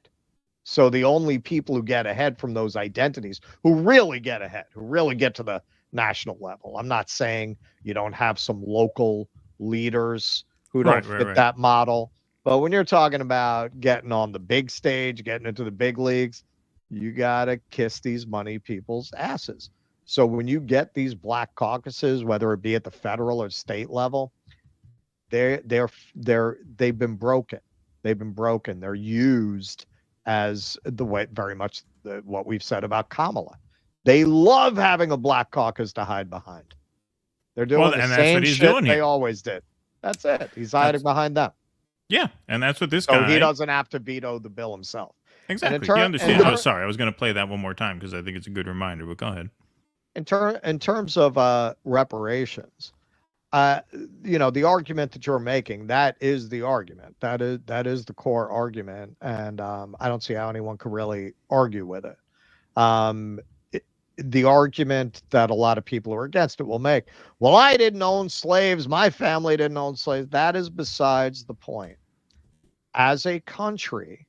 So the only people who get ahead from those identities, who really get ahead, who really get to the national level. I'm not saying you don't have some local leaders who don't fit that model. But when you're talking about getting on the big stage, getting into the big leagues, you got to kiss these money people's asses. So when you get these black caucuses, whether it be at the federal or state level, they've been broken. They've been broken. They're used as the way, very much what we've said about Kamala. They love having a black caucus to hide behind. They're doing the same shit they always did. That's it. He's hiding behind them. Yeah, and that's what this guy. So he doesn't have to veto the bill himself. Exactly. You understand. Sorry, I was going to play that one more time because I think it's a good reminder, but go ahead. In terms of reparations, the argument that you're making, that is the argument. That is the core argument, and I don't see how anyone could really argue with it. The argument that a lot of people who are against it will make, well, I didn't own slaves, my family didn't own slaves. That is besides the point. As a country,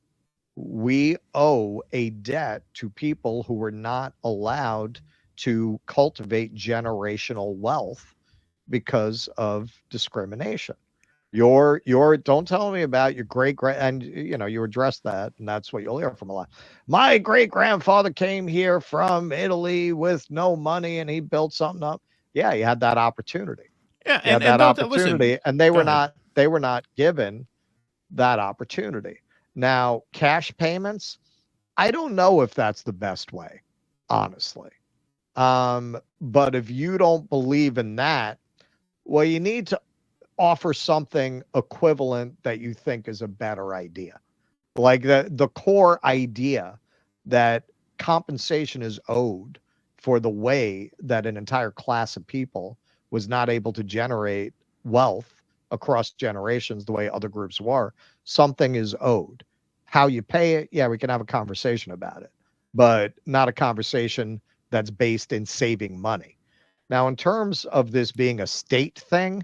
we owe a debt to people who were not allowed to cultivate generational wealth because of discrimination. Don't tell me about your and you address that, and that's what you'll hear from a lot. My great grandfather came here from Italy with no money and he built something up. Yeah, he had that opportunity. Yeah, and that opportunity, and they were not given that opportunity. Now, cash payments, I don't know if that's the best way, honestly. But if you don't believe in that, well, you need to offer something equivalent that you think is a better idea. Like the core idea that compensation is owed for the way that an entire class of people was not able to generate wealth across generations the way other groups were. Something is owed. How you pay it, yeah, we can have a conversation about it, but not a conversation that's based in saving money. Now, in terms of this being a state thing,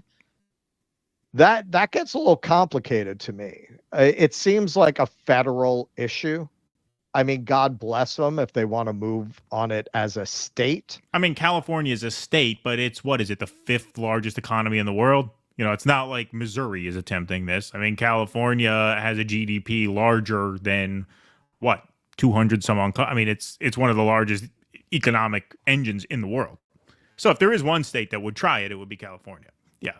that gets a little complicated to me. It seems like a federal issue. I mean, God bless them if they want to move on it as a state. I mean, California is a state, but it's, what is it, the 5th largest economy in the world? It's not like Missouri is attempting this. I mean, California has a GDP larger than, 200 some on. I mean, it's one of the largest economic engines in the world. So if there is one state that would try it, it would be California. Yeah.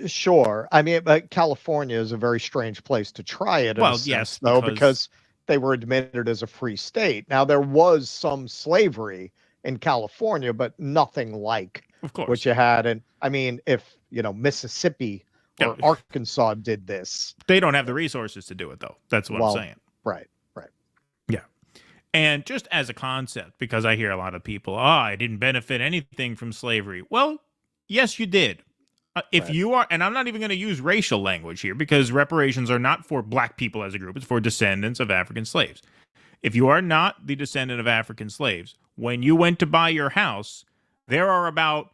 Sure. I mean, but California is a very strange place to try it. Well, yes, because they were admitted as a free state. Now, there was some slavery in California, but nothing like what you had. And I mean, if, Mississippi or Arkansas did this. They don't have the resources to do it, though. That's what I'm saying. Right. Yeah. And just as a concept, because I hear a lot of people, I didn't benefit anything from slavery. Well, yes, you did. If you are, and I'm not even going to use racial language here because reparations are not for black people as a group. It's for descendants of African slaves. If you are not the descendant of African slaves, when you went to buy your house, there are about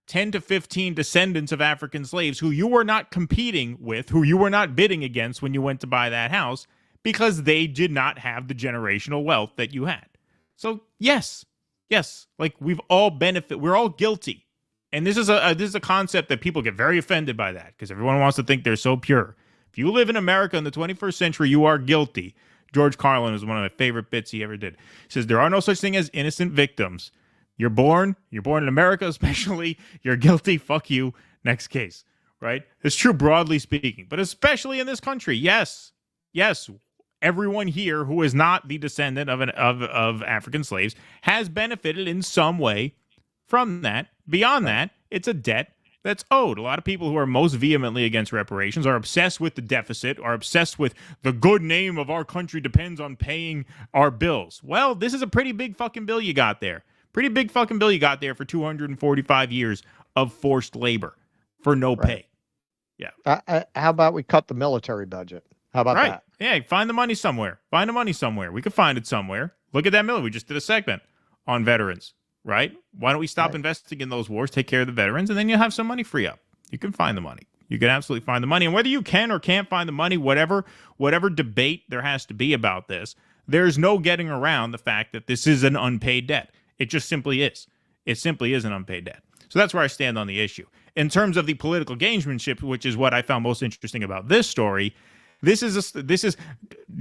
10 to 15 descendants of African slaves who you were not competing with, who you were not bidding against when you went to buy that house, because they did not have the generational wealth that you had. So yes, like we've all we're all guilty. And this is a concept that people get very offended by, that because everyone wants to think they're so pure. If you live in America in the 21st century, you are guilty. George Carlin is one of my favorite bits he ever did. He says, there are no such thing as innocent victims. You're born in America especially, you're guilty, fuck you, next case, right? It's true broadly speaking, but especially in this country, yes, everyone here who is not the descendant of African slaves has benefited in some way from that. Beyond that, it's a debt that's owed. A lot of people who are most vehemently against reparations are obsessed with the deficit, are obsessed with the good name of our country depends on paying our bills. Well, this is a pretty big fucking bill you got there. Pretty big fucking bill you got there for 245 years of forced labor for no pay. Yeah. How about we cut the military budget? How about that? Yeah, find the money somewhere. Find the money somewhere. We could find it somewhere. Look at that military. We just did a segment on veterans, right? Why don't we stop investing in those wars, take care of the veterans, and then you'll have some money free up. You can find the money. You can absolutely find the money. And whether you can or can't find the money, whatever debate there has to be about this, there's no getting around the fact that this is an unpaid debt. It just simply is. It simply is an unpaid debt. So that's where I stand on the issue. In terms of the political gamesmanship, which is what I found most interesting about this story, this is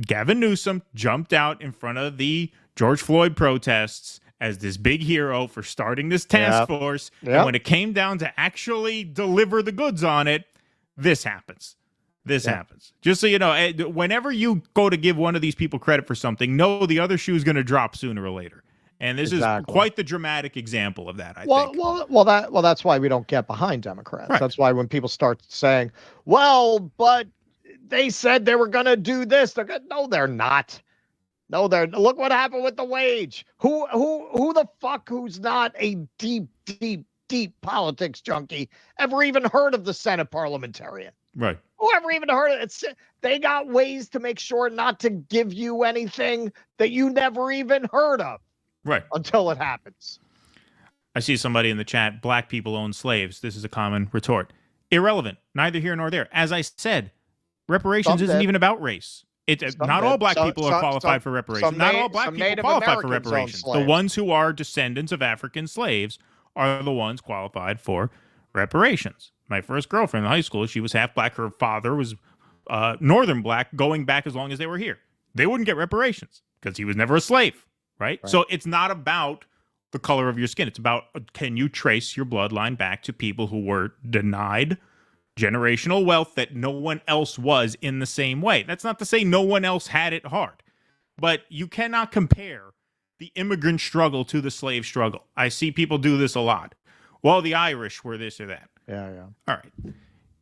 Gavin Newsom jumped out in front of the George Floyd protests as this big hero for starting this task force. And when it came down to actually deliver the goods on it, this happens. This happens. Just so you know, whenever you go to give one of these people credit for something, know the other shoe is going to drop sooner or later. And this is quite the dramatic example of that, I think. Well, that's why we don't get behind Democrats. Right. That's why when people start saying, well, but they said they were going to do this. No, they're not. No, look what happened with the wage. Who the fuck who's not a deep politics junkie ever even heard of the Senate parliamentarian? Right. Whoever even heard of it? They got ways to make sure not to give you anything that you never even heard of. Right. Until it happens. I see somebody in the chat, black people own slaves. This is a common retort. Irrelevant. Neither here nor there. As I said, reparations isn't even about race. Not all black people are qualified for reparations. Not all black people qualify for reparations. The ones who are descendants of African slaves are the ones qualified for reparations. My first girlfriend in high school, she was half black. Her father was northern black, going back as long as they were here. They wouldn't get reparations because he was never a slave, right? So it's not about the color of your skin. It's about, can you trace your bloodline back to people who were denied generational wealth that no one else was in the same way. That's not to say no one else had it hard, but you cannot compare the immigrant struggle to the slave struggle. I see people do this a lot. Well, the Irish were this or that. Yeah. All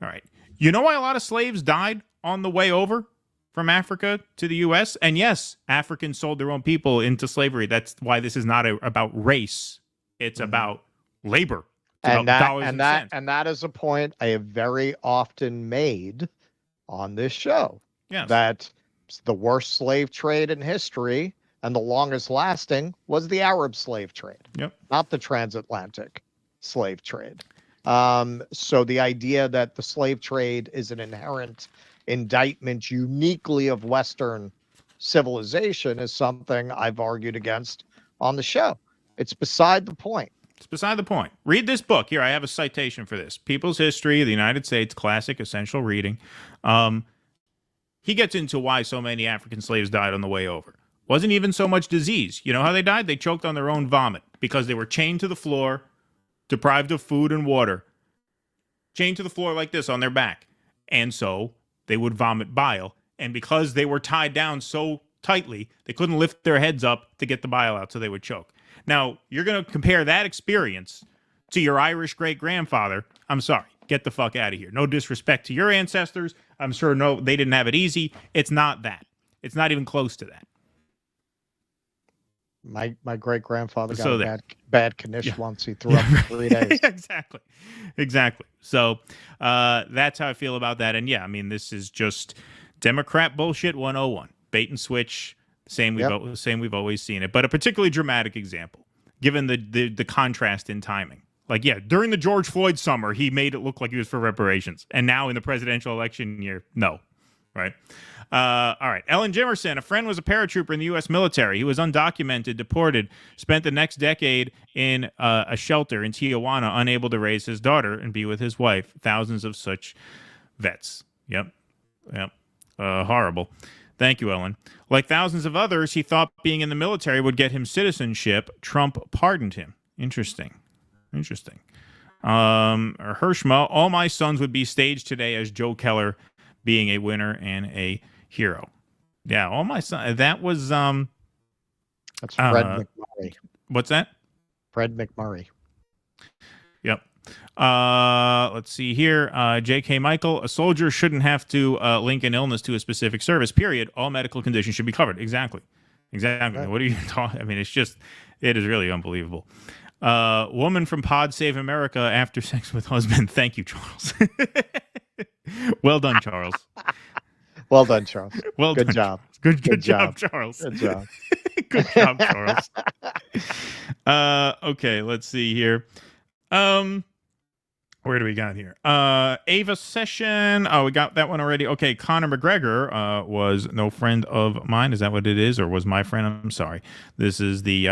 right. You know why a lot of slaves died on the way over from Africa to the U.S.? And yes, Africans sold their own people into slavery. That's why this is not about race. It's about labor. And that is a point I have very often made on this show. Yes. That the worst slave trade in history and the longest lasting was the Arab slave trade, not the transatlantic slave trade. So the idea that the slave trade is an inherent indictment uniquely of Western civilization is something I've argued against on the show. It's beside the point. It's beside the point. Read this book. Here, I have a citation for this. People's History of the United States, classic, essential reading. He gets into why so many African slaves died on the way over. Wasn't even so much disease. You know how they died? They choked on their own vomit because they were chained to the floor, deprived of food and water, chained to the floor like this on their back. And so they would vomit bile. And because they were tied down so tightly, they couldn't lift their heads up to get the bile out, so they would choke. Now, you're going to compare that experience to your Irish great-grandfather. I'm sorry. Get the fuck out of here. No disrespect to your ancestors. I'm sure they didn't have it easy. It's not that. It's not even close to that. My great-grandfather got a bad condition once. He threw up for 3 days. Exactly. So that's how I feel about that. And yeah, I mean, this is just Democrat bullshit 101. Bait and switch. Same we've always seen it, but a particularly dramatic example, given the contrast in timing. Like, yeah, during the George Floyd summer, he made it look like he was for reparations. And now in the presidential election year, no. Right? All right. Ellen Jimerson, a friend was a paratrooper in the U.S. military. He was undocumented, deported, spent the next decade in a shelter in Tijuana, unable to raise his daughter and be with his wife. Thousands of such vets. Yep. Horrible. Thank you, Ellen. Like thousands of others, he thought being in the military would get him citizenship. Trump pardoned him. Interesting. Hirschma, all my sons would be staged today as Joe Keller being a winner and a hero. Yeah, all my sons. That was that's Fred McMurray. What's that? Fred McMurray. Yep. Let's see here. J.K. Michael, a soldier shouldn't have to link an illness to a specific service, period. All medical conditions should be covered. Exactly. Right. What are you talking? I mean, it is really unbelievable. Woman from Pod Save America after sex with husband. Thank you, Charles. Well done, Charles. Well done, Charles. Good job. Good job, Charles. Good job. Good job, Charles. Okay, let's see here. Where do we got here? Ava Session. Oh, we got that one already. Okay, Conor McGregor was no friend of mine. Is that what it is, or was my friend? I'm sorry. This is the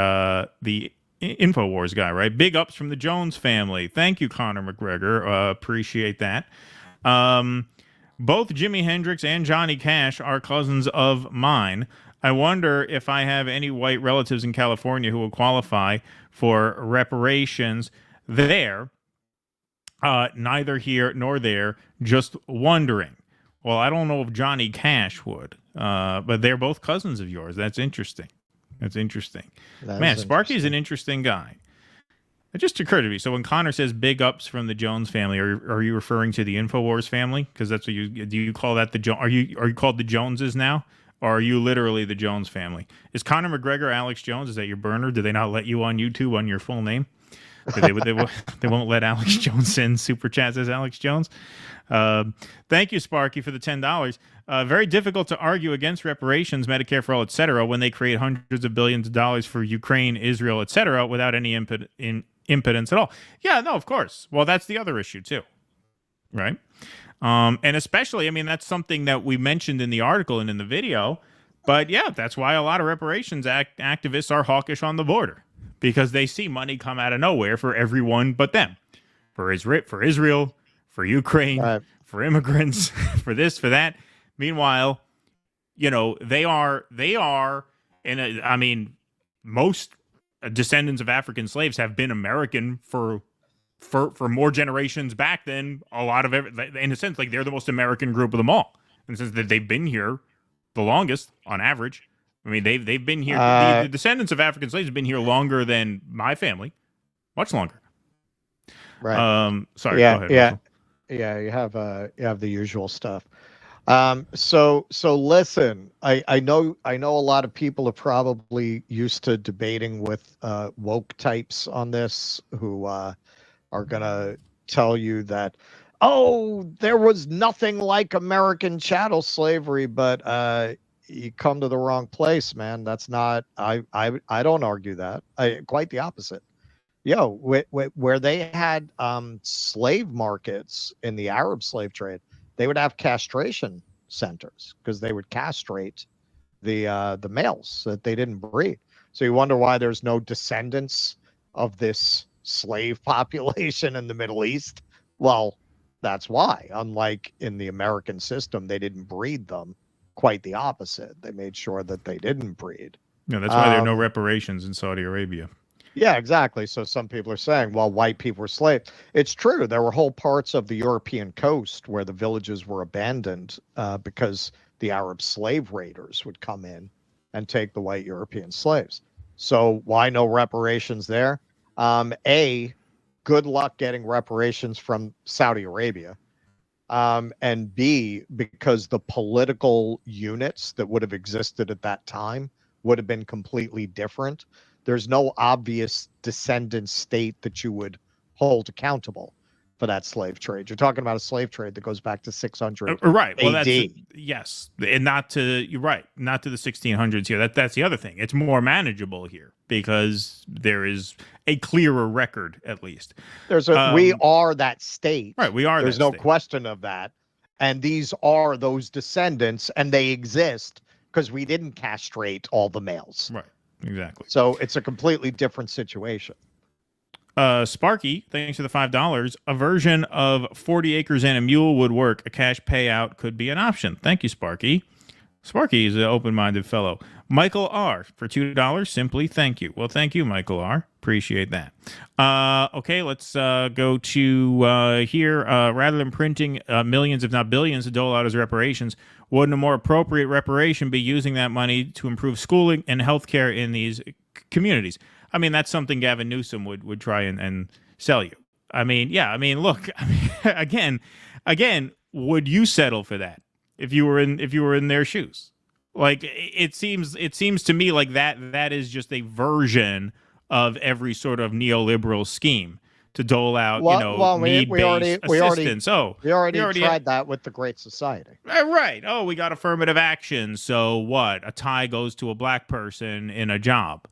InfoWars guy, right? Big ups from the Jones family. Thank you, Conor McGregor. Appreciate that. Both Jimi Hendrix and Johnny Cash are cousins of mine. I wonder if I have any white relatives in California who will qualify for reparations there. Neither here nor there. Just wondering. Well, I don't know if Johnny Cash would, but they're both cousins of yours. That's interesting. Man, Sparky's an interesting guy. It just occurred to me. So when Connor says big ups from the Jones family, are you referring to the InfoWars family? Because that's what you call that are you called the Joneses now? Or are you literally the Jones family? Is Conor McGregor Alex Jones? Is that your burner? Do they not let you on YouTube on your full name? They won't let Alex Jones send super chats as Alex Jones. Thank you, Sparky, for the $10. Very difficult to argue against reparations, Medicare for all, etc., when they create hundreds of billions of dollars for Ukraine, Israel, etc., without any impotence at all. Yeah, no, of course. Well, that's the other issue too, right? And especially, I mean, that's something that we mentioned in the article and in the video. But yeah, that's why a lot of reparations activists are hawkish on the border, because they see money come out of nowhere for everyone but them, for Israel, for Ukraine, for immigrants, for this, for that. Meanwhile, you know, they are, I mean, most descendants of African slaves have been American for more generations back than a lot of, in a sense, like they're the most American group of them all. In the sense that they've been here the longest on average. I mean, they've been here. The descendants of African slaves have been here longer than my family, much longer. Right. Sorry. Yeah. Go ahead, Yeah. You have the usual stuff. So listen, I know a lot of people are probably used to debating with woke types on this who are gonna tell you that, oh, there was nothing like American chattel slavery, but you come to the wrong place, man. That's not, I don't argue that. Quite the opposite. Where they had slave markets in the Arab slave trade, they would have castration centers because they would castrate the males so that they didn't breed. So you wonder why there's no descendants of this slave population in the Middle East. Well, that's why. Unlike in the American system, they didn't breed them. Quite the opposite. They made sure that they didn't breed. Yeah, that's why there are no reparations in Saudi Arabia. Yeah, exactly. So some people are saying, well, white people were slaves. It's true. There were whole parts of the European coast where the villages were abandoned because the Arab slave raiders would come in and take the white European slaves. So why no reparations there? Good luck getting reparations from Saudi Arabia. And B, because the political units that would have existed at that time would have been completely different. There's no obvious descendant state that you would hold accountable. for that slave trade. You're talking about a slave trade that goes back to 600 right. Well, AD. Yes, and not to you're right, not to the 1600s here. That's the other thing. It's more manageable here because there is a clearer record, at least. We are that state, right? We are. There's no question of that, and these are those descendants, and they exist because we didn't castrate all the males. Right. Exactly. So it's a completely different situation. Sparky, thanks for the $5. A version of 40 acres and a mule would work. A cash payout could be an option. Thank you, Sparky. Sparky is an open-minded fellow. Michael R. for $2. Simply thank you. Well, thank you, Michael R. Appreciate that. Okay, let's go to here. Rather than printing millions, if not billions, to dole out as reparations, wouldn't a more appropriate reparation be using that money to improve schooling and healthcare in these communities? I mean, that's something Gavin Newsom would try and sell you. I mean, yeah. I mean, look. Again, would you settle for that if you were in their shoes? Like, it seems to me like that is just a version of every sort of neoliberal scheme to dole out, need-based assistance. We already tried that with the Great Society. Right. Oh, we got affirmative action. So what? A tie goes to a black person in a job.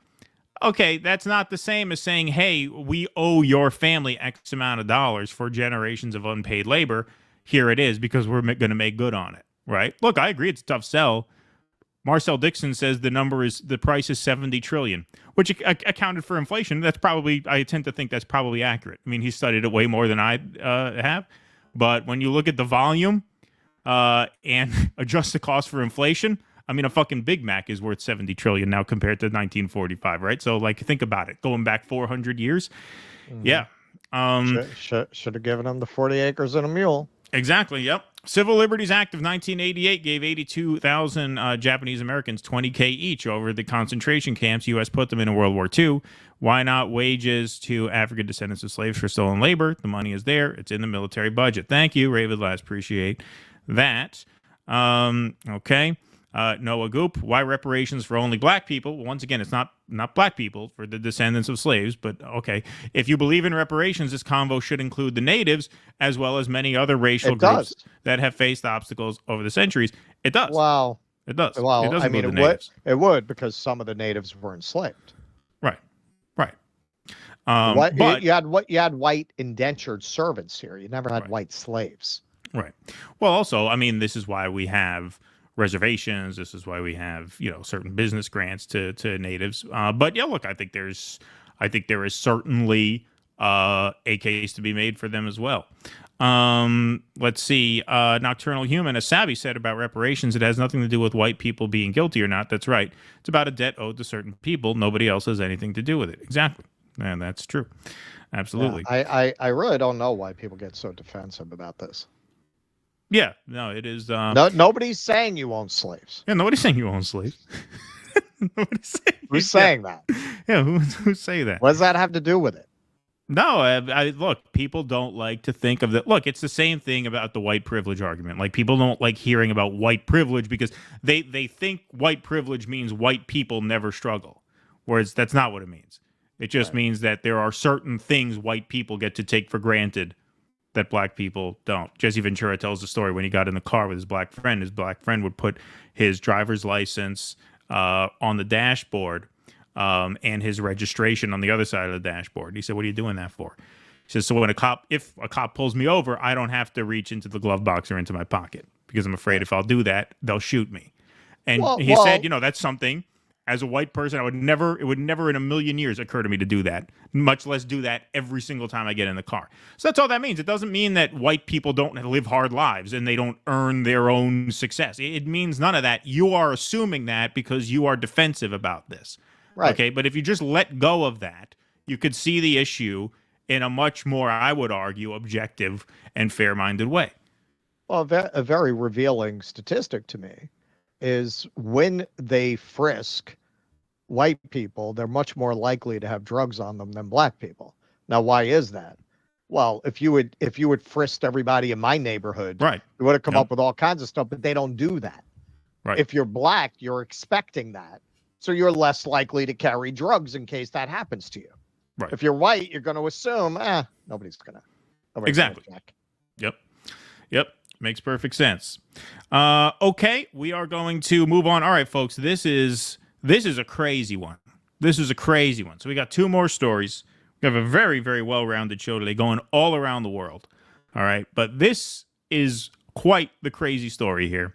Okay, that's not the same as saying, hey, we owe your family X amount of dollars for generations of unpaid labor. Here it is because we're going to make good on it, right? Look, I agree it's a tough sell. Marcel Dixon says the price is $70 trillion, which accounted for inflation. I tend to think that's probably accurate. I mean, he studied it way more than I have. But when you look at the volume and adjust the cost for inflation, I mean, a fucking Big Mac is worth $70 trillion now compared to 1945, right? So, like, think about it. Going back 400 years. Mm-hmm. Yeah. Should have given them the 40 acres and a mule. Exactly, yep. Civil Liberties Act of 1988 gave 82,000 Japanese Americans $20K each over the concentration camps U.S. put them in World War II. Why not wages to African descendants of slaves for stolen labor? The money is there. It's in the military budget. Thank you, Ravid Last. Appreciate that. Okay. Noah Goop, why reparations for only black people? Well, once again, it's not black people, for the descendants of slaves, but okay. If you believe in reparations, this convo should include the natives as well as many other racial groups that have faced obstacles over the centuries. It does. Wow. It does. Well, it does I mean, it would because some of the natives were enslaved. Right. But you had white indentured servants here. You never had white slaves. Right. Well, also, I mean, this is why we have reservations. This is why we have, certain business grants to natives. But yeah, look, I think there is certainly a case to be made for them as well. Let's see. Nocturnal Human, as Savvy said about reparations, it has nothing to do with white people being guilty or not. That's right. It's about a debt owed to certain people. Nobody else has anything to do with it. Exactly. And that's true. Absolutely. Yeah, I really don't know why people get so defensive about this. Yeah, no, it is. Nobody's saying you own slaves. Yeah, nobody's saying you own slaves. Who's saying that? Yeah, who's saying that? What does that have to do with it? No, look, people don't like to think of that. Look, it's the same thing about the white privilege argument. Like, people don't like hearing about white privilege because they think white privilege means white people never struggle, whereas that's not what it means. It just means that there are certain things white people get to take for granted that black people don't. Jesse Ventura tells the story when he got in the car with his black friend. His black friend would put his driver's license on the dashboard and his registration on the other side of the dashboard. He said, "What are you doing that for?" He says, "So when if a cop pulls me over, I don't have to reach into the glove box or into my pocket because I'm afraid if I'll do that, they'll shoot me." And he said, that's something as a white person, it would never in a million years occur to me to do that, much less do that every single time I get in the car. So that's all that means. It doesn't mean that white people don't live hard lives and they don't earn their own success. It means none of that. You are assuming that because you are defensive about this. Right. Okay, but if you just let go of that, you could see the issue in a much more, I would argue, objective and fair-minded way. Well, a very revealing statistic to me is when they frisk white people, they're much more likely to have drugs on them than black people. Now, why is that? Well, if you would frisked everybody in my neighborhood, right, you would have come up with all kinds of stuff, but they don't do that. Right. If you're black, you're expecting that. So you're less likely to carry drugs in case that happens to you. Right. If you're white, you're going to assume, nobody's going Exactly. Yep. Makes perfect sense. Okay, we are going to move on. All right, folks, this is a crazy one. So we got two more stories. We have a very, very well-rounded show today going all around the world. All right, but this is quite the crazy story here.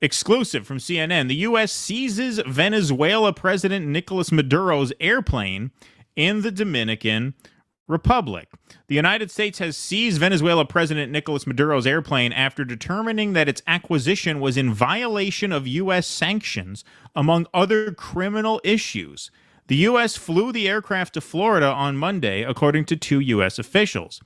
Exclusive from CNN, the U.S. seizes Venezuela President Nicolas Maduro's airplane in the Dominican Republic. The United States has seized Venezuela President Nicolas Maduro's airplane after determining that its acquisition was in violation of U.S. sanctions, among other criminal issues. The U.S. flew the aircraft to Florida on Monday, according to two U.S. officials.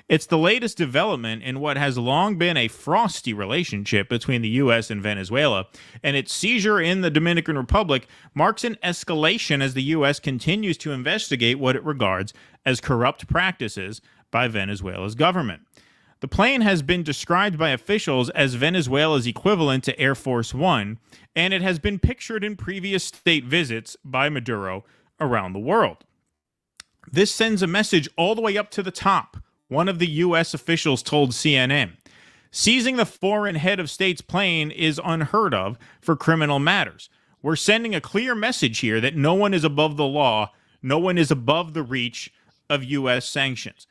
It's the latest development in what has long been a frosty relationship between the U.S. and Venezuela, and its seizure in the Dominican Republic marks an escalation as the U.S. continues to investigate what it regards as corrupt practices by Venezuela's government. The plane has been described by officials as Venezuela's equivalent to Air Force One, and it has been pictured in previous state visits by Maduro around the world. This sends a message all the way up to the top, one of the U.S. officials told CNN. Seizing the foreign head of state's plane is unheard of for criminal matters. We're sending a clear message here that no one is above the law, no one is above the reach of U.S. sanctions.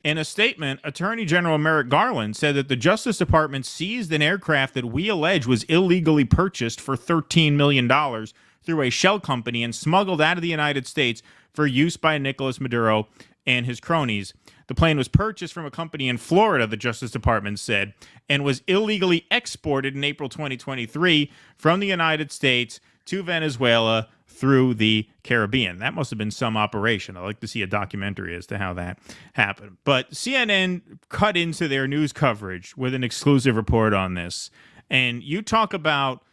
In a statement, Attorney General Merrick Garland said that the Justice Department seized an aircraft that we allege was illegally purchased for $13 million through a shell company and smuggled out of the United States for use by Nicolas Maduro and his cronies. The plane was purchased from a company in Florida, the Justice Department said, and was illegally exported in April 2023 from the United States to Venezuela through the Caribbean. That must have been some operation. I'd like to see a documentary as to how that happened. But CNN cut into their news coverage with an exclusive report on this. And you talk about,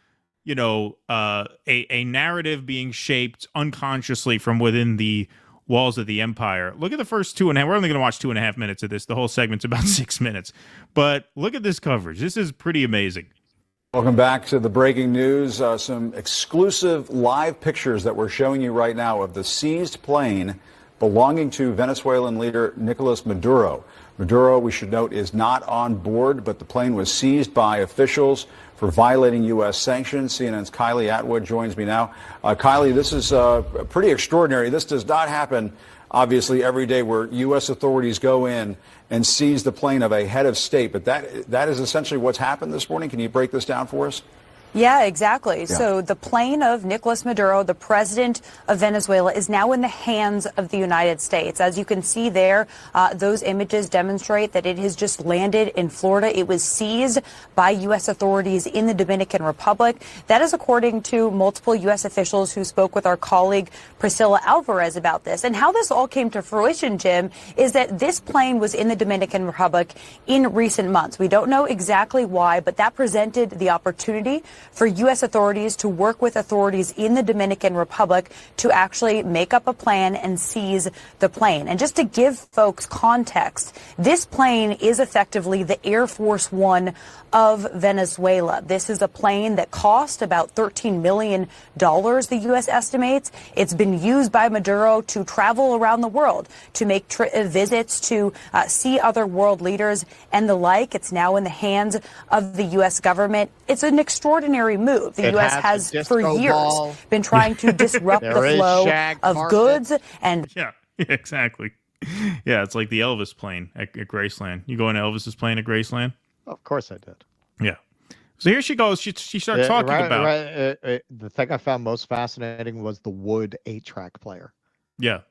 a narrative being shaped unconsciously from within the walls of the empire. Look at the first 2.5. We're only going to watch 2.5 minutes of this. The whole segment's about 6 minutes. But look at this coverage. This is pretty amazing. Welcome back to the breaking news. Some exclusive live pictures that we're showing you right now of the seized plane belonging to Venezuelan leader Nicolas Maduro. Maduro, we should note, is not on board, but the plane was seized by officials for violating U.S. sanctions. CNN's Kylie Atwood joins me now. Kylie, this is pretty extraordinary. This does not happen, obviously, every day where U.S. authorities go in and seize the plane of a head of state. But that is essentially what's happened this morning. Can you break this down for us? Yeah, exactly. Yeah. So the plane of Nicolas Maduro, the president of Venezuela, is now in the hands of the United States. As you can see there, those images demonstrate that it has just landed in Florida. It was seized by U.S. authorities in the Dominican Republic. That is according to multiple U.S. officials who spoke with our colleague Priscilla Alvarez about this. And how this all came to fruition, Jim, is that this plane was in the Dominican Republic in recent months. We don't know exactly why, but that presented the opportunity for U.S. authorities to work with authorities in the Dominican Republic to actually make up a plan and seize the plane. And just to give folks context, this plane is effectively the Air Force One of Venezuela. This is a plane that cost about $13 million, the U.S. estimates. It's been used by Maduro to travel around the world, to make visits, to see other world leaders and the like. It's now in the hands of the U.S. government. It's an extraordinary move. The U.S. has for years been trying to disrupt the flow of goods and... Yeah, exactly. Yeah, it's like the Elvis plane at Graceland. You go on Elvis's plane at Graceland? Of course I did. Yeah. So here she goes. She starts talking about... the thing I found most fascinating was the wood 8-track player. Yeah.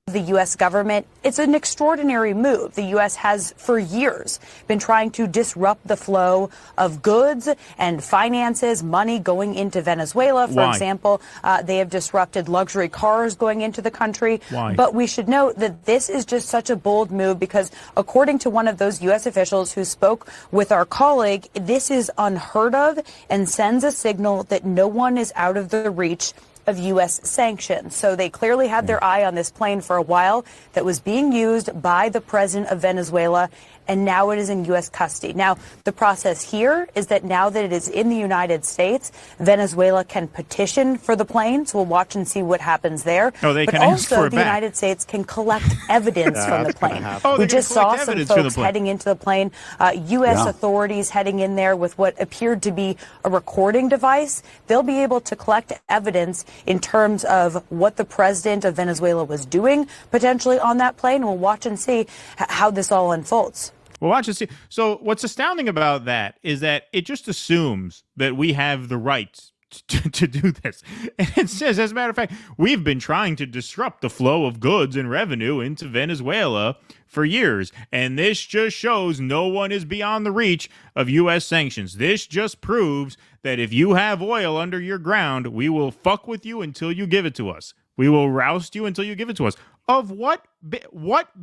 The U.S. government. It's an extraordinary move. The U.S. has for years been trying to disrupt the flow of goods and finances, money going into Venezuela. For example, they have disrupted luxury cars going into the country. Why? But we should note that this is just such a bold move because according to one of those U.S. officials who spoke with our colleague, this is unheard of and sends a signal that no one is out of the reach of U.S. sanctions. So they clearly had their eye on this plane for a while that was being used by the president of Venezuela, and now it is in U.S. custody. Now, the process here is that now that it is in the United States, Venezuela can petition for the plane. So we'll watch and see what happens there. Oh, they but can ask also, for it the back. United States can collect evidence from the plane. Oh, We they're just gonna saw collect some evidence for the folks plane. heading into the plane, U.S. authorities heading in there with what appeared to be a recording device. They'll be able to collect evidence in terms of what the president of Venezuela was doing potentially on that plane. We'll watch and see how this all unfolds. Well, watch and see. So what's astounding about that is that it just assumes that we have the right to do this. And it says, as a matter of fact, we've been trying to disrupt the flow of goods and revenue into Venezuela for years. And this just shows no one is beyond the reach of U.S. sanctions. This just proves that if you have oil under your ground, we will fuck with you until you give it to us. We will roust you until you give it to us. Of what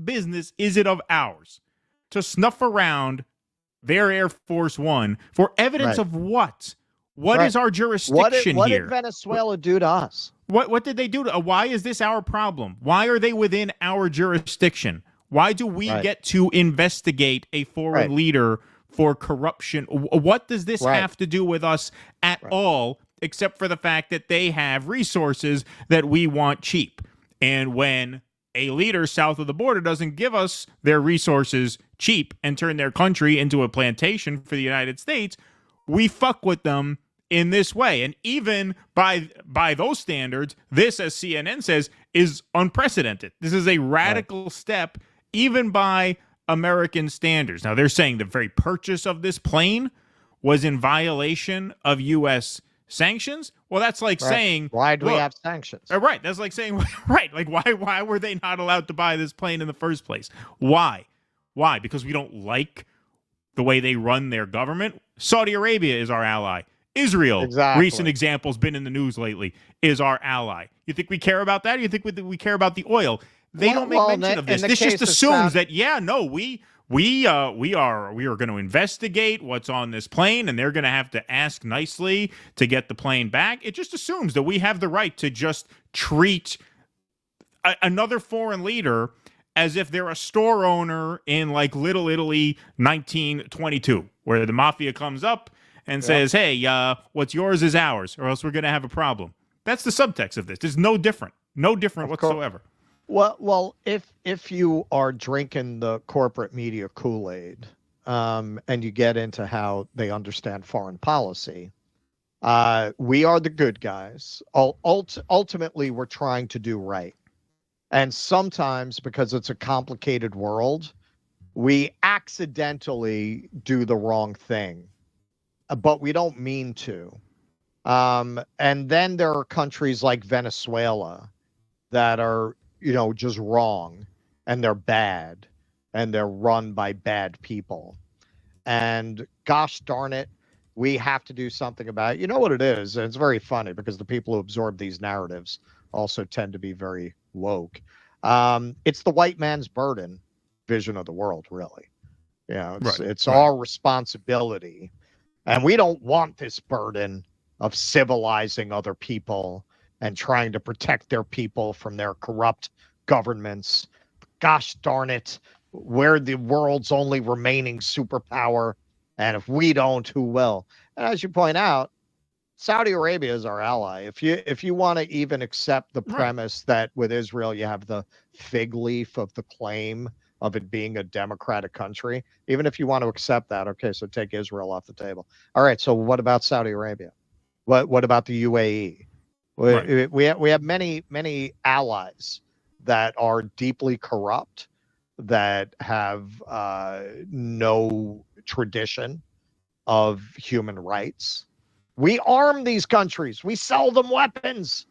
business is it of ours to snuff around their Air Force One for evidence of what? What is our jurisdiction what here? did Venezuela do to us? What did they do? Why is this our problem? Why are they within our jurisdiction? Why do we get to investigate a foreign leader for corruption? What does this have to do with us at all, except for the fact that they have resources that we want cheap? And when a leader south of the border doesn't give us their resources cheap and turn their country into a plantation for the United States, we fuck with them in this way. And even by those standards, this, as CNN says, is unprecedented. This is a radical step, even by American standards. Now, they're saying the very purchase of this plane was in violation of U.S. sanctions. Well, that's like saying, why do we have sanctions? Right. That's like saying, like why were they not allowed to buy this plane in the first place? Why? Because we don't like the way they run their government? Saudi Arabia is our ally. Israel, recent examples been in the news lately, is our ally. You think we care about that? Or you think we care about the oil? They don't make mention of this. This just assumes that, we are going to investigate what's on this plane, and they're going to have to ask nicely to get the plane back. It just assumes that we have the right to just treat another foreign leader as if they're a store owner in like Little Italy 1922, where the mafia comes up and says, hey, what's yours is ours, or else we're going to have a problem. That's the subtext of this. It's no different whatsoever. Well, if you are drinking the corporate media Kool-Aid, and you get into how they understand foreign policy, we are the good guys. Ultimately, we're trying to do right. And sometimes, because it's a complicated world, we accidentally do the wrong thing, but we don't mean to. And then there are countries like Venezuela that are, just wrong, and they're bad, and they're run by bad people. And gosh darn it, we have to do something about it. You know what it is? And it's very funny because the people who absorb these narratives also tend to be very woke. It's the white man's burden vision of the world, really. It's our responsibility. And we don't want this burden of civilizing other people and trying to protect their people from their corrupt governments. Gosh darn it, we're the world's only remaining superpower. And if we don't, who will? And as you point out, Saudi Arabia is our ally. If you want to even accept the premise that with Israel you have the fig leaf of the claim of it being a democratic country, even if you want to accept that, okay, so take Israel off the table. All right, so what about Saudi Arabia? What about the UAE? We have many allies that are deeply corrupt, that have no tradition of human rights. We arm these countries. We sell them weapons.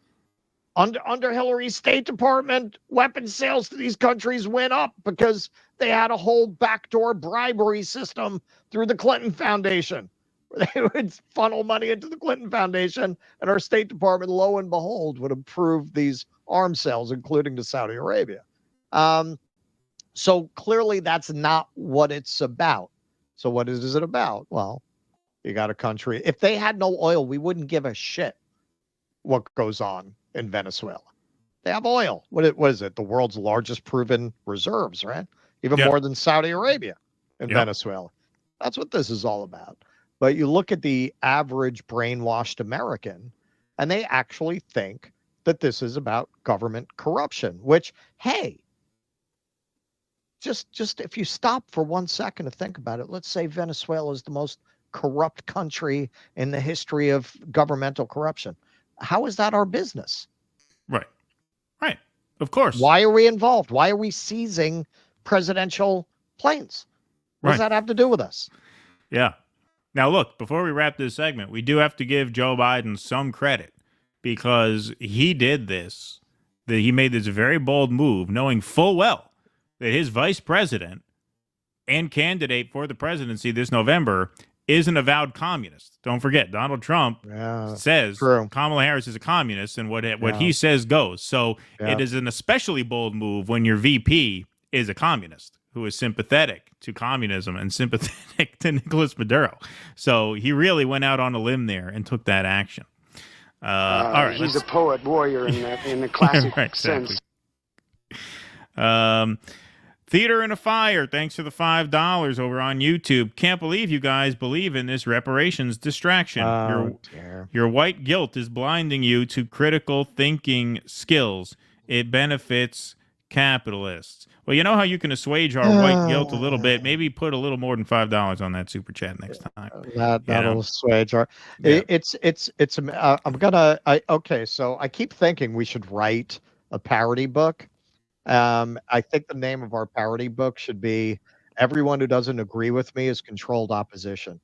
Under Hillary's State Department, weapons sales to these countries went up because they had a whole backdoor bribery system through the Clinton Foundation. They would funnel money into the Clinton Foundation, and our State Department, lo and behold, would approve these arms sales, including to Saudi Arabia. So clearly that's not what it's about. So what is it about? Well, you got a country. If they had no oil, we wouldn't give a shit what goes on in Venezuela. They have oil. What is it? The world's largest proven reserves, right? Even more than Saudi Arabia in Venezuela. That's what this is all about. But you look at the average brainwashed American, and they actually think that this is about government corruption, which, hey, just if you stop for 1 second to think about it, let's say Venezuela is the most corrupt country in the history of governmental corruption. How is that our business? Right. Right. Of course. Why are we involved? Why are we seizing presidential planes? What does that have to do with us? Yeah. Now, look, before we wrap this segment, we do have to give Joe Biden some credit because he did this, that he made this very bold move, knowing full well that his vice president and candidate for the presidency this November is an avowed communist. Don't forget, Donald Trump says Kamala Harris is a communist, and what he says goes. So it is an especially bold move when your VP is a communist who is sympathetic to communism and sympathetic to Nicolas Maduro. So he really went out on a limb there and took that action. All right, he's a poet warrior in the classic sense. Theater in a Fire, thanks for the $5 over on YouTube. Can't believe you guys believe in this reparations distraction. Your white guilt is blinding you to critical thinking skills. It benefits capitalists. Well, you know how you can assuage our white guilt a little bit? Maybe put a little more than $5 on that super chat next time. That'll assuage our. Okay, so I keep thinking we should write a parody book. I think the name of our parody book should be "Everyone Who Doesn't Agree with Me is Controlled Opposition."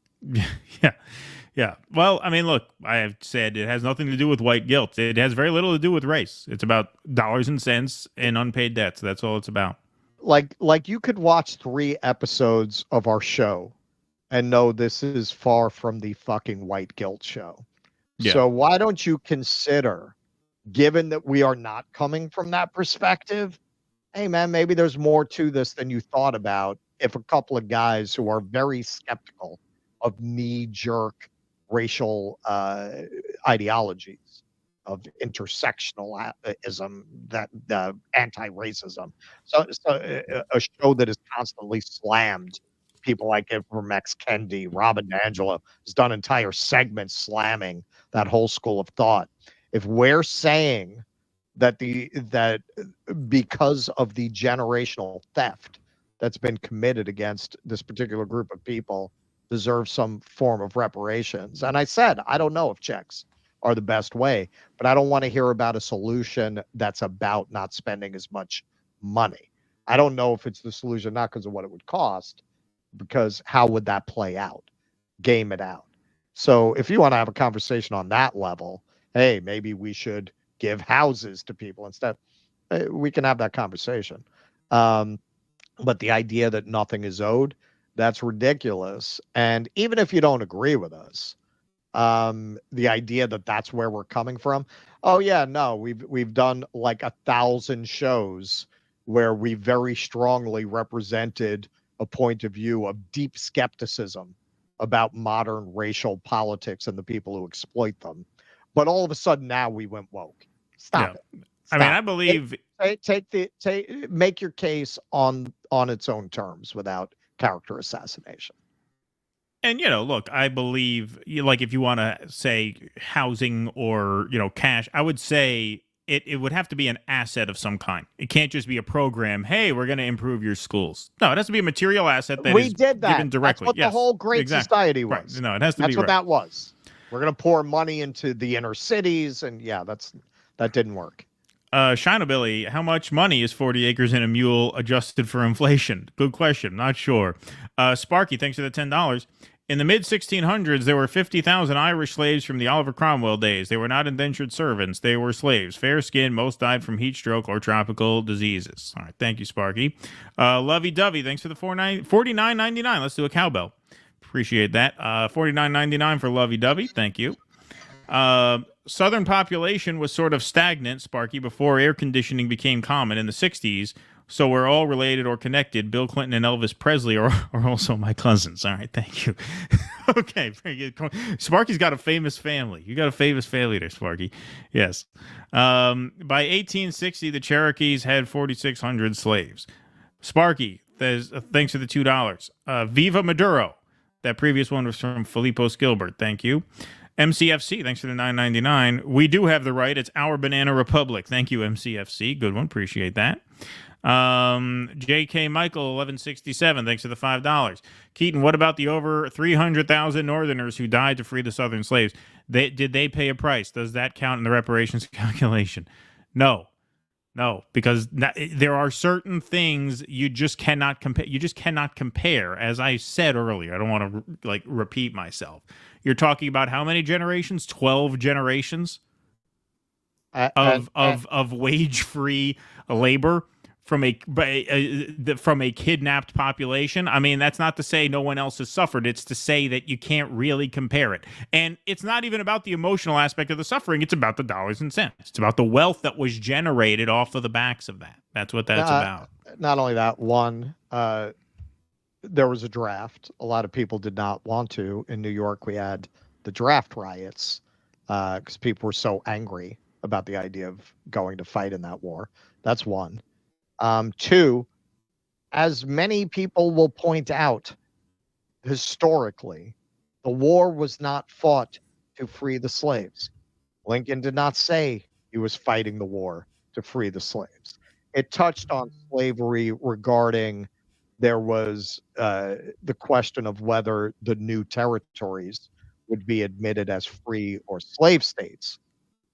Yeah. Well, I mean, look, I have said it has nothing to do with white guilt. It has very little to do with race. It's about dollars and cents and unpaid debts. That's all it's about. Like you could watch 3 episodes of our show and know this is far from the fucking white guilt show. Yeah. So why don't you consider, given that we are not coming from that perspective, hey man, maybe there's more to this than you thought about if a couple of guys who are very skeptical of knee-jerk racial ideologies, of intersectionalism, that anti-racism. So a show that has constantly slammed people like Ibram Kendi, Robin DiAngelo has done entire segments slamming that whole school of thought. If we're saying that because of the generational theft that's been committed against this particular group of people deserves some form of reparations, and I said I don't know if checks are the best way, but I don't want to hear about a solution that's about not spending as much money. I don't know if it's the solution, not because of what it would cost, because how would that play out? Game it out. So if you want to have a conversation on that level, hey, maybe we should give houses to people instead. We can have that conversation. But the idea that nothing is owed, that's ridiculous. And even if you don't agree with us, the idea that that's where we're coming from. Oh yeah, no, we've done like 1,000 shows where we very strongly represented a point of view of deep skepticism about modern racial politics and the people who exploit them. But all of a sudden now we went woke. Stop it. I mean, I believe make your case on its own terms without character assassination. And, look, I believe, like, if you want to say housing or, cash, I would say it would have to be an asset of some kind. It can't just be a program. Hey, we're going to improve your schools. No, it has to be a material asset that is given directly. That's what the whole Great Society was. Right. No, it has to be. That's what that was. We're going to pour money into the inner cities. And yeah, that didn't work. Shinobilly, how much money is 40 acres and a mule adjusted for inflation? Good question. Not sure. Sparky, thanks for the $10. In the mid-1600s, there were 50,000 Irish slaves from the Oliver Cromwell days. They were not indentured servants. They were slaves. Fair skin. Most died from heat stroke or tropical diseases. All right. Thank you, Sparky. Lovey-dovey, thanks for the $49.99. Let's do a cowbell. Appreciate that. $49.99 for Lovey-dovey. Thank you. Southern population was sort of stagnant, Sparky, before air conditioning became common in the 60s. So we're all related or connected. Bill Clinton and Elvis Presley are also my cousins. All right, thank you. Okay, very good. Sparky's got a famous family. You got a famous family there, Sparky. Yes. By 1860, the Cherokees had 4,600 slaves. Sparky, thanks for the $2. Viva Maduro. That previous one was from Filippo Gilbert. Thank you. MCFC, thanks for the $9.99. We do have the right. It's our banana republic. Thank you, MCFC. Good one. Appreciate that. JK Michael 1167, thanks for the $5. Keaton, what about the over 300,000 Northerners who died to free the Southern slaves? Did they pay a price? Does that count in the reparations calculation? No, because there are certain things you just cannot compare. You just cannot compare. As I said earlier, I don't want to repeat myself. You're talking about how many generations? 12 generations of wage-free labor from a kidnapped population. I mean, that's not to say no one else has suffered. It's to say that you can't really compare it. And it's not even about the emotional aspect of the suffering. It's about the dollars and cents. It's about the wealth that was generated off of the backs of that. That's what that's about. Not only that, one, there was a draft. A lot of people did not want to. In New York, we had the draft riots because people were so angry about the idea of going to fight in that war. That's one. Two, as many people will point out, historically, the war was not fought to free the slaves. Lincoln did not say he was fighting the war to free the slaves. It touched on slavery regarding there was the question of whether the new territories would be admitted as free or slave states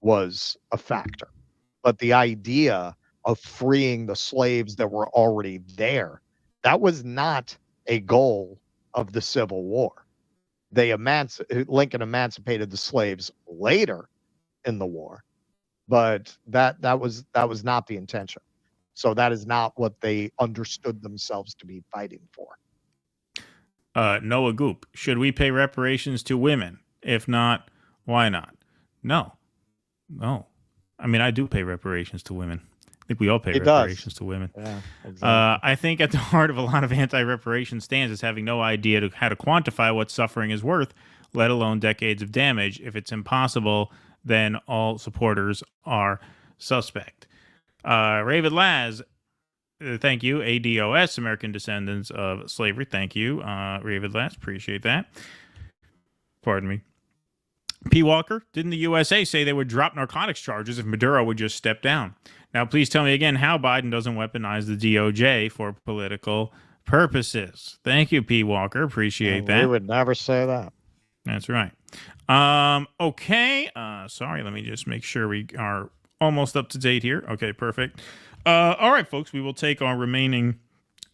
was a factor. But the idea of freeing the slaves that were already there, that was not a goal of the Civil War. Lincoln emancipated the slaves later in the war, but that was not the intention. So that is not what they understood themselves to be fighting for. Noah Goop, should we pay reparations to women? If not, why not? No. I mean, I do pay reparations to women. I think we all pay reparations to women. Yeah, exactly. I think at the heart of a lot of anti-reparation stands is having no idea how to quantify what suffering is worth, let alone decades of damage. If it's impossible, then all supporters are suspect. Ravid Laz, thank you. ADOS, American Descendants of Slavery. Thank you, Ravid Laz. Appreciate that. Pardon me. P. Walker, didn't the USA say they would drop narcotics charges if Maduro would just step down? Now, please tell me again how Biden doesn't weaponize the DOJ for political purposes. Thank you, P. Walker. Appreciate that. We would never say that. That's right. Okay. Sorry, let me just make sure we are almost up to date here. Okay, perfect. All right, folks, we will take our remaining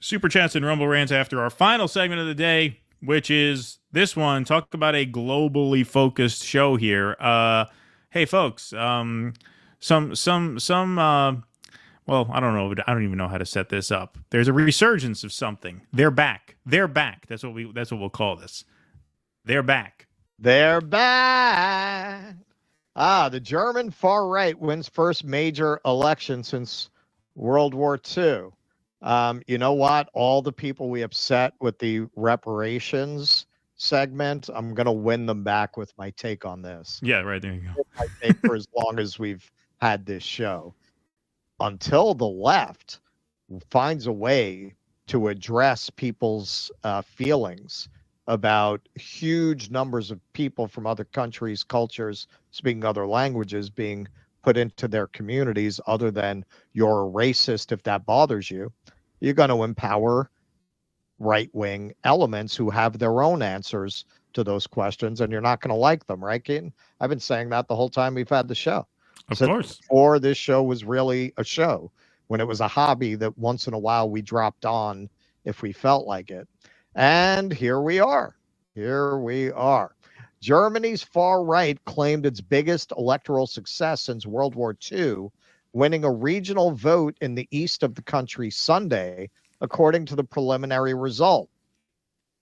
Super Chats and Rumble Rants after our final segment of the day, which is this one. Talk about a globally focused show here. Hey, folks, well, I don't know. I don't even know how to set this up. There's a resurgence of something. They're back. They're back. That's what we'll call this. They're back. They're back. The German far right wins first major election since World War II. You know what? All the people we upset with the reparations segment, I'm going to win them back with my take on this. Yeah, right. There you go. My take for as long as we've had this show. Until the left finds a way to address people's feelings about huge numbers of people from other countries, cultures, speaking other languages being put into their communities other than you're a racist if that bothers you, you're going to empower right-wing elements who have their own answers to those questions, and you're not going to like them, right, Keaton? I've been saying that the whole time we've had the show. Of course. Before this show was really a show, when it was a hobby that once in a while we dropped on if we felt like it. And here we are. Here we are. Germany's far right claimed its biggest electoral success since World War II, winning a regional vote in the east of the country Sunday, according to the preliminary result.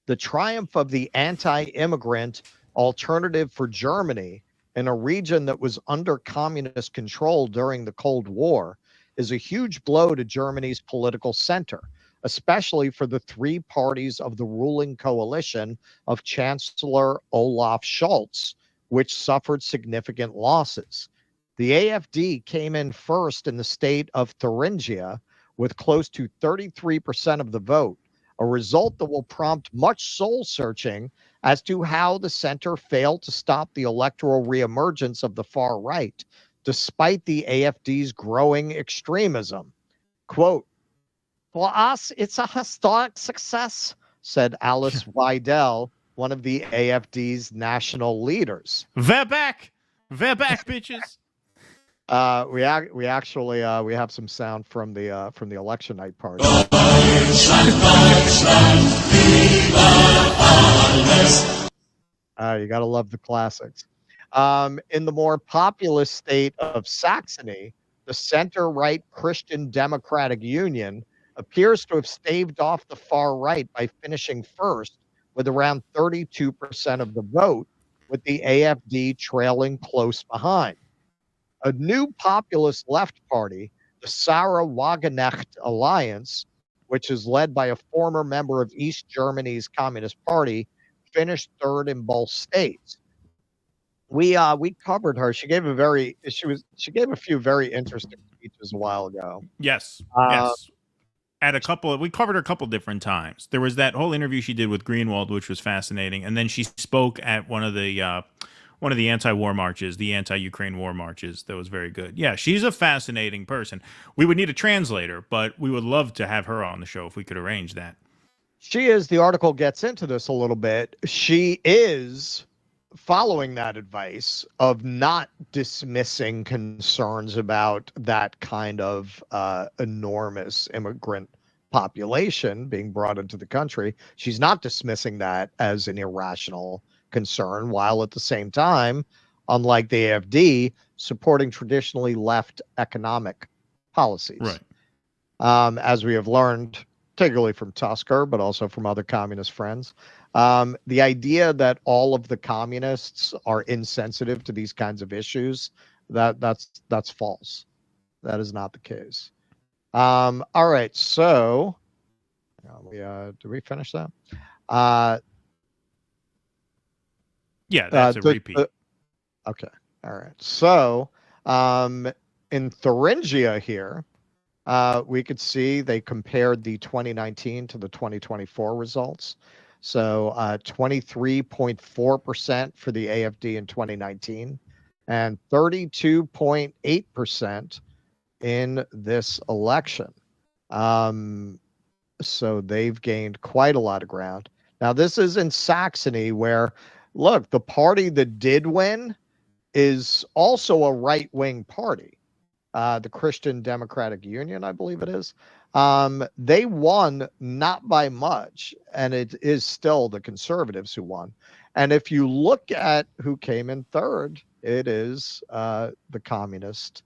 The triumph of the anti-immigrant Alternative for Germany in a region that was under communist control during the Cold War is a huge blow to Germany's political center, especially for the three parties of the ruling coalition of Chancellor Olaf Scholz, which suffered significant losses. The AfD came in first in the state of Thuringia with close to 33% of the vote, a result that will prompt much soul-searching as to how the center failed to stop the electoral reemergence of the far right, despite the AfD's growing extremism. Quote, "For us, it's a historic success," said Alice Weidel, one of the AfD's national leaders. We're back, bitches. We actually have some sound from the election night party. You got to love the classics. In the more populous state of Saxony, the center-right Christian Democratic Union appears to have staved off the far right by finishing first with around 32% of the vote, with the AfD trailing close behind. A new populist left party, the Sarah Wagenknecht Alliance, which is led by a former member of East Germany's Communist Party, finished third in both states. We covered her. She gave a few very interesting speeches a while ago. Yes. We covered her a couple different times. There was that whole interview she did with Greenwald, which was fascinating, and then she spoke at one of the anti-war marches, the anti-Ukraine war marches. That was very good. Yeah, she's a fascinating person. We would need a translator, but we would love to have her on the show if we could arrange that. She is. The article gets into this a little bit. She is following that advice of not dismissing concerns about that kind of enormous immigrant population being brought into the country. She's not dismissing that as an irrational concern, while at the same time, unlike the AfD, supporting traditionally left economic policies. Right. As we have learned, particularly from Tusker, but also from other communist friends, the idea that all of the communists are insensitive to these kinds of issues, that's false. That is not the case. All right, so did we finish that? Yeah, that's a repeat. Okay. All right. So in Thuringia here, we could see they compared the 2019 to the 2024 results. So 23.4% for the AfD in 2019 and 32.8% in this election. So they've gained quite a lot of ground. Now, this is in Saxony where, look, the party that did win is also a right-wing party. The Christian Democratic Union, I believe it is. They won not by much, and it is still the conservatives who won. And if you look at who came in third, it is the communist.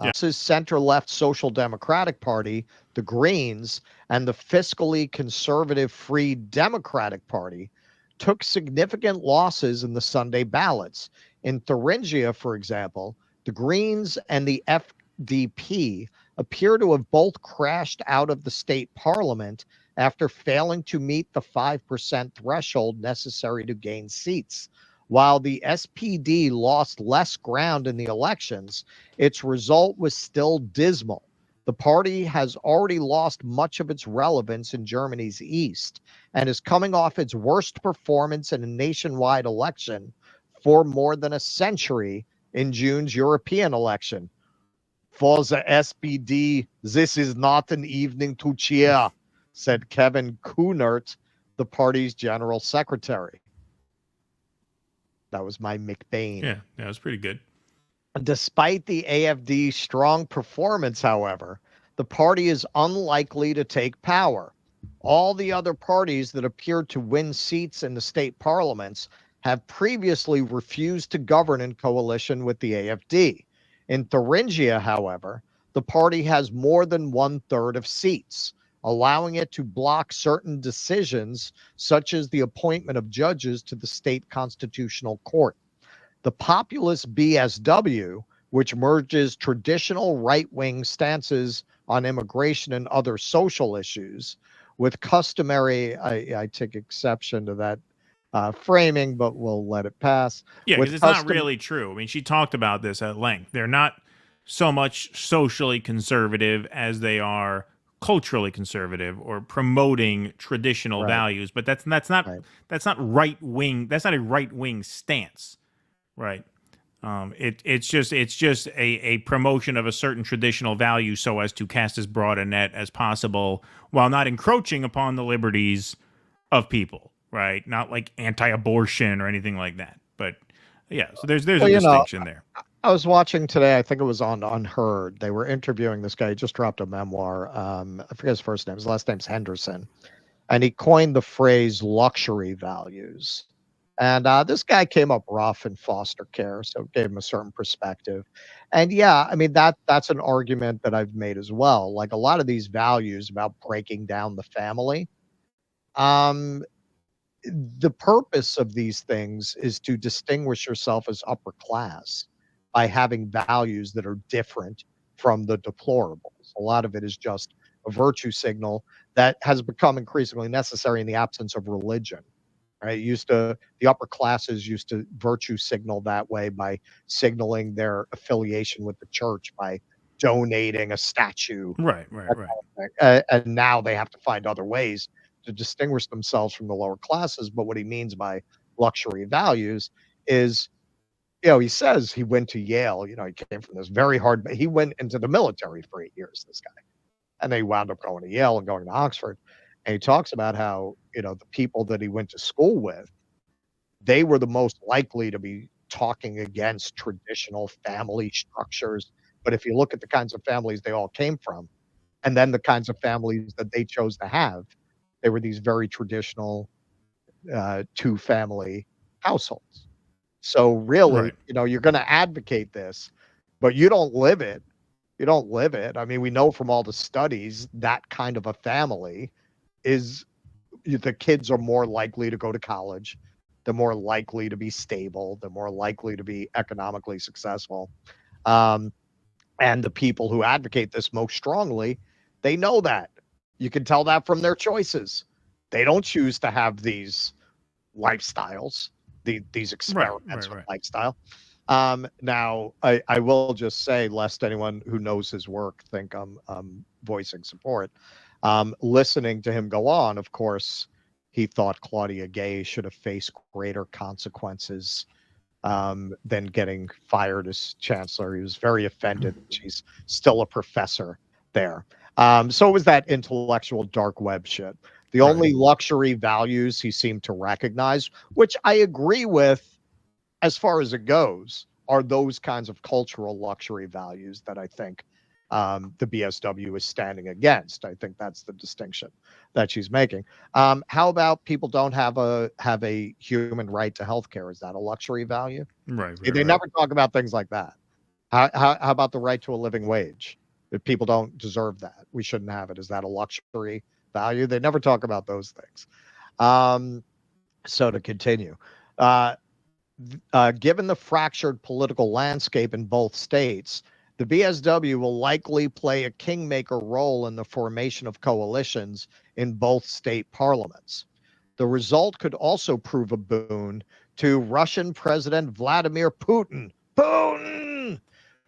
This is center-left Social Democratic Party, the Greens, and the fiscally conservative Free Democratic Party took significant losses in the Sunday ballots. In Thuringia, for example, the Greens and the FDP appear to have both crashed out of the state parliament after failing to meet the 5% threshold necessary to gain seats. While the SPD lost less ground in the elections, its result was still dismal. The party has already lost much of its relevance in Germany's east and is coming off its worst performance in a nationwide election for more than a century in June's European election. For the SPD, this is not an evening to cheer, said Kevin Kunert, the party's general secretary. That was my McBain. Yeah, that was pretty good. Despite the AfD's strong performance, however, the party is unlikely to take power. All the other parties that appeared to win seats in the state parliaments have previously refused to govern in coalition with the AfD. In Thuringia, however, the party has more than 1/3 of seats, allowing it to block certain decisions, such as the appointment of judges to the state constitutional court. The populist BSW, which merges traditional right-wing stances on immigration and other social issues with customary, I take exception to that framing, but we'll let it pass. Yeah, because it's not really true. I mean, she talked about this at length. They're not so much socially conservative as they are culturally conservative or promoting traditional values. But that's not right wing. That's not a right wing stance, right? It's just a promotion of a certain traditional value so as to cast as broad a net as possible while not encroaching upon the liberties of people. Right, not like anti-abortion or anything like that, but yeah. So there's a distinction there. I was watching today. I think it was on Unheard. They were interviewing this guy. He just dropped a memoir. I forget his first name. His last name's Henderson, and he coined the phrase "luxury values." And this guy came up rough in foster care, so it gave him a certain perspective. And yeah, I mean that's an argument that I've made as well. Like a lot of these values about breaking down the family. The purpose of these things is to distinguish yourself as upper class by having values that are different from the deplorables. A lot of it is just a virtue signal that has become increasingly necessary in the absence of religion. Right? The upper classes used to virtue signal that way by signaling their affiliation with the church by donating a statue. Right. And now they have to find other ways to distinguish themselves from the lower classes. But what he means by luxury values is, he says he went to Yale, he came from this very hard, he went into the military for 8 years, this guy. And then he wound up going to Yale and going to Oxford. And he talks about how, the people that he went to school with, they were the most likely to be talking against traditional family structures. But if you look at the kinds of families they all came from, and then the kinds of families that they chose to have, they were these very traditional two-family households. So really, you're going to advocate this, but you don't live it. You don't live it. I mean, we know from all the studies that kind of a family is the kids are more likely to go to college. They're more likely to be stable. They're more likely to be economically successful. And the people who advocate this most strongly, they know that. You can tell that from their choices. They don't choose to have these lifestyles, these experiments with lifestyle. Now, I will just say, lest anyone who knows his work think I'm voicing support, listening to him go on, of course, he thought Claudia Gay should have faced greater consequences than getting fired as chancellor. He was very offended. She's still a professor there. So it was that intellectual dark web shit. The only luxury values he seemed to recognize, which I agree with as far as it goes, are those kinds of cultural luxury values that I think the BSW is standing against. I think that's the distinction that she's making. How about people don't have a human right to health care? Is that a luxury value? Right. They never talk about things like that. How about the right to a living wage? If people don't deserve that, we shouldn't have it. Is that a luxury value? They never talk about those things. So to continue, given the fractured political landscape in both states, the BSW will likely play a kingmaker role in the formation of coalitions in both state parliaments. The result could also prove a boon to Russian President Vladimir Putin,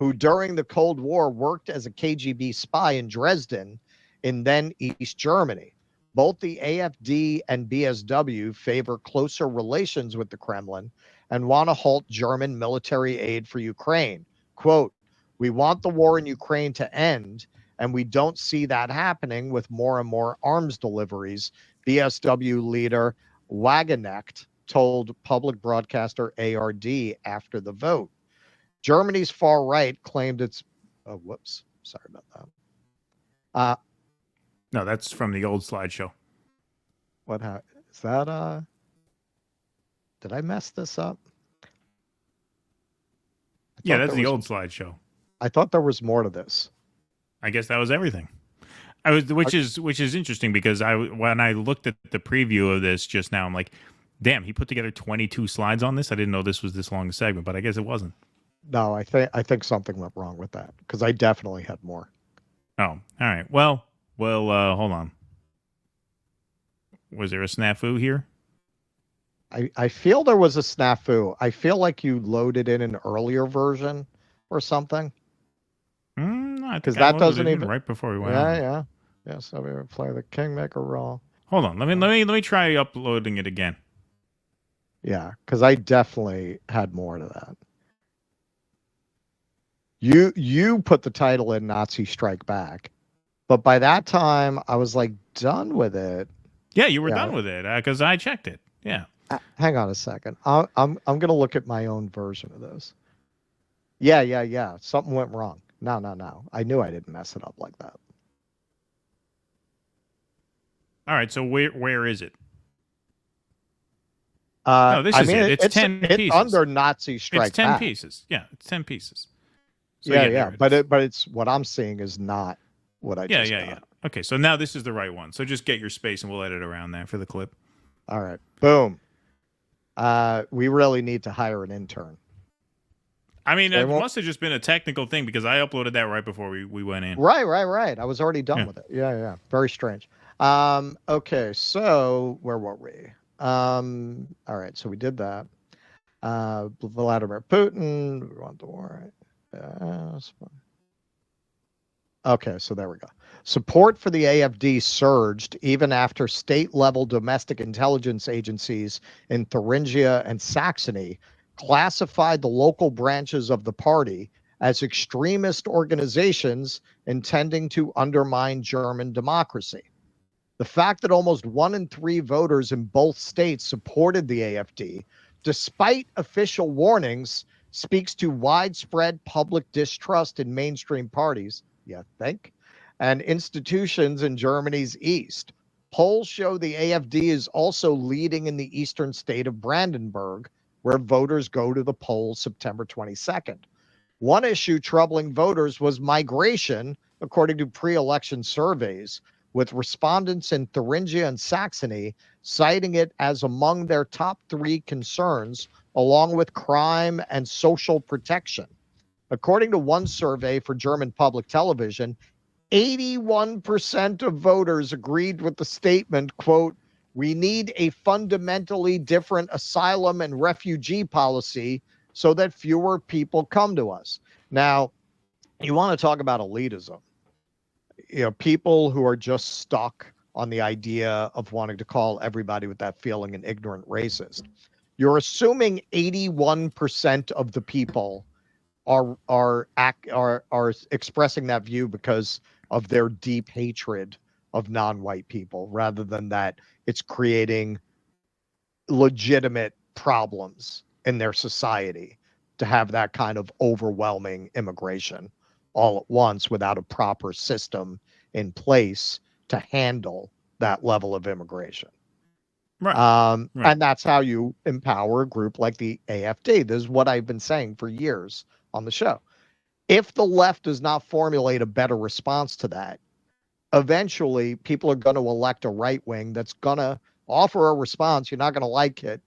who during the Cold War worked as a KGB spy in Dresden in then East Germany. Both the AfD and BSW favor closer relations with the Kremlin and want to halt German military aid for Ukraine. Quote, "We want the war in Ukraine to end, and we don't see that happening with more and more arms deliveries," BSW leader Wagenknecht told public broadcaster ARD after the vote. Germany's far right claimed it's... Oh, whoops. Sorry about that. No, that's from the old slideshow. What is that? Did I mess this up? Yeah, that's the old slideshow. I thought there was more to this. I guess that was everything. Which is interesting because when I looked at the preview of this just now, I'm like, damn, he put together 22 slides on this. I didn't know this was this long a segment, but I guess it wasn't. No, I think something went wrong with that because I definitely had more. Oh, all right. Well, hold on. Was there a snafu here? I feel there was a snafu. I feel like you loaded in an earlier version or something. Because that doesn't even right before we went on. Yeah. So we would play the Kingmaker role. Hold on. Let me try uploading it again. Yeah, because I definitely had more to that. You put the title in Nazi Strike Back, but by that time I was like done with it. Yeah, you were done with it because I checked it. Yeah. Hang on a second. I'm gonna look at my own version of this. Yeah. Something went wrong. No. I knew I didn't mess it up like that. All right. So where is it? No, this is it. It's 10 pieces. It's under Nazi Strike It's 10 Back. pieces. Yeah, it's 10 pieces. So, yeah. But it's what I'm seeing is not what I just got. Yeah. Okay, so now this is the right one. So just get your space and we'll edit around there for the clip. All right. Boom. We really need to hire an intern. I mean, it must have just been a technical thing because I uploaded that right before we went in. Right. I was already done with it. Yeah. Very strange. Okay, so where were we? All right, so we did that. Vladimir Putin, we want the war, right? Okay, so there we go. Support for the AFD surged even after state-level domestic intelligence agencies in Thuringia and Saxony classified the local branches of the party as extremist organizations intending to undermine German democracy. The fact that almost 1 in 3 voters in both states supported the AFD, despite official warnings, speaks to widespread public distrust in mainstream parties, you think, and institutions in Germany's east. Polls show the AFD is also leading in the eastern state of Brandenburg, where voters go to the polls September 22nd. One issue troubling voters was migration, according to pre-election surveys, with respondents in Thuringia and Saxony citing it as among their top 3 concerns, along with crime and social protection. According to one survey for German public television, 81% of voters agreed with the statement, quote, "We need a fundamentally different asylum and refugee policy so that fewer people come to us." Now, you want to talk about elitism. People who are just stuck on the idea of wanting to call everybody with that feeling an ignorant racist. You're assuming 81% of the people are expressing that view because of their deep hatred of non-white people, rather than that it's creating legitimate problems in their society to have that kind of overwhelming immigration all at once without a proper system in place to handle that level of immigration. Right. And that's how you empower a group like the AFD. This is what I've been saying for years on the show. If the left does not formulate a better response to that, eventually people are going to elect a right wing that's going to offer a response. You're not going to like it.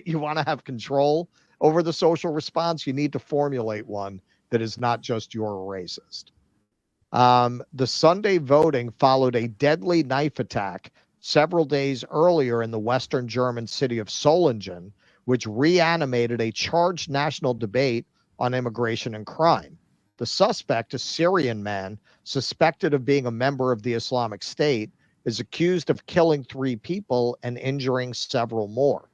You want to have control over the social response. You need to formulate one that is not just you're a racist. The Sunday voting followed a deadly knife attack several days earlier in the western German city of Solingen, which reanimated a charged national debate on immigration and crime. The suspect, a Syrian man suspected of being a member of the Islamic State, is accused of killing 3 people and injuring several more.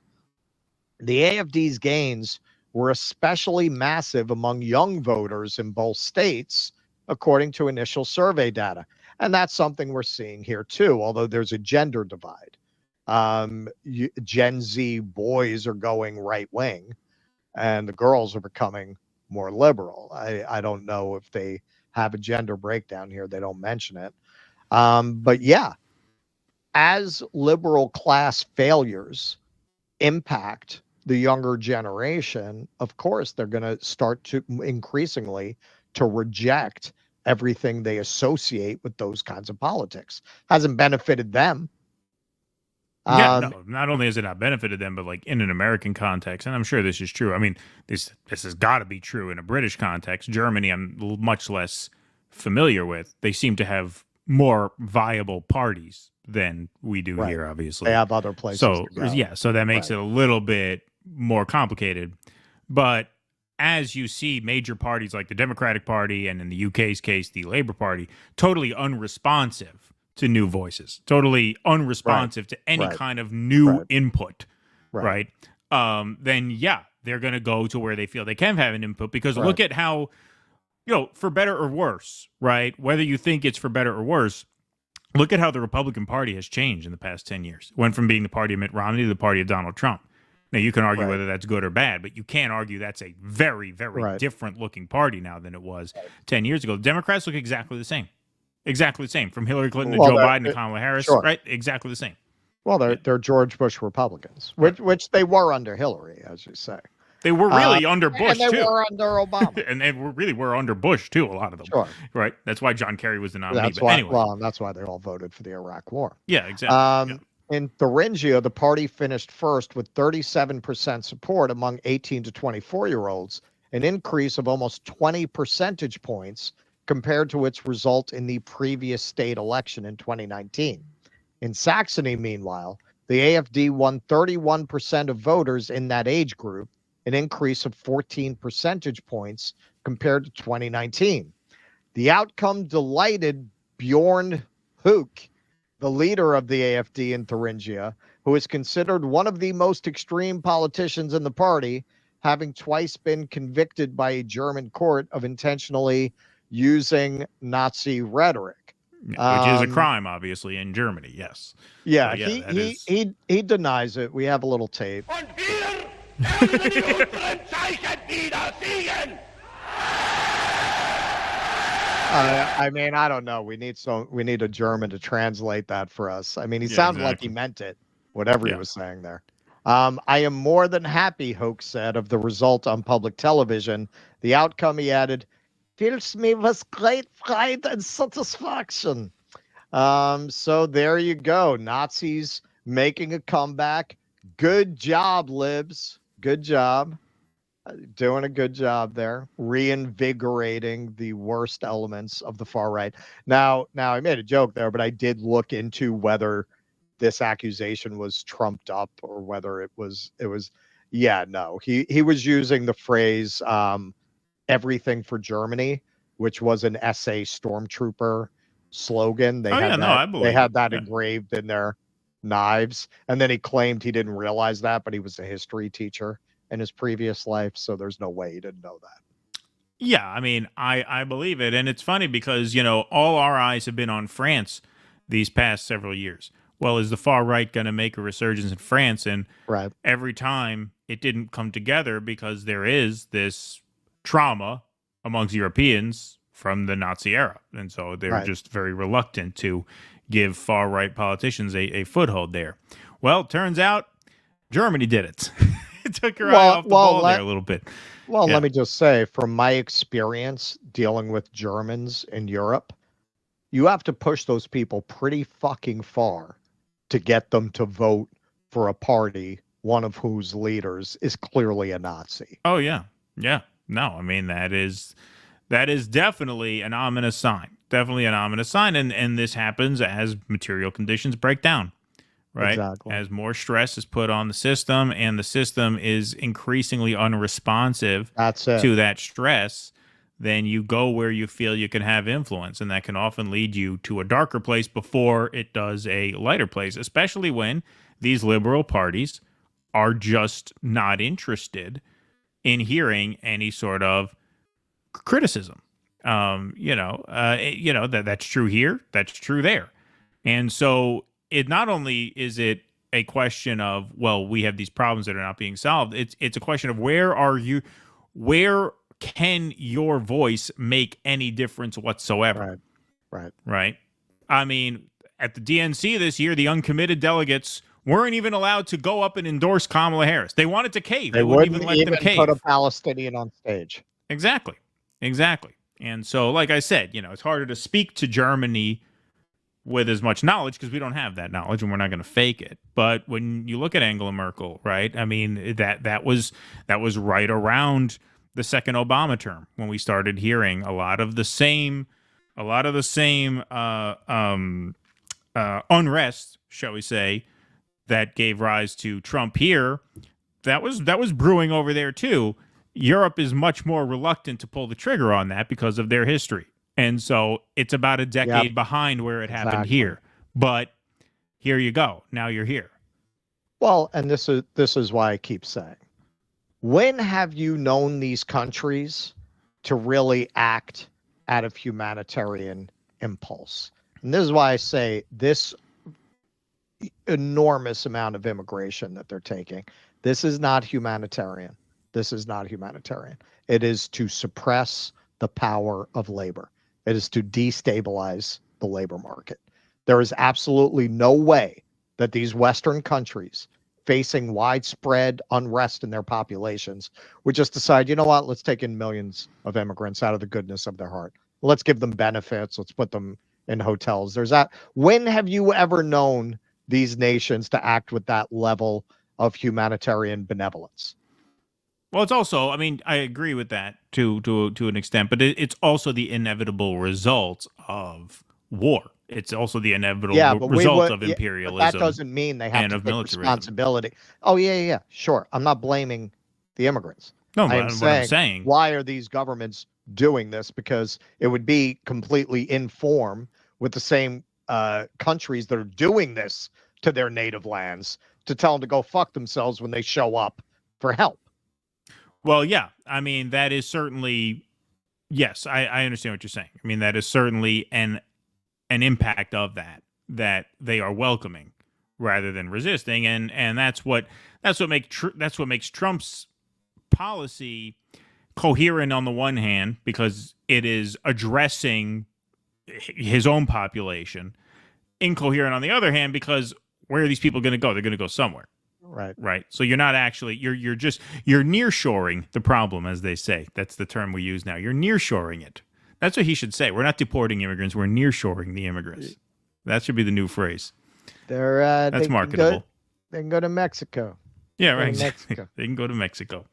The AFD's gains were especially massive among young voters in both states, according to initial survey data. And that's something we're seeing here too, although there's a gender divide. Gen Z boys are going right wing and the girls are becoming more liberal. I don't know if they have a gender breakdown here. They don't mention it. But yeah, as liberal class failures impact the younger generation, of course, they're going to start to increasingly to reject everything they associate with those kinds of politics. Hasn't benefited them. No, not only has it not benefited them, but like in an American context, and I'm sure this is true. I mean, this has got to be true in a British context. Germany, I'm much less familiar with. They seem to have more viable parties than we do here, obviously. They have other places So, to go. yeah, so that makes it a little bit more complicated. But as you see major parties like the Democratic Party and in the UK's case, the Labour Party, totally unresponsive to new voices, totally unresponsive to any kind of new input, right? Then, yeah, they're going to go to where they feel they can have an input because look at how, for better or worse, right? Whether you think it's for better or worse, look at how the Republican Party has changed in the past 10 years. Went from being the party of Mitt Romney to the party of Donald Trump. Now, you can argue whether that's good or bad, but you can't argue that's a very, very different looking party now than it was 10 years ago. The Democrats look exactly the same. Exactly the same. From Hillary Clinton to Joe Biden to Kamala Harris, right? Exactly the same. Well, they're George Bush Republicans, which they were under Hillary, as you say. They were really under Bush, and too. they were under Obama. And they really were under Bush, too, a lot of them. Sure. Right? That's why John Kerry was the nominee. That's why, that's why they all voted for the Iraq War. Yeah, exactly. In Thuringia, the party finished first with 37% support among 18 to 24-year-olds, an increase of almost 20 percentage points compared to its result in the previous state election in 2019. In Saxony, meanwhile, the AfD won 31% of voters in that age group, an increase of 14 percentage points compared to 2019. The outcome delighted Bjorn Hoek, the leader of the AfD in Thuringia, who is considered one of the most extreme politicians in the party, having twice been convicted by a German court of intentionally using Nazi rhetoric. Which is a crime, obviously, in Germany, yes. Yeah, he denies it. We have a little tape. I mean, I don't know. We need a German to translate that for us. I mean, he sounded like he meant it, whatever he was saying there. I am more than happy, Hoke said, of the result on public television. The outcome, he added, fills me with great pride and satisfaction. So there you go. Nazis making a comeback. Good job, libs. Good job. Doing a good job there, reinvigorating the worst elements of the far right. Now I made a joke there, but I did look into whether this accusation was trumped up or whether it was. Yeah, no, he was using the phrase "everything for Germany," which was an SA stormtrooper slogan. They had that engraved in their knives, and then he claimed he didn't realize that, but he was a history teacher in his previous life, so there's no way he didn't know that. Yeah, I mean, I believe it. And it's funny because, all our eyes have been on France these past several years. Well, is the far right going to make a resurgence in France? And every time it didn't come together because there is this trauma amongst Europeans from the Nazi era. And so they're just very reluctant to give far right politicians a foothold there. Well, turns out Germany did it. Took her eye off the ball there a little bit. Well, let me just say, from my experience dealing with Germans in Europe, you have to push those people pretty fucking far to get them to vote for a party, one of whose leaders is clearly a Nazi. Oh, yeah. Yeah. No, I mean, that is definitely an ominous sign. Definitely an ominous sign. And this happens as material conditions break down. Right. Exactly. As more stress is put on the system and the system is increasingly unresponsive to that stress, then you go where you feel you can have influence. And that can often lead you to a darker place before it does a lighter place, especially when these liberal parties are just not interested in hearing any sort of criticism. That's true here, that's true there. And so it not only is it a question of, well, we have these problems that are not being solved. It's a question of where can your voice make any difference whatsoever? Right. I mean, at the DNC this year, the uncommitted delegates weren't even allowed to go up and endorse Kamala Harris. They wanted to cave. They wouldn't even let them cave. Put a Palestinian on stage. Exactly. And so, like I said, it's harder to speak to Germany with as much knowledge, because we don't have that knowledge and we're not going to fake it. But when you look at Angela Merkel, right? I mean, that was right around the second Obama term when we started hearing a lot of the same unrest, shall we say, that gave rise to Trump here. That was brewing over there too. Europe is much more reluctant to pull the trigger on that because of their history. And so it's about a decade behind where it happened here. But here you go. Now you're here. Well, and this is why I keep saying, when have you known these countries to really act out of humanitarian impulse? And this is why I say this enormous amount of immigration that they're taking, this is not humanitarian. This is not humanitarian. It is to suppress the power of labor. It is to destabilize the labor market. There is absolutely no way that these Western countries facing widespread unrest in their populations would just decide, you know what, let's take in millions of immigrants out of the goodness of their heart. Let's give them benefits. Let's put them in hotels. There's that. When have you ever known these nations to act with that level of humanitarian benevolence? Well, it's also, I mean, I agree with that to an extent, but it's also the inevitable result of war. It's also the inevitable result of imperialism. But that doesn't mean they have to take responsibility. Oh, yeah, sure. I'm not blaming the immigrants. No, I'm saying, why are these governments doing this? Because it would be completely in form with the same countries that are doing this to their native lands to tell them to go fuck themselves when they show up for help. Well, yeah. I mean, that is certainly, yes, I understand what you're saying. I mean, that is certainly an impact of that they are welcoming rather than resisting, and that's what makes Trump's policy coherent on the one hand, because it is addressing his own population, incoherent on the other hand, because where are these people going to go? They're going to go somewhere. Right. So you're not actually, you're nearshoring the problem, as they say. That's the term we use now. You're nearshoring it. That's what he should say. We're not deporting immigrants. We're nearshoring the immigrants. That should be the new phrase. That's marketable. They can go to Mexico. Yeah, right. They can go to Mexico.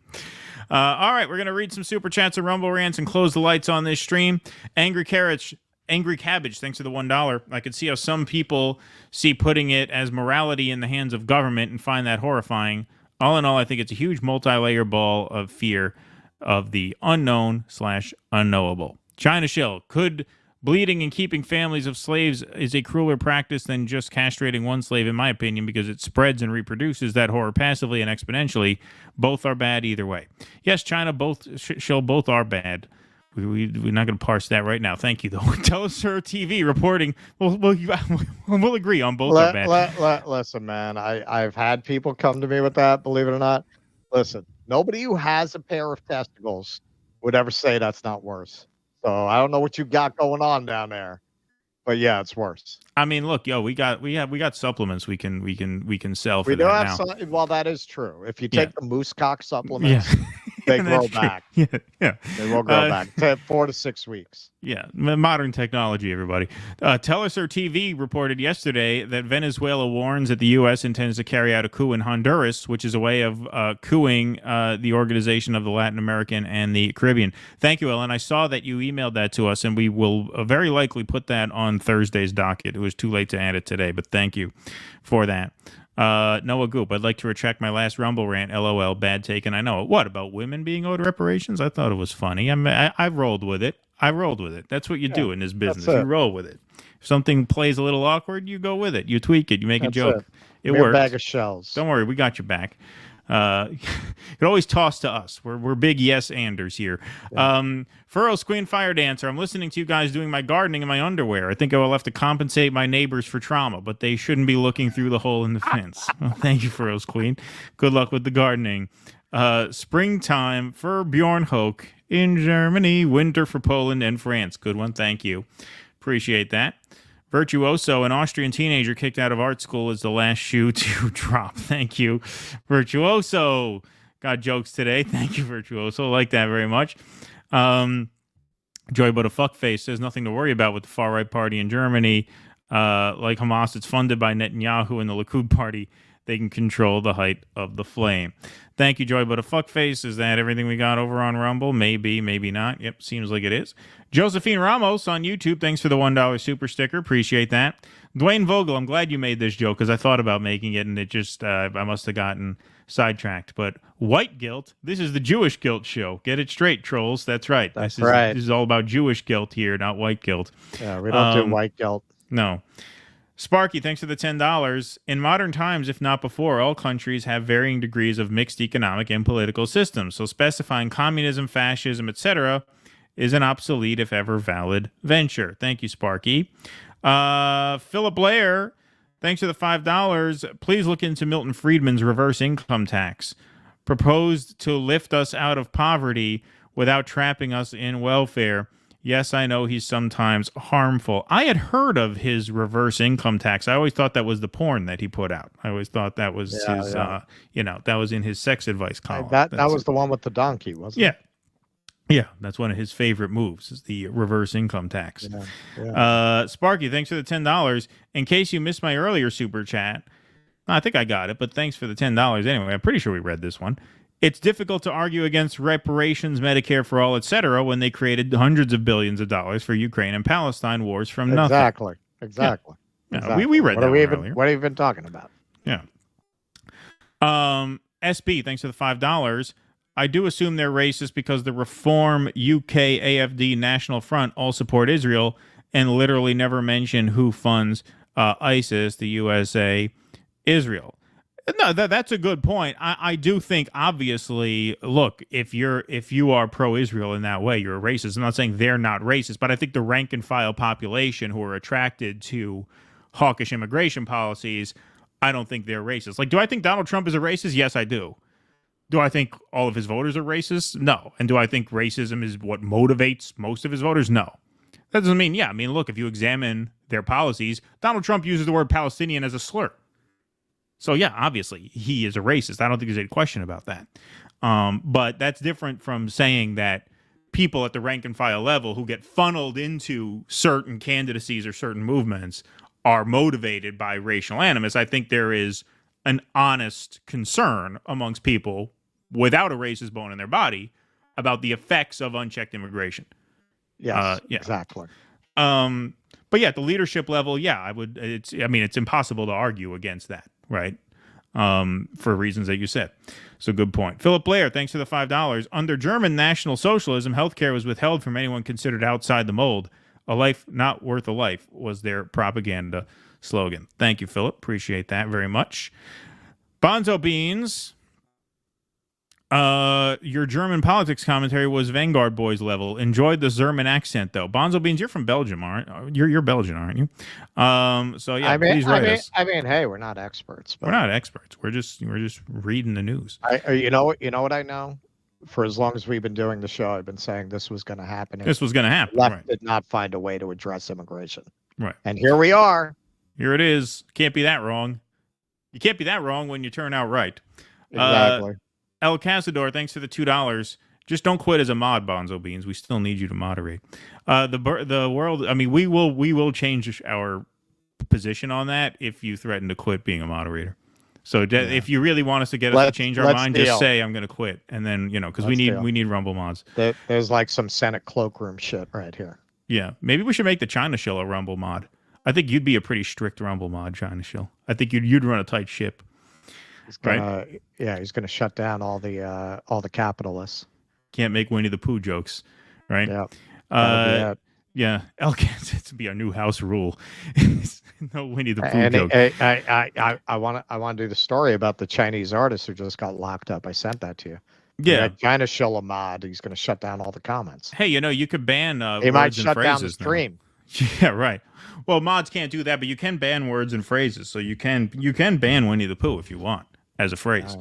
All right, we're going to read some Super Chats and Rumble Rants and close the lights on this stream. Angry Cabbage, thanks for the $1. I could see how some people see putting it as morality in the hands of government and find that horrifying. All in all, I think it's a huge multi-layer ball of fear of the unknown/unknowable. China Shell, could bleeding and keeping families of slaves is a crueler practice than just castrating one slave, in my opinion, because it spreads and reproduces that horror passively and exponentially. Both are bad either way. Yes, China, Shell, both are bad. We're not going to parse that right now. Thank you, though. Telesur TV reporting. We'll agree on both are bad. Listen, man, I've had people come to me with that, believe it or not. Listen, nobody who has a pair of testicles would ever say that's not worse. So I don't know what you got going on down there, but yeah, it's worse. I mean, look, we got supplements we can sell for we do that have now. Well, that is true. If you take the moose cock supplements, they grow back. Yeah. They will grow back. 4 to 6 weeks. Yeah, modern technology, everybody. Telesur TV reported yesterday that Venezuela warns that the U.S. intends to carry out a coup in Honduras, which is a way of coupping the Organization of the Latin American and the Caribbean. Thank you, Ellen. I saw that you emailed that to us, and we will very likely put that on Thursday's docket. It was too late to add it today, but thank you for that. Noah Goop, I'd like to retract my last Rumble rant. LOL, bad take, and I know it. What about women being owed reparations? I thought it was funny. I rolled with it. That's what you do in this business. You roll with it. If something plays a little awkward, you go with it. You tweak it. You make a joke. It works. Bag of shells. Don't worry, we got your back. You can always toss to us. We're big yes-anders here. Yeah. Furrow's Queen Fire Dancer. I'm listening to you guys doing my gardening in my underwear. I think I will have to compensate my neighbors for trauma, but they shouldn't be looking through the hole in the fence. Well, thank you, Furrow's Queen. Good luck with the gardening. Springtime for Bjorn Hoek in Germany. Winter for Poland and France. Good one. Thank you. Appreciate that. Virtuoso, an Austrian teenager kicked out of art school, is the last shoe to drop. Thank you, Virtuoso. Got jokes today. Thank you, Virtuoso. Like that very much. Joy But a Fuckface says nothing to worry about with the far-right party in Germany. Like Hamas, it's funded by Netanyahu and the Likud party. They can control the height of the flame. Thank you, Joy. But a fuckface, is that everything we got over on Rumble? Maybe, maybe not. Yep, seems like it is. Josephine Ramos on YouTube, thanks for the $1 super sticker. Appreciate that. Dwayne Vogel, I'm glad you made this joke because I thought about making it and it just, I must have gotten sidetracked. But white guilt, this is the Jewish guilt show. Get it straight, trolls. That's right. That's right. This is all about Jewish guilt here, not white guilt. Yeah, we don't do white guilt. No. Sparky, thanks for the $10. In modern times, if not before, all countries have varying degrees of mixed economic and political systems. So specifying communism, fascism, etc. is an obsolete, if ever valid, venture. Thank you, Sparky. Philip Blair, thanks for the $5. Please look into Milton Friedman's reverse income tax. Proposed to lift us out of poverty without trapping us in welfare. Yes, I know he's sometimes harmful. I had heard of his reverse income tax. I always thought that was the porn that he put out. I always thought that was his, that was in his sex advice column. That was the one with the donkey, wasn't it? Yeah, that's one of his favorite moves, is the reverse income tax. Sparky, thanks for the $10. In case you missed my earlier super chat, I think I got it, but thanks for the $10 anyway. I'm pretty sure we read this one. It's difficult to argue against reparations, Medicare for all, etc., when they created hundreds of billions of dollars for Ukraine and Palestine wars from nothing. Exactly. Yeah, we read that earlier. What are we even talking about? Yeah. SB, thanks for the $5. I do assume they're racist because the Reform, UK, AFD, National Front all support Israel and literally never mention who funds ISIS, the USA, Israel. No, that's a good point. I do think, obviously, look, if you are pro-Israel in that way, you're a racist. I'm not saying they're not racist, but I think the rank and file population who are attracted to hawkish immigration policies, I don't think they're racist. Like, do I think Donald Trump is a racist? Yes, I do. Do I think all of his voters are racist? No. And do I think racism is what motivates most of his voters? No. That doesn't mean, look, if you examine their policies, Donald Trump uses the word Palestinian as a slur. So, yeah, obviously, he is a racist. I don't think there's any question about that. But that's different from saying that people at the rank and file level who get funneled into certain candidacies or certain movements are motivated by racial animus. I think there is an honest concern amongst people without a racist bone in their body about the effects of unchecked immigration. Yes, exactly. But yeah, at the leadership level, it's impossible to argue against that, right? For reasons that you said. So good point. Philip Blair, thanks for the $5. Under German National Socialism, healthcare was withheld from anyone considered outside the mold. A life not worth a life was their propaganda slogan. Thank you, Philip. Appreciate that very much. Bonzo Beans, your German politics commentary was Vanguard Boys level. Enjoyed the German accent, though. Bonzo Beans, you're from Belgium, aren't you? You're Belgian, aren't you? So yeah, please write us. Hey, we're not experts. But we're not experts. We're just reading the news. You know what I know? For as long as we've been doing the show, I've been saying this was going to happen. This was going to happen. Left did not find a way to address immigration. Right. And here we are. Here it is. Can't be that wrong. You can't be that wrong when you turn out right. Exactly. El Casador, thanks for the $2. Just don't quit as a mod, Bonzo Beans. We still need you to moderate. The world. I mean, we will change our position on that if you threaten to quit being a moderator. So if you really want us to get us to change our mind, just say I'm going to quit, and then because we need Rumble mods. There's like some Senate cloakroom shit right here. Yeah, maybe we should make the China Shill a Rumble mod. I think you'd be a pretty strict Rumble mod, China Shill. I think you'd run a tight ship. He's gonna, he's going to shut down all the capitalists. Can't make Winnie the Pooh jokes, right? Yeah. Yeah, it's to be our new house rule. No Winnie the Pooh joke. I want to do the story about the Chinese artist who just got locked up. I sent that to you. Yeah, China Shill a mod. He's going to shut down all the comments. Hey, you could ban he might words and shut phrases down the stream. Yeah, right. Well, mods can't do that, but you can ban words and phrases. So you can ban Winnie the Pooh if you want as a phrase.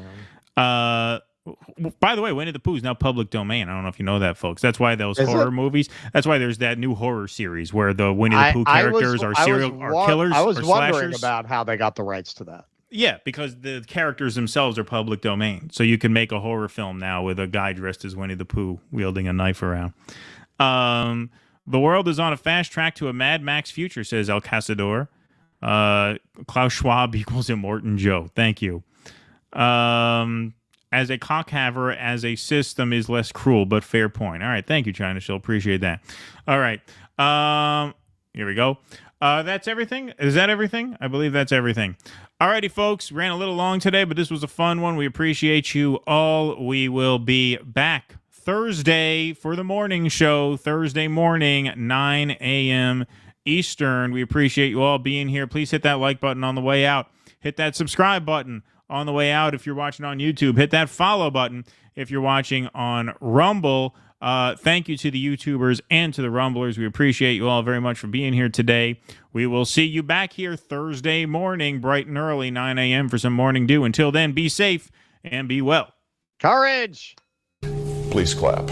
By the way, Winnie the Pooh is now public domain. I don't know if you know that, folks. That's why those horror movies. That's why there's that new horror series where the Winnie the Pooh characters are killers. I was or wondering slashers. about how they got the rights to that. Yeah, because the characters themselves are public domain. So you can make a horror film now with a guy dressed as Winnie the Pooh wielding a knife around. The world is on a fast track to a Mad Max future, says El Cazador. Klaus Schwab equals Immortan Joe. Thank you. As a cockhaver, as a system is less cruel, but fair point. All right. Thank you, China Shill. Appreciate that. All right. Here we go. That's everything. Is that everything? I believe that's everything. All righty, folks. Ran a little long today, but this was a fun one. We appreciate you all. We will be back Thursday for the morning show. Thursday morning, 9 a.m. Eastern. We appreciate you all being here. Please hit that like button on the way out. Hit that subscribe button on the way out if you're watching on YouTube. Hit that follow button if you're watching on Rumble. Thank you to the YouTubers and to the Rumblers. We appreciate you all very much for being here today. We will see you back here Thursday morning, bright and early, 9 a.m. for some morning dew. Until then, be safe and be well. Courage! Please clap.